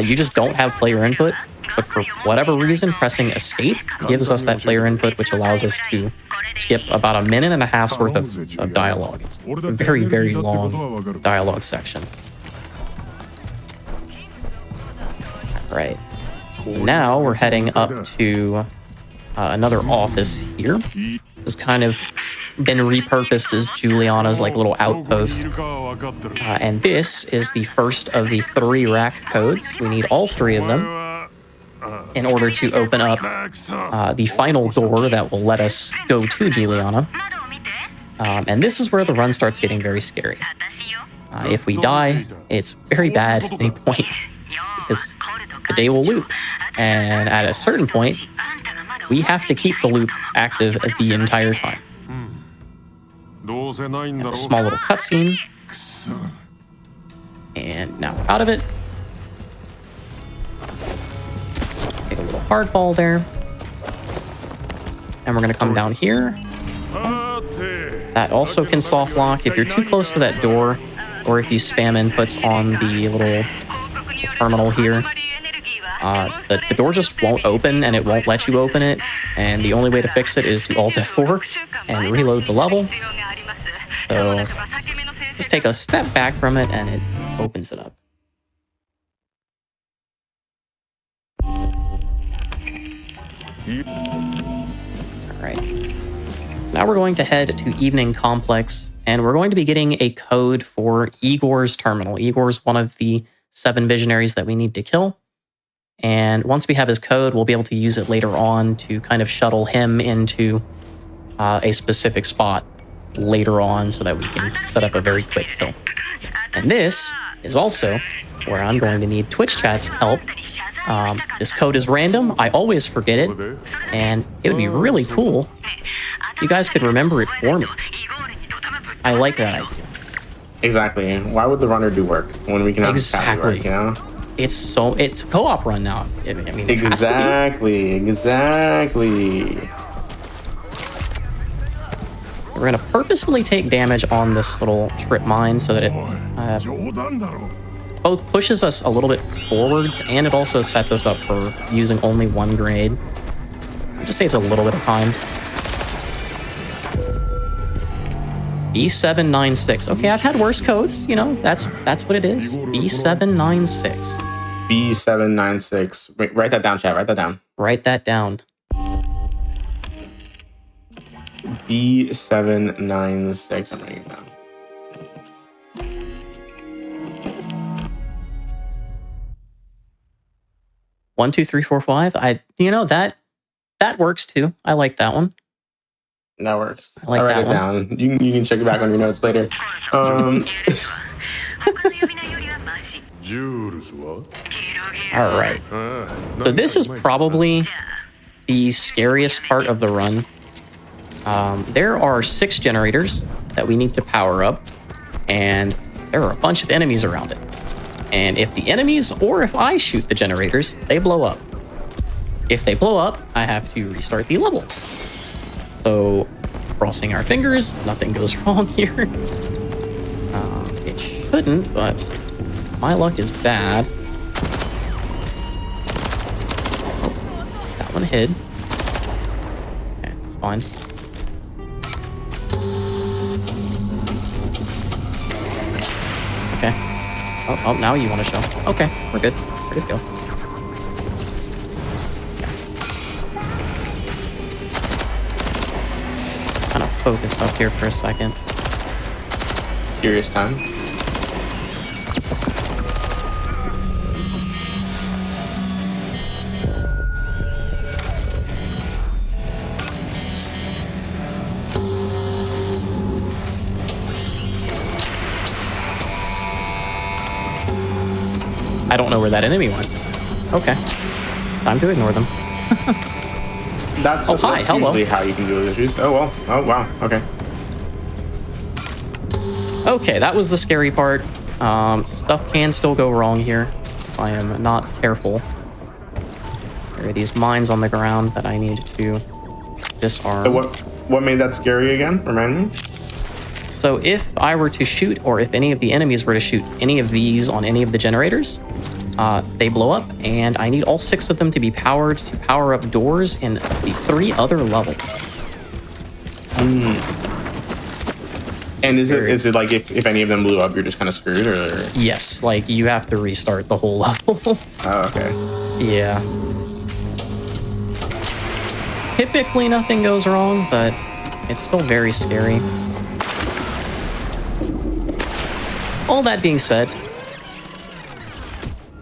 you just don't have player input. But for whatever reason, pressing escape gives us that player input, which allows us to skip about 1.5 minutes worth of dialogue. It's a very, very long dialogue section. Right. Now we're heading up to another office here. This has kind of been repurposed as Juliana's like little outpost. And this is the first of the 3 rack codes. We need all 3 of them in order to open up the final door that will let us go to Juliana. And this is where the run starts getting very scary. If we die, it's very bad at any point because the day will loop. And at a certain point, we have to keep the loop active the entire time. A small little cutscene. And now we're out of it. Take a little hard fall there. And we're going to come down here. That also can soft lock. If you're too close to that door, or if you spam inputs on the little terminal here, the door just won't open and it won't let you open it. And the only way to fix it is to Alt F4 and reload the level. So just take a step back from it and it opens it up. Alright. Now we're going to head to Evening Complex, and we're going to be getting a code for Igor's terminal. Igor's one of the 7 visionaries that we need to kill. And once we have his code, we'll be able to use it later on to kind of shuttle him into a specific spot later on so that we can set up a very quick kill. And this is also where I'm going to need Twitch chat's help. This code is random. I always forget it. And it would be really cool if you guys could remember it for me. I like that idea. Exactly. Why would the runner do work when we can have Exactly. work, you know? It's a co-op run now. I mean, Exactly. We're gonna purposefully take damage on this little trip mine so that it both pushes us a little bit forwards and it also sets us up for using only 1 grenade. It just saves a little bit of time. B796. Okay, I've had worse codes. You know, that's what it is. B796. B796. Write that down, chat. Write that down. Write that down. B796. I'm writing it down. One, 2, 3, 4, 5. That works too. I like that one. That works. I like I'll write that it one. down. You can check it back on your notes later. All right. So this is probably the scariest part of the run. There are 6 generators that we need to power up, and there are a bunch of enemies around it. And if the enemies, or if I shoot the generators, they blow up. If they blow up, I have to restart the level. So, crossing our fingers, nothing goes wrong here. It shouldn't, but my luck is bad. Oh, that one hid. Okay, that's fine. Okay. Oh, now you want to show. Okay, we're good. We're good to go. Kind of focus up here for a second. Serious time. I don't know where that enemy went. Okay. Time to ignore them. That's, Oh, hi, that's hello. usually how you can deal with issues. Oh, well. Oh, wow. Okay. Okay, that was the scary part. Stuff can still go wrong here if I am not careful. There are these mines on the ground that I need to disarm. So what made that scary again? Remind me? So if I were to shoot, or if any of the enemies were to shoot any of these on any of the generators, they blow up, and I need all 6 of them to be powered to power up doors in the 3 other levels. And is it like if any of them blew up, you're just kind of screwed, or? Yes, like you have to restart the whole level. Oh, okay. Yeah. Typically nothing goes wrong, but it's still very scary. All that being said,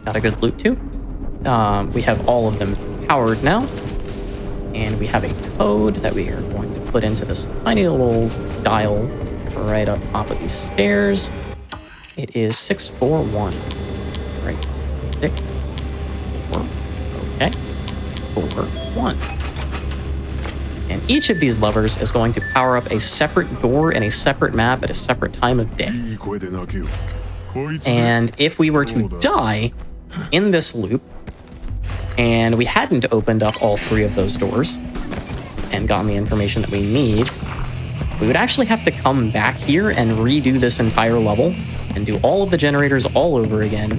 got a good loot too. We have all of them powered now. And we have a code that we are going to put into this tiny little dial right up top of these stairs. It is 641. Right. 6, 4. Okay. 4, 1. And each of these levers is going to power up a separate door and a separate map at a separate time of day. And if we were to die in this loop, and we hadn't opened up all 3 of those doors and gotten the information that we need, we would actually have to come back here and redo this entire level and do all of the generators all over again.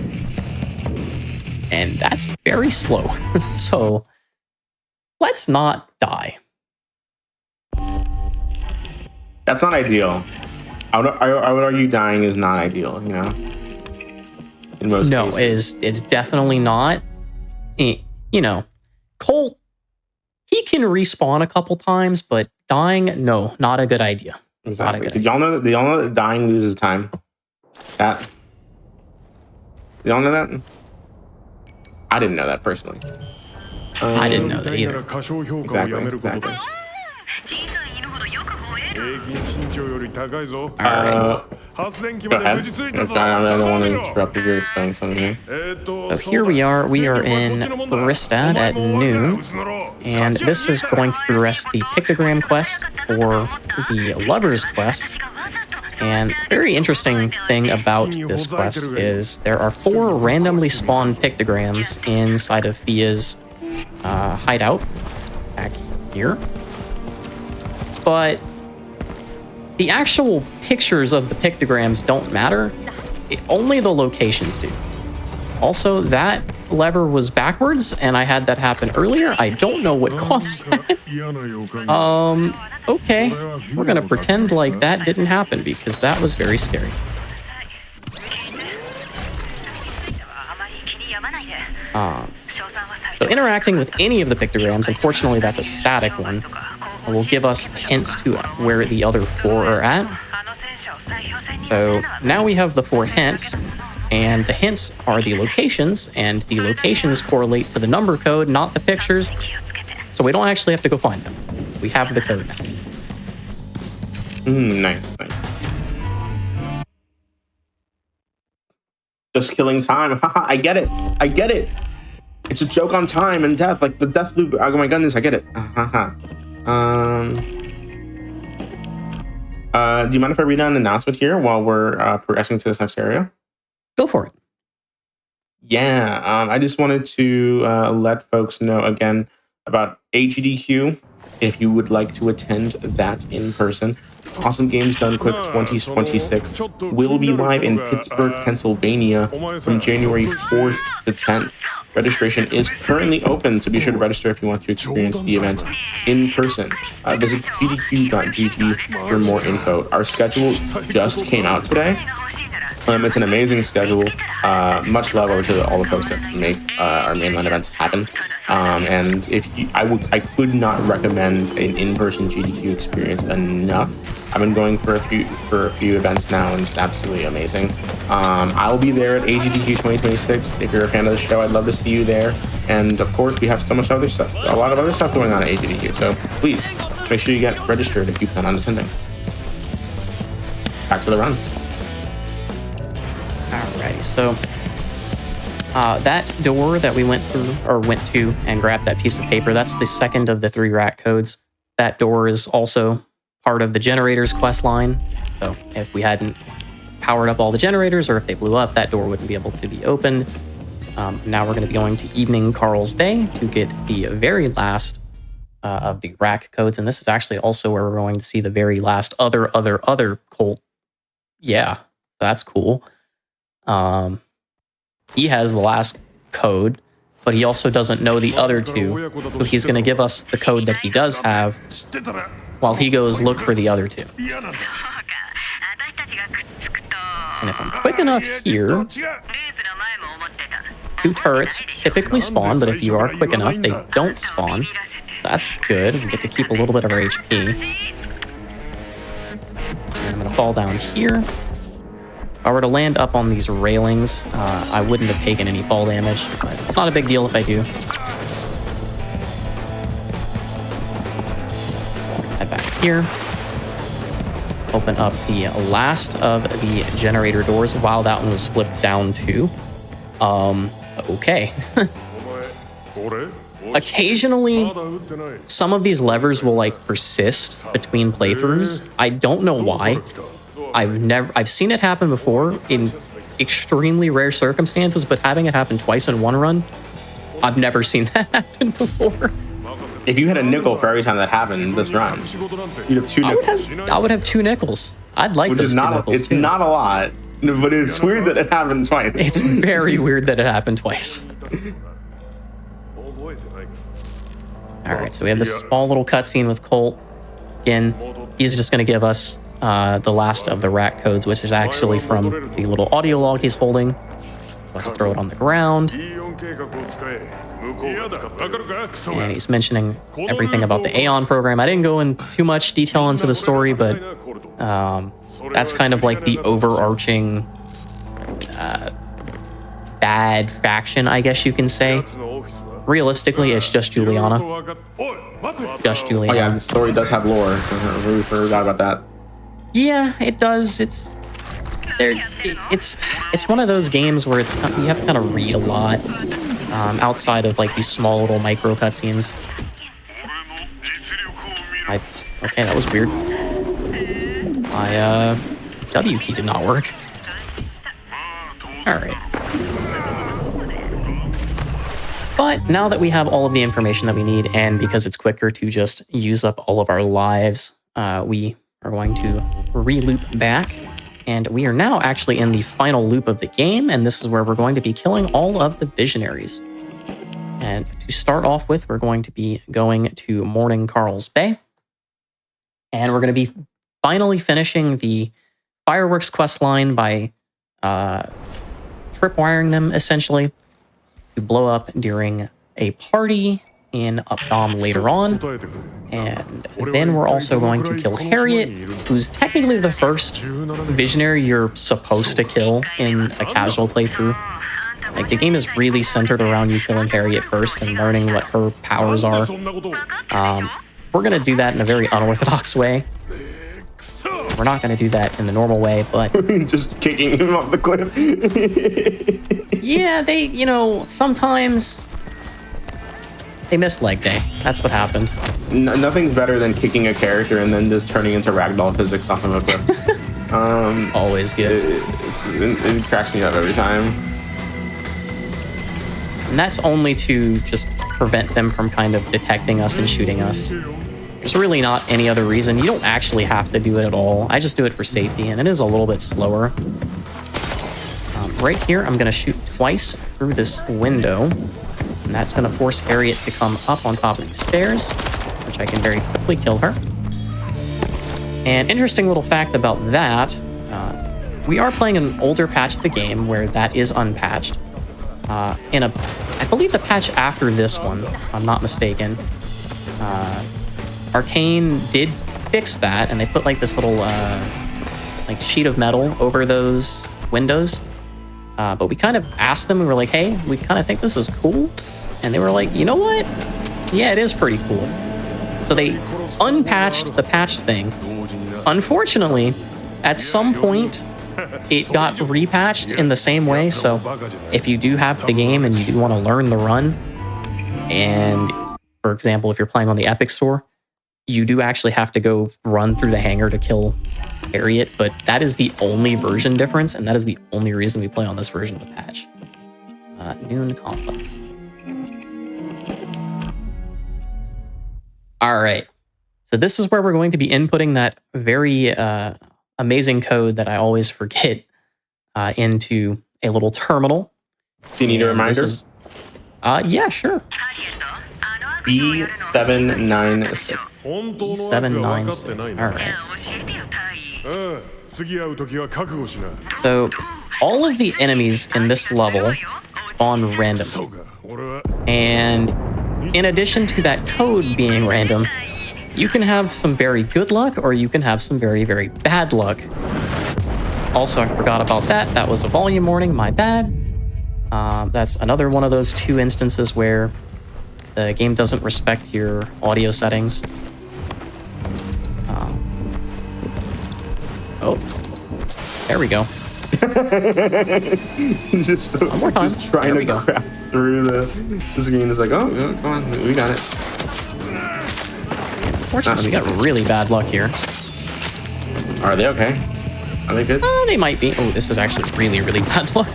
And that's very slow. So let's not die. That's not ideal. I would argue dying is not ideal, you know? In most cases. It's definitely not. You know, Colt, he can respawn a couple times, but dying, no, not a good idea. Exactly. Did y'all know that dying loses time? Did y'all know that? I didn't know that personally. I didn't know that either. Exactly. All right. Go ahead. I don't want to interrupt if you're explaining something here. So here we are. We are in Ristad at noon, and this is going to progress the pictogram quest or the lovers quest. And very interesting thing about this quest is there are 4 randomly spawned pictograms inside of Fia's hideout back here. But the actual pictures of the pictograms don't matter. Only the locations do. Also, that lever was backwards, and I had that happen earlier. I don't know what caused that. Okay. We're gonna pretend like that didn't happen, because that was very scary. So interacting with any of the pictograms, unfortunately that's a static one, will give us hints to where the other 4 are at. So now we have the 4 hints, and the hints are the locations, and the locations correlate to the number code, not the pictures. So we don't actually have to go find them. We have the code now. Nice. Just killing time. I get it. It's a joke on time and death, like the death loop. Oh my goodness, I get it. Do you mind if I read out an announcement here while we're progressing to this next area? Go for it. Yeah, I just wanted to let folks know again about GDQ. If you would like to attend that in person, Awesome Games Done Quick 2026 will be live in Pittsburgh, Pennsylvania from January 4th to 10th. Registration is currently open, so be sure to register if you want to experience the event in person. Visit gdq.gg for more info. Our schedule just came out today. It's an amazing schedule. Much love over to all the folks that make our mainline events happen. And I could not recommend an in-person GDQ experience enough. I've been going for a few events now, and it's absolutely amazing. I'll be there at GDQ 2026. If you're a fan of the show, I'd love to see you there. And of course, we have so much other stuff, a lot of other stuff going on at GDQ. So please make sure you get registered if you plan on attending. Back to the run. Alrighty, so That door that we went to and grabbed that piece of paper, that's the second of the 3 rat codes. That door is also part of the generator's quest line. So if we hadn't powered up all the generators, or if they blew up, that door wouldn't be able to be opened. Now we're going to be going to Evening Carl's Bay to get the very last of the rack codes. And this is actually also where we're going to see the very last other Colt. Yeah, that's cool. He has the last code, but he also doesn't know the other 2. So he's going to give us the code that he does have while he goes look for the other 2. And if I'm quick enough here, 2 turrets typically spawn, but if you are quick enough, they don't spawn. That's good. We get to keep a little bit of our HP. And I'm going to fall down here. If I were to land up on these railings, I wouldn't have taken any fall damage, but it's not a big deal if I do. Head back here. Open up the last of the generator doors while that one was flipped down too. Okay. Occasionally, some of these levers will like persist between playthroughs. I don't know why. I've seen it happen before in extremely rare circumstances, but having it happen twice in one run, I've never seen that happen before. If you had a nickel for every time that happened this run, you'd have 2 nickels. I would have 2 nickels. I'd like those 2 nickels. It's not a lot, but it's weird that it happened twice. It's very weird that it happened twice. All right, so we have this small little cutscene with Colt. Again, he's just going to give us the last of the rat codes, which is actually from the little audio log he's holding. I'll have to throw it on the ground. And he's mentioning everything about the Aeon program. I didn't go in too much detail into the story, but that's kind of like the overarching bad faction, I guess you can say. Realistically, it's just Juliana. Just Juliana. Oh yeah, the story does have lore. I really forgot about that. Yeah, it does. It's one of those games where you have to kind of read a lot outside of like these small little micro cutscenes. Okay, that was weird. My W key did not work. All right. But now that we have all of the information that we need, and because it's quicker to just use up all of our lives, we are going to re-loop back. And we are now actually in the final loop of the game, and this is where we're going to be killing all of the visionaries. And to start off with, we're going to be going to Morning Carl's Bay. And we're going to be finally finishing the fireworks quest line by tripwiring them, essentially, to blow up during a party in Updom later on. And then we're also going to kill Harriet, who's technically the first visionary you're supposed to kill in a casual playthrough. Like, the game is really centered around you killing Harriet first and learning what her powers are. We're going to do that in a very unorthodox way. We're not going to do that in the normal way, but... Just kicking him off the cliff. Yeah, sometimes... they missed leg day. That's what happened. Nothing's better than kicking a character and then just turning into ragdoll physics off of a cliff. It's always good. It cracks me up every time. And that's only to just prevent them from kind of detecting us and shooting us. There's really not any other reason. You don't actually have to do it at all. I just do it for safety, and it is a little bit slower. Right here, I'm going to shoot twice through this window. And that's going to force Harriet to come up on top of these stairs, which I can very quickly kill her. And interesting little fact about that, we are playing an older patch of the game where that is unpatched. I believe the patch after this one, if I'm not mistaken, Arcane did fix that, and they put like this little like sheet of metal over those windows. But we kind of asked them, we were like, hey, we kind of think this is cool. And they were like, you know what? Yeah, it is pretty cool. So they unpatched the patched thing. Unfortunately, at some point, it got repatched in the same way. So if you do have the game and you do want to learn the run, and for example, if you're playing on the Epic Store, you do actually have to go run through the hangar to kill Harriet, but that is the only version difference, and that is the only reason we play on this version of the patch. Noon Complex. All right. So this is where we're going to be inputting that very amazing code that I always forget into a little terminal. Do you need a reminder? Yeah, sure. B796. B796. All right. So all of the enemies in this level spawn randomly. And in addition to that code being random, you can have some very good luck or you can have some very, very bad luck. Also, I forgot about that. That was a volume warning, my bad. That's another one of those two instances where the game doesn't respect your audio settings. Oh, there we go. just one more time. Just trying to craft through the screen. It's like, oh, yeah, come on, we got it. Fortunately, we got really bad luck here. Are they okay? Are they good? They might be. Oh, this is actually really, really bad luck.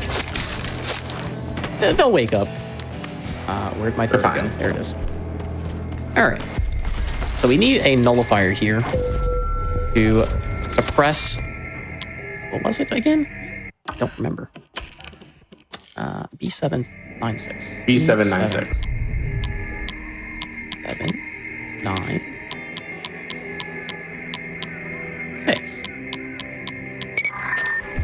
They'll wake up. Where'd my turret go? There it is. All right. So we need a nullifier here to suppress. What was it again? I don't remember. B796. B796. 796.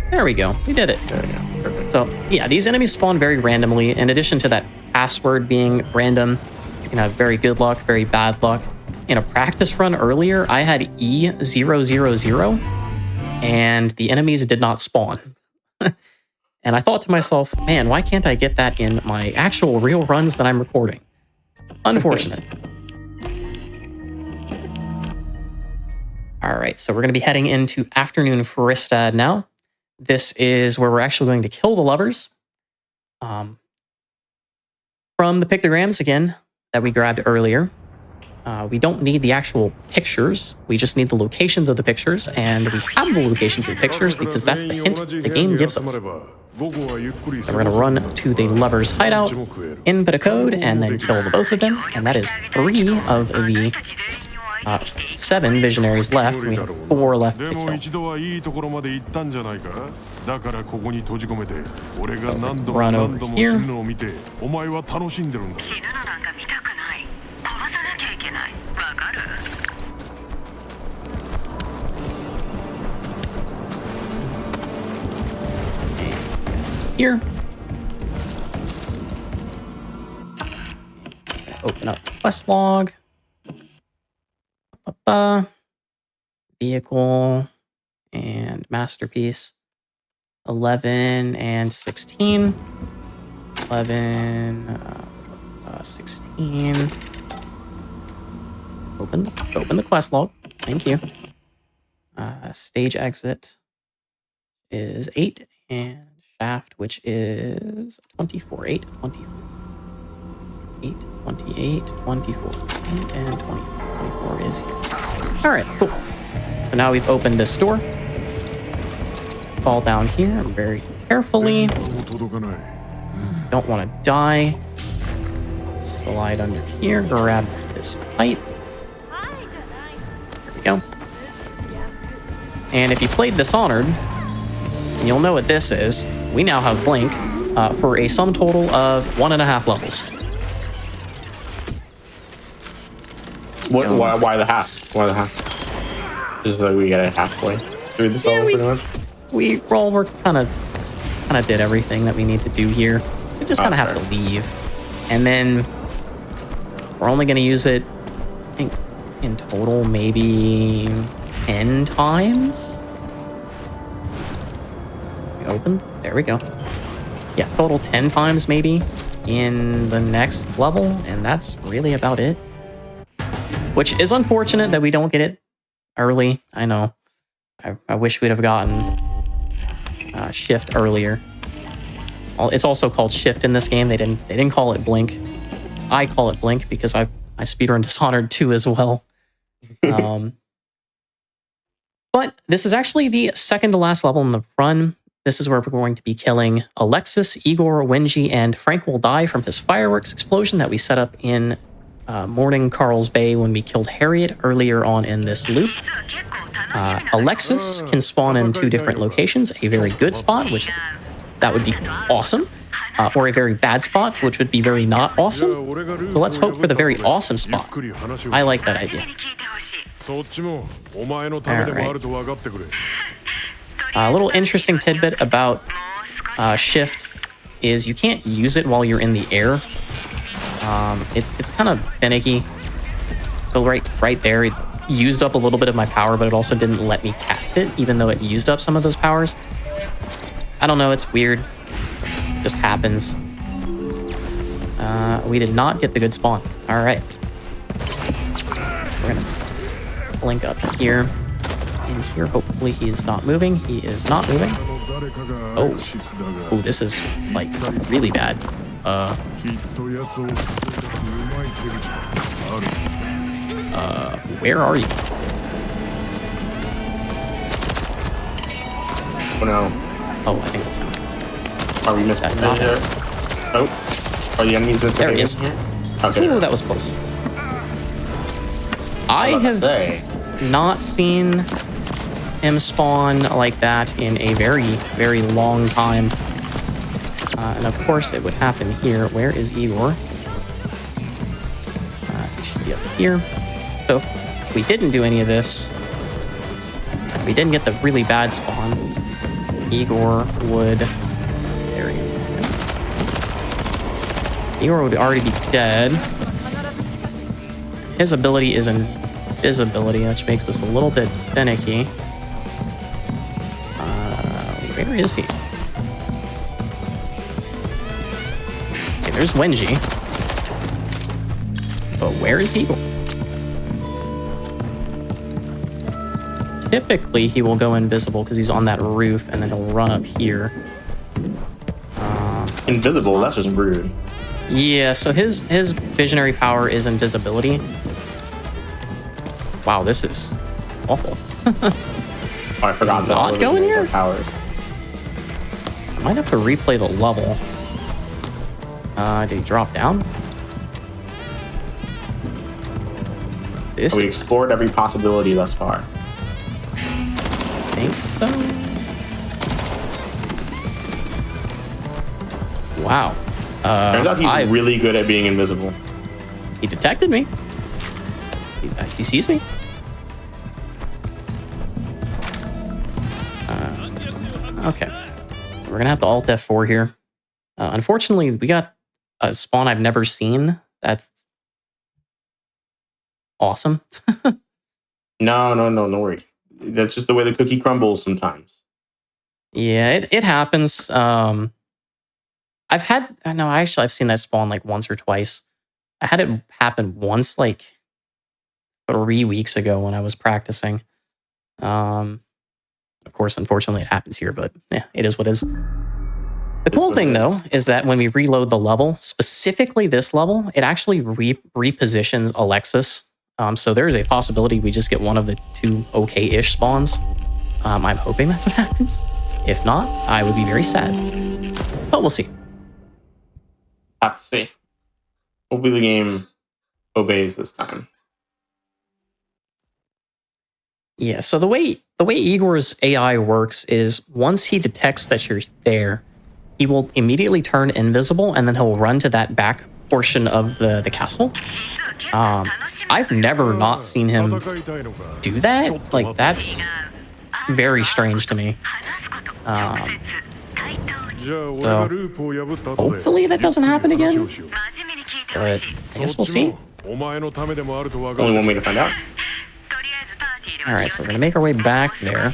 There we go. We did it. There we go. Perfect. So yeah, these enemies spawn very randomly. In addition to that password being random, you can have very good luck, very bad luck. In a practice run earlier, I had E000, and the enemies did not spawn. And I thought to myself, man, why can't I get that in my actual real runs that I'm recording? Unfortunate. All right, so we're going to be heading into Afternoon Fristad now. This is where we're actually going to kill the lovers. From the pictograms, again, that we grabbed earlier. We don't need the actual pictures. We just need the locations of the pictures, and we have the locations of the pictures because that's the hint the game gives us. So we're going to run to the lovers' hideout, input a code, and then kill the both of them. And that is 3 of the 7 visionaries left. We have 4 left to kill. Run over here. Here. Open up quest log. Vehicle and masterpiece. 11 and 16. 11, 16. Open the quest log. Thank you. Stage exit is 8 and shaft, which is 24. 8, 24. 8, 28, 24, 8, and 24. 24 is here. All right, cool. So now we've opened this door. Fall down here very carefully. Don't want to die. Slide under here, grab this pipe. There we go. And if you played Dishonored, you'll know what this is. We now have Blink for a sum total of 1.5 levels. Why the half? Why the half? Just like we got it halfway through this level, pretty much. We're kind of did everything that we need to do here. We just kind of have to leave, and then we're only going to use it, I think, in total maybe 10 times. We open. There we go. Yeah, total 10 times maybe in the next level, and that's really about it. Which is unfortunate that we don't get it early. I know. I wish we'd have gotten shift earlier. It's also called shift in this game. They didn't call it blink. I call it blink because I speedrun Dishonored 2 as well. But this is actually the second to last level in the run. This is where we're going to be killing Alexis, Igor, Wenji, and Frank will die from his fireworks explosion that we set up in Morning Carl's Bay when we killed Harriet earlier on in this loop. Alexis can spawn in 2 different locations, a very good spot, which that would be awesome, or a very bad spot, which would be very not awesome. So let's hope for the very awesome spot. I like that idea. Alright. A little interesting tidbit about shift is you can't use it while you're in the air. It's kind of finicky. So right there, it used up a little bit of my power, but it also didn't let me cast it, even though it used up some of those powers. I don't know, it's weird. It just happens. We did not get the good spawn. All right. We're gonna blink up here. In here, hopefully he's not moving. He is not moving. Oh, this is like really bad. Where are you? Oh no. Oh, I think it's him. Are we missing? That's not him. Oh, are the enemies missing? There he is. Okay. Ooh, that was close. I have not seen him spawn like that in a very, very long time. And of course it would happen here. Where is Igor? He should be up here. So if we didn't do any of this, we didn't get the really bad spawn, Igor would... There he is. Igor would already be dead. His ability is invisibility, which makes this a little bit finicky. Where is he? Okay, there's Wenji. But where is Igor? Typically, he will go invisible because he's on that roof, and then he'll run up here. Invisible? That's just rude. Yeah, so his visionary power is invisibility. Wow, this is awful. Oh, I forgot that. Not going here? Powers. I might have to replay the level. Did he drop down? We explored every possibility thus far. I think so. Wow. Turns out he's really good at being invisible. He detected me. He sees me. Okay. We're gonna have to Alt F4 here. Unfortunately, we got a spawn I've never seen. That's awesome. No worry. That's just the way the cookie crumbles sometimes. Yeah, it happens. I've seen that spawn like once or twice. I had it happen once like 3 weeks ago when I was practicing. Of course, unfortunately, it happens here, but yeah, it is what it is. The cool thing, though, is that when we reload the level, specifically this level, it actually repositions Alexis. So there is a possibility we just get one of the 2 okay-ish spawns. I'm hoping that's what happens. If not, I would be very sad. But we'll see. Have to see. Hopefully the game obeys this time. Yeah, so the way Igor's AI works is once he detects that you're there, he will immediately turn invisible and then he'll run to that back portion of the castle. I've never not seen him do that. Like, that's very strange to me. So hopefully that doesn't happen again. But I guess we'll see. Only one way to find out. Alright, so we're gonna make our way back there.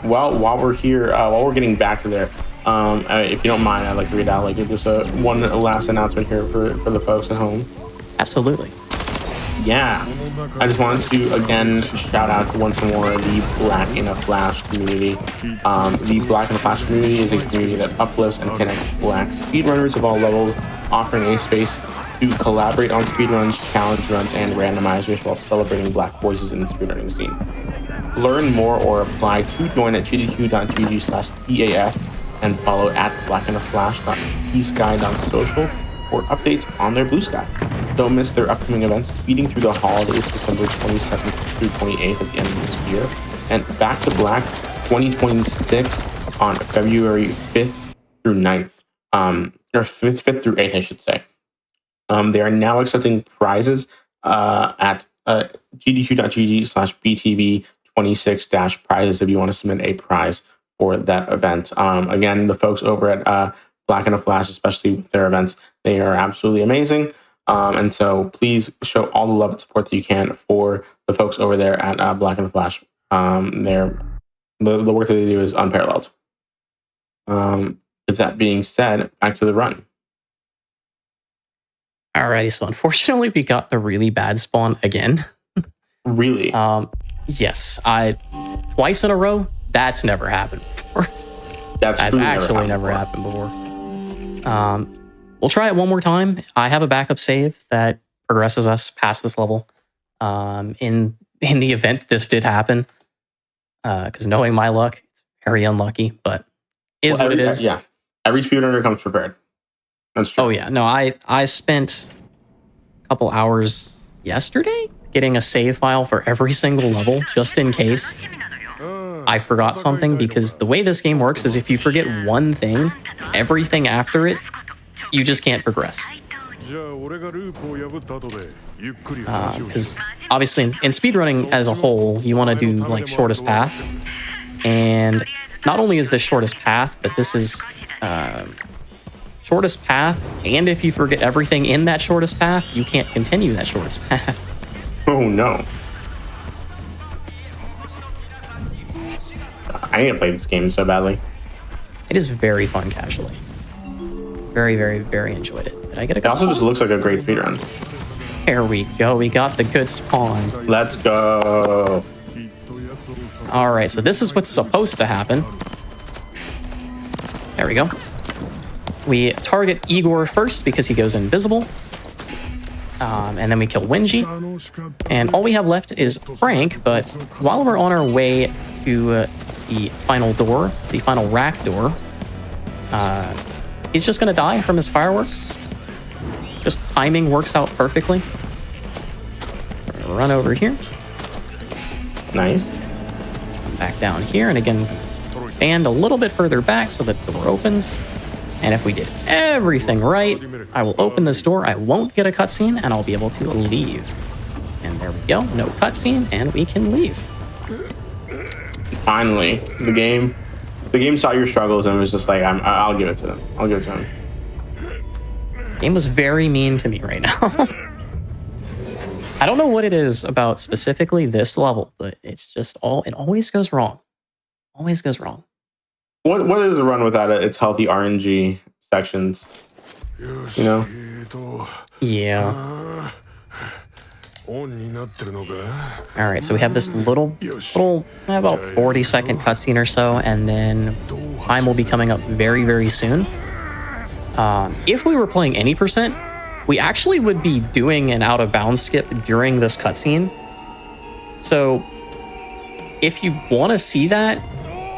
Well, while we're here, while we're getting back to there, If you don't mind, I'd like to read out like just one last announcement here for the folks at home. Absolutely. Yeah, I just wanted to again shout out once more the Black in a Flash community. The Black in a Flash community is a community that uplifts and connects Black speedrunners of all levels, offering a space to collaborate on speedruns, challenge runs, and randomizers while celebrating Black voices in the speedrunning scene. Learn more or apply to join at gdq.gg/PAF and follow at blackinaflash.psky.social for updates on their Blue Sky. Don't miss their upcoming events, speeding through the holidays December 27th through 28th at the end of this year, and Back to Black 2026 on February 5th through 9th, or 5th through 8th, I should say. They are now accepting prizes at gdq.gg/btb26-prizes if you want to submit a prize for that event. Again, the folks over at Black in a Flash, especially with their events, they are absolutely amazing. And so please show all the love and support that you can for the folks over there at Black in a Flash. The work that they do is unparalleled. With that being said, back to the run. Alrighty, so unfortunately we got the really bad spawn again. Really? Yes, twice in a row. That's never happened before. That's actually never happened before. We'll try it one more time. I have a backup save that progresses us past this level. In the event this did happen, because knowing my luck, it's very unlucky, but what it is. Yeah, every speedrunner comes prepared. That's true. Oh yeah, no, I spent a couple hours yesterday getting a save file for every single level just in case I forgot something, because the way this game works is if you forget one thing, everything after it, you just can't progress. Because obviously in speedrunning as a whole, you want to do like shortest path. And not only is this shortest path, but this is shortest path. And if you forget everything in that shortest path, you can't continue that shortest path. Oh no. I need to play this game so badly. It is very fun casually. Very, very, very enjoyed it. Did I get a good It also spawn? just looks like a great speedrun. There we go. We got the good spawn. Let's go. All right, so this is what's supposed to happen. There we go. We target Igor first because he goes invisible. And then we kill Wingy. And all we have left is Frank, but while we're on our way to the final door, the final rack door, he's just gonna die from his fireworks. Just timing works out perfectly. We're gonna run over here. Nice. Come back down here, and again, stand a little bit further back so that the door opens. And if we did everything right, I will open this door, I won't get a cutscene, and I'll be able to leave. And there we go, no cutscene, and we can leave. Finally, the game saw your struggles and was just like, I'll give it to them. I'll give it to them. Game was very mean to me right now. I don't know what it is about specifically this level, but it's just it always goes wrong. Always goes wrong. What is a run without its healthy RNG sections? You know? Yeah. Alright, so we have this little about 40-second cutscene or so, and then time will be coming up very, very soon. If we were playing any percent, we actually would be doing an out-of-bounds skip during this cutscene. So if you want to see that,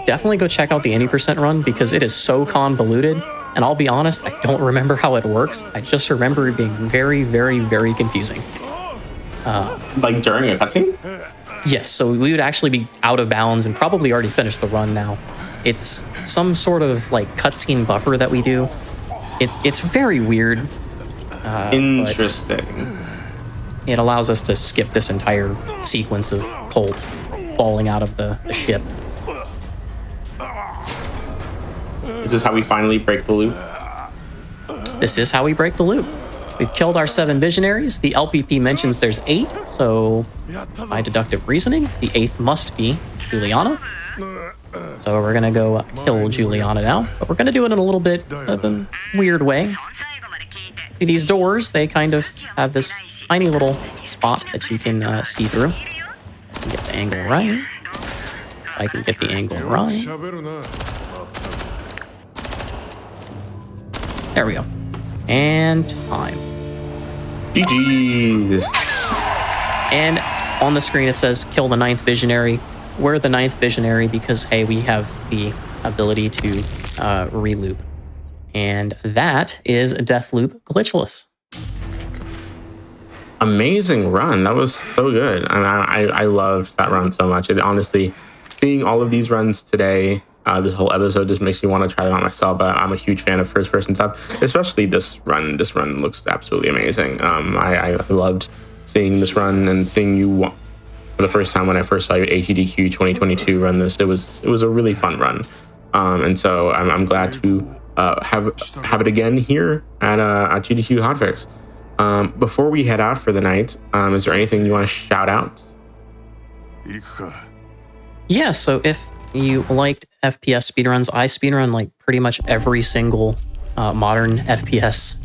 definitely go check out the any percent run, because it is so convoluted. And I'll be honest, I don't remember how it works. I just remember it being very, very, very confusing. Like during a cutscene? Yes, so we would actually be out of bounds and probably already finished the run now. It's some sort of like cutscene buffer that we do. It's very weird. Interesting. It allows us to skip this entire sequence of Colt falling out of the ship. Is this how we finally break the loop? This is how we break the loop. We've killed our 7 visionaries. The LPP mentions there's 8, so by deductive reasoning, the 8th must be Juliana. So we're gonna go kill Juliana now, but we're gonna do it in a little bit of a weird way. See these doors, they kind of have this tiny little spot that you can see through. Get the angle right. I can get the angle right. There we go. And time. GG's. And on the screen it says kill the 9th visionary. We're the 9th visionary because, hey, we have the ability to re-loop. And that is Deathloop Glitchless. Amazing run. That was so good. I loved that run so much. It honestly, seeing all of these runs today, this whole episode just makes me want to try them out myself. I'm a huge fan of first-person stuff, especially this run. This run looks absolutely amazing. I loved seeing this run and seeing you for the first time when I first saw your GDQ 2022 run this. It was a really fun run, and so I'm glad to have it again here at GDQ Hotfix. Before we head out for the night, is there anything you want to shout out? Yeah, so if you liked FPS speedruns, I speedrun like pretty much every single modern FPS.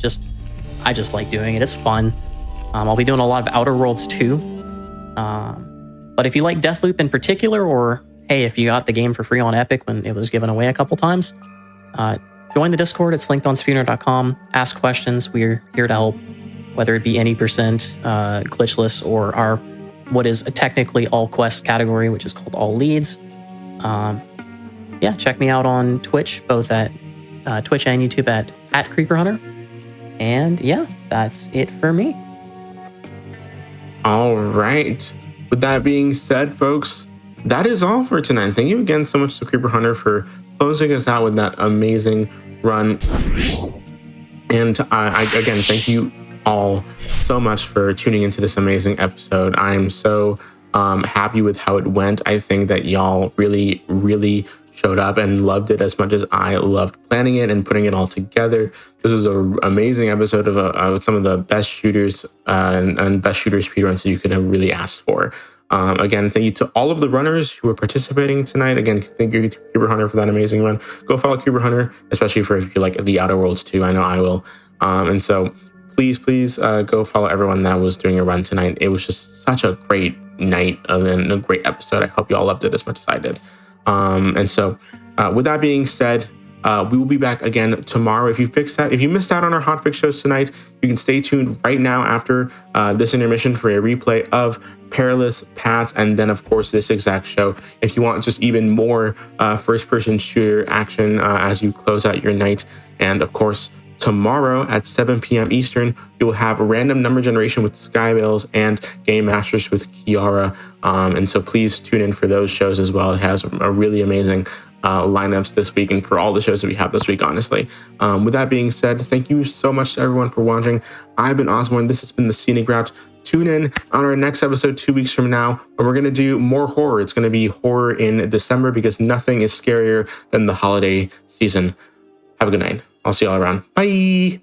I just like doing it. It's fun. I'll be doing a lot of Outer Worlds too. But if you like Deathloop in particular, or hey, if you got the game for free on Epic when it was given away a couple times, join the Discord. It's linked on speedrun.com. Ask questions. We're here to help, whether it be any percent, glitchless, or our what is a technically all quest category, which is called all leads. Yeah, check me out on Twitch, both at Twitch and YouTube at Creeper Hunter. And yeah, that's it for me. All right. With that being said, folks, that is all for tonight. Thank you again so much to Creeper Hunter for closing us out with that amazing run. And again, thank you all so much for tuning into this amazing episode. I'm so happy with how it went. I think that y'all really, really showed up and loved it as much as I loved planning it and putting it all together. This was an amazing episode of some of the best shooters and best shooter speedruns that you could have really asked for. Again, thank you to all of the runners who are participating tonight. Again, thank you to Cuber Hunter for that amazing run. Go follow Cuber Hunter, especially if you like the Outer Worlds too. I know I will. And so please go follow everyone that was doing a run tonight. It was just such a great night and a great episode. I hope you all loved it as much as I did. And so with that being said, we will be back again tomorrow. If you missed out on our Hotfix shows tonight, you can stay tuned right now after this intermission for a replay of Perilous Paths, and then of course this exact show if you want just even more first-person shooter action as you close out your night. And of course, tomorrow at 7 p.m. Eastern, you will have random number generation with Skybills and Game Masters with Kiara. And so please tune in for those shows as well. It has a really amazing lineups this week and for all the shows that we have this week, honestly. With that being said, thank you so much to everyone for watching. I've been Ozmourn. This has been the Scenic Route. Tune in on our next episode 2 weeks from now, where we're going to do more horror. It's going to be horror in December because nothing is scarier than the holiday season. Have a good night. I'll see y'all around. Bye.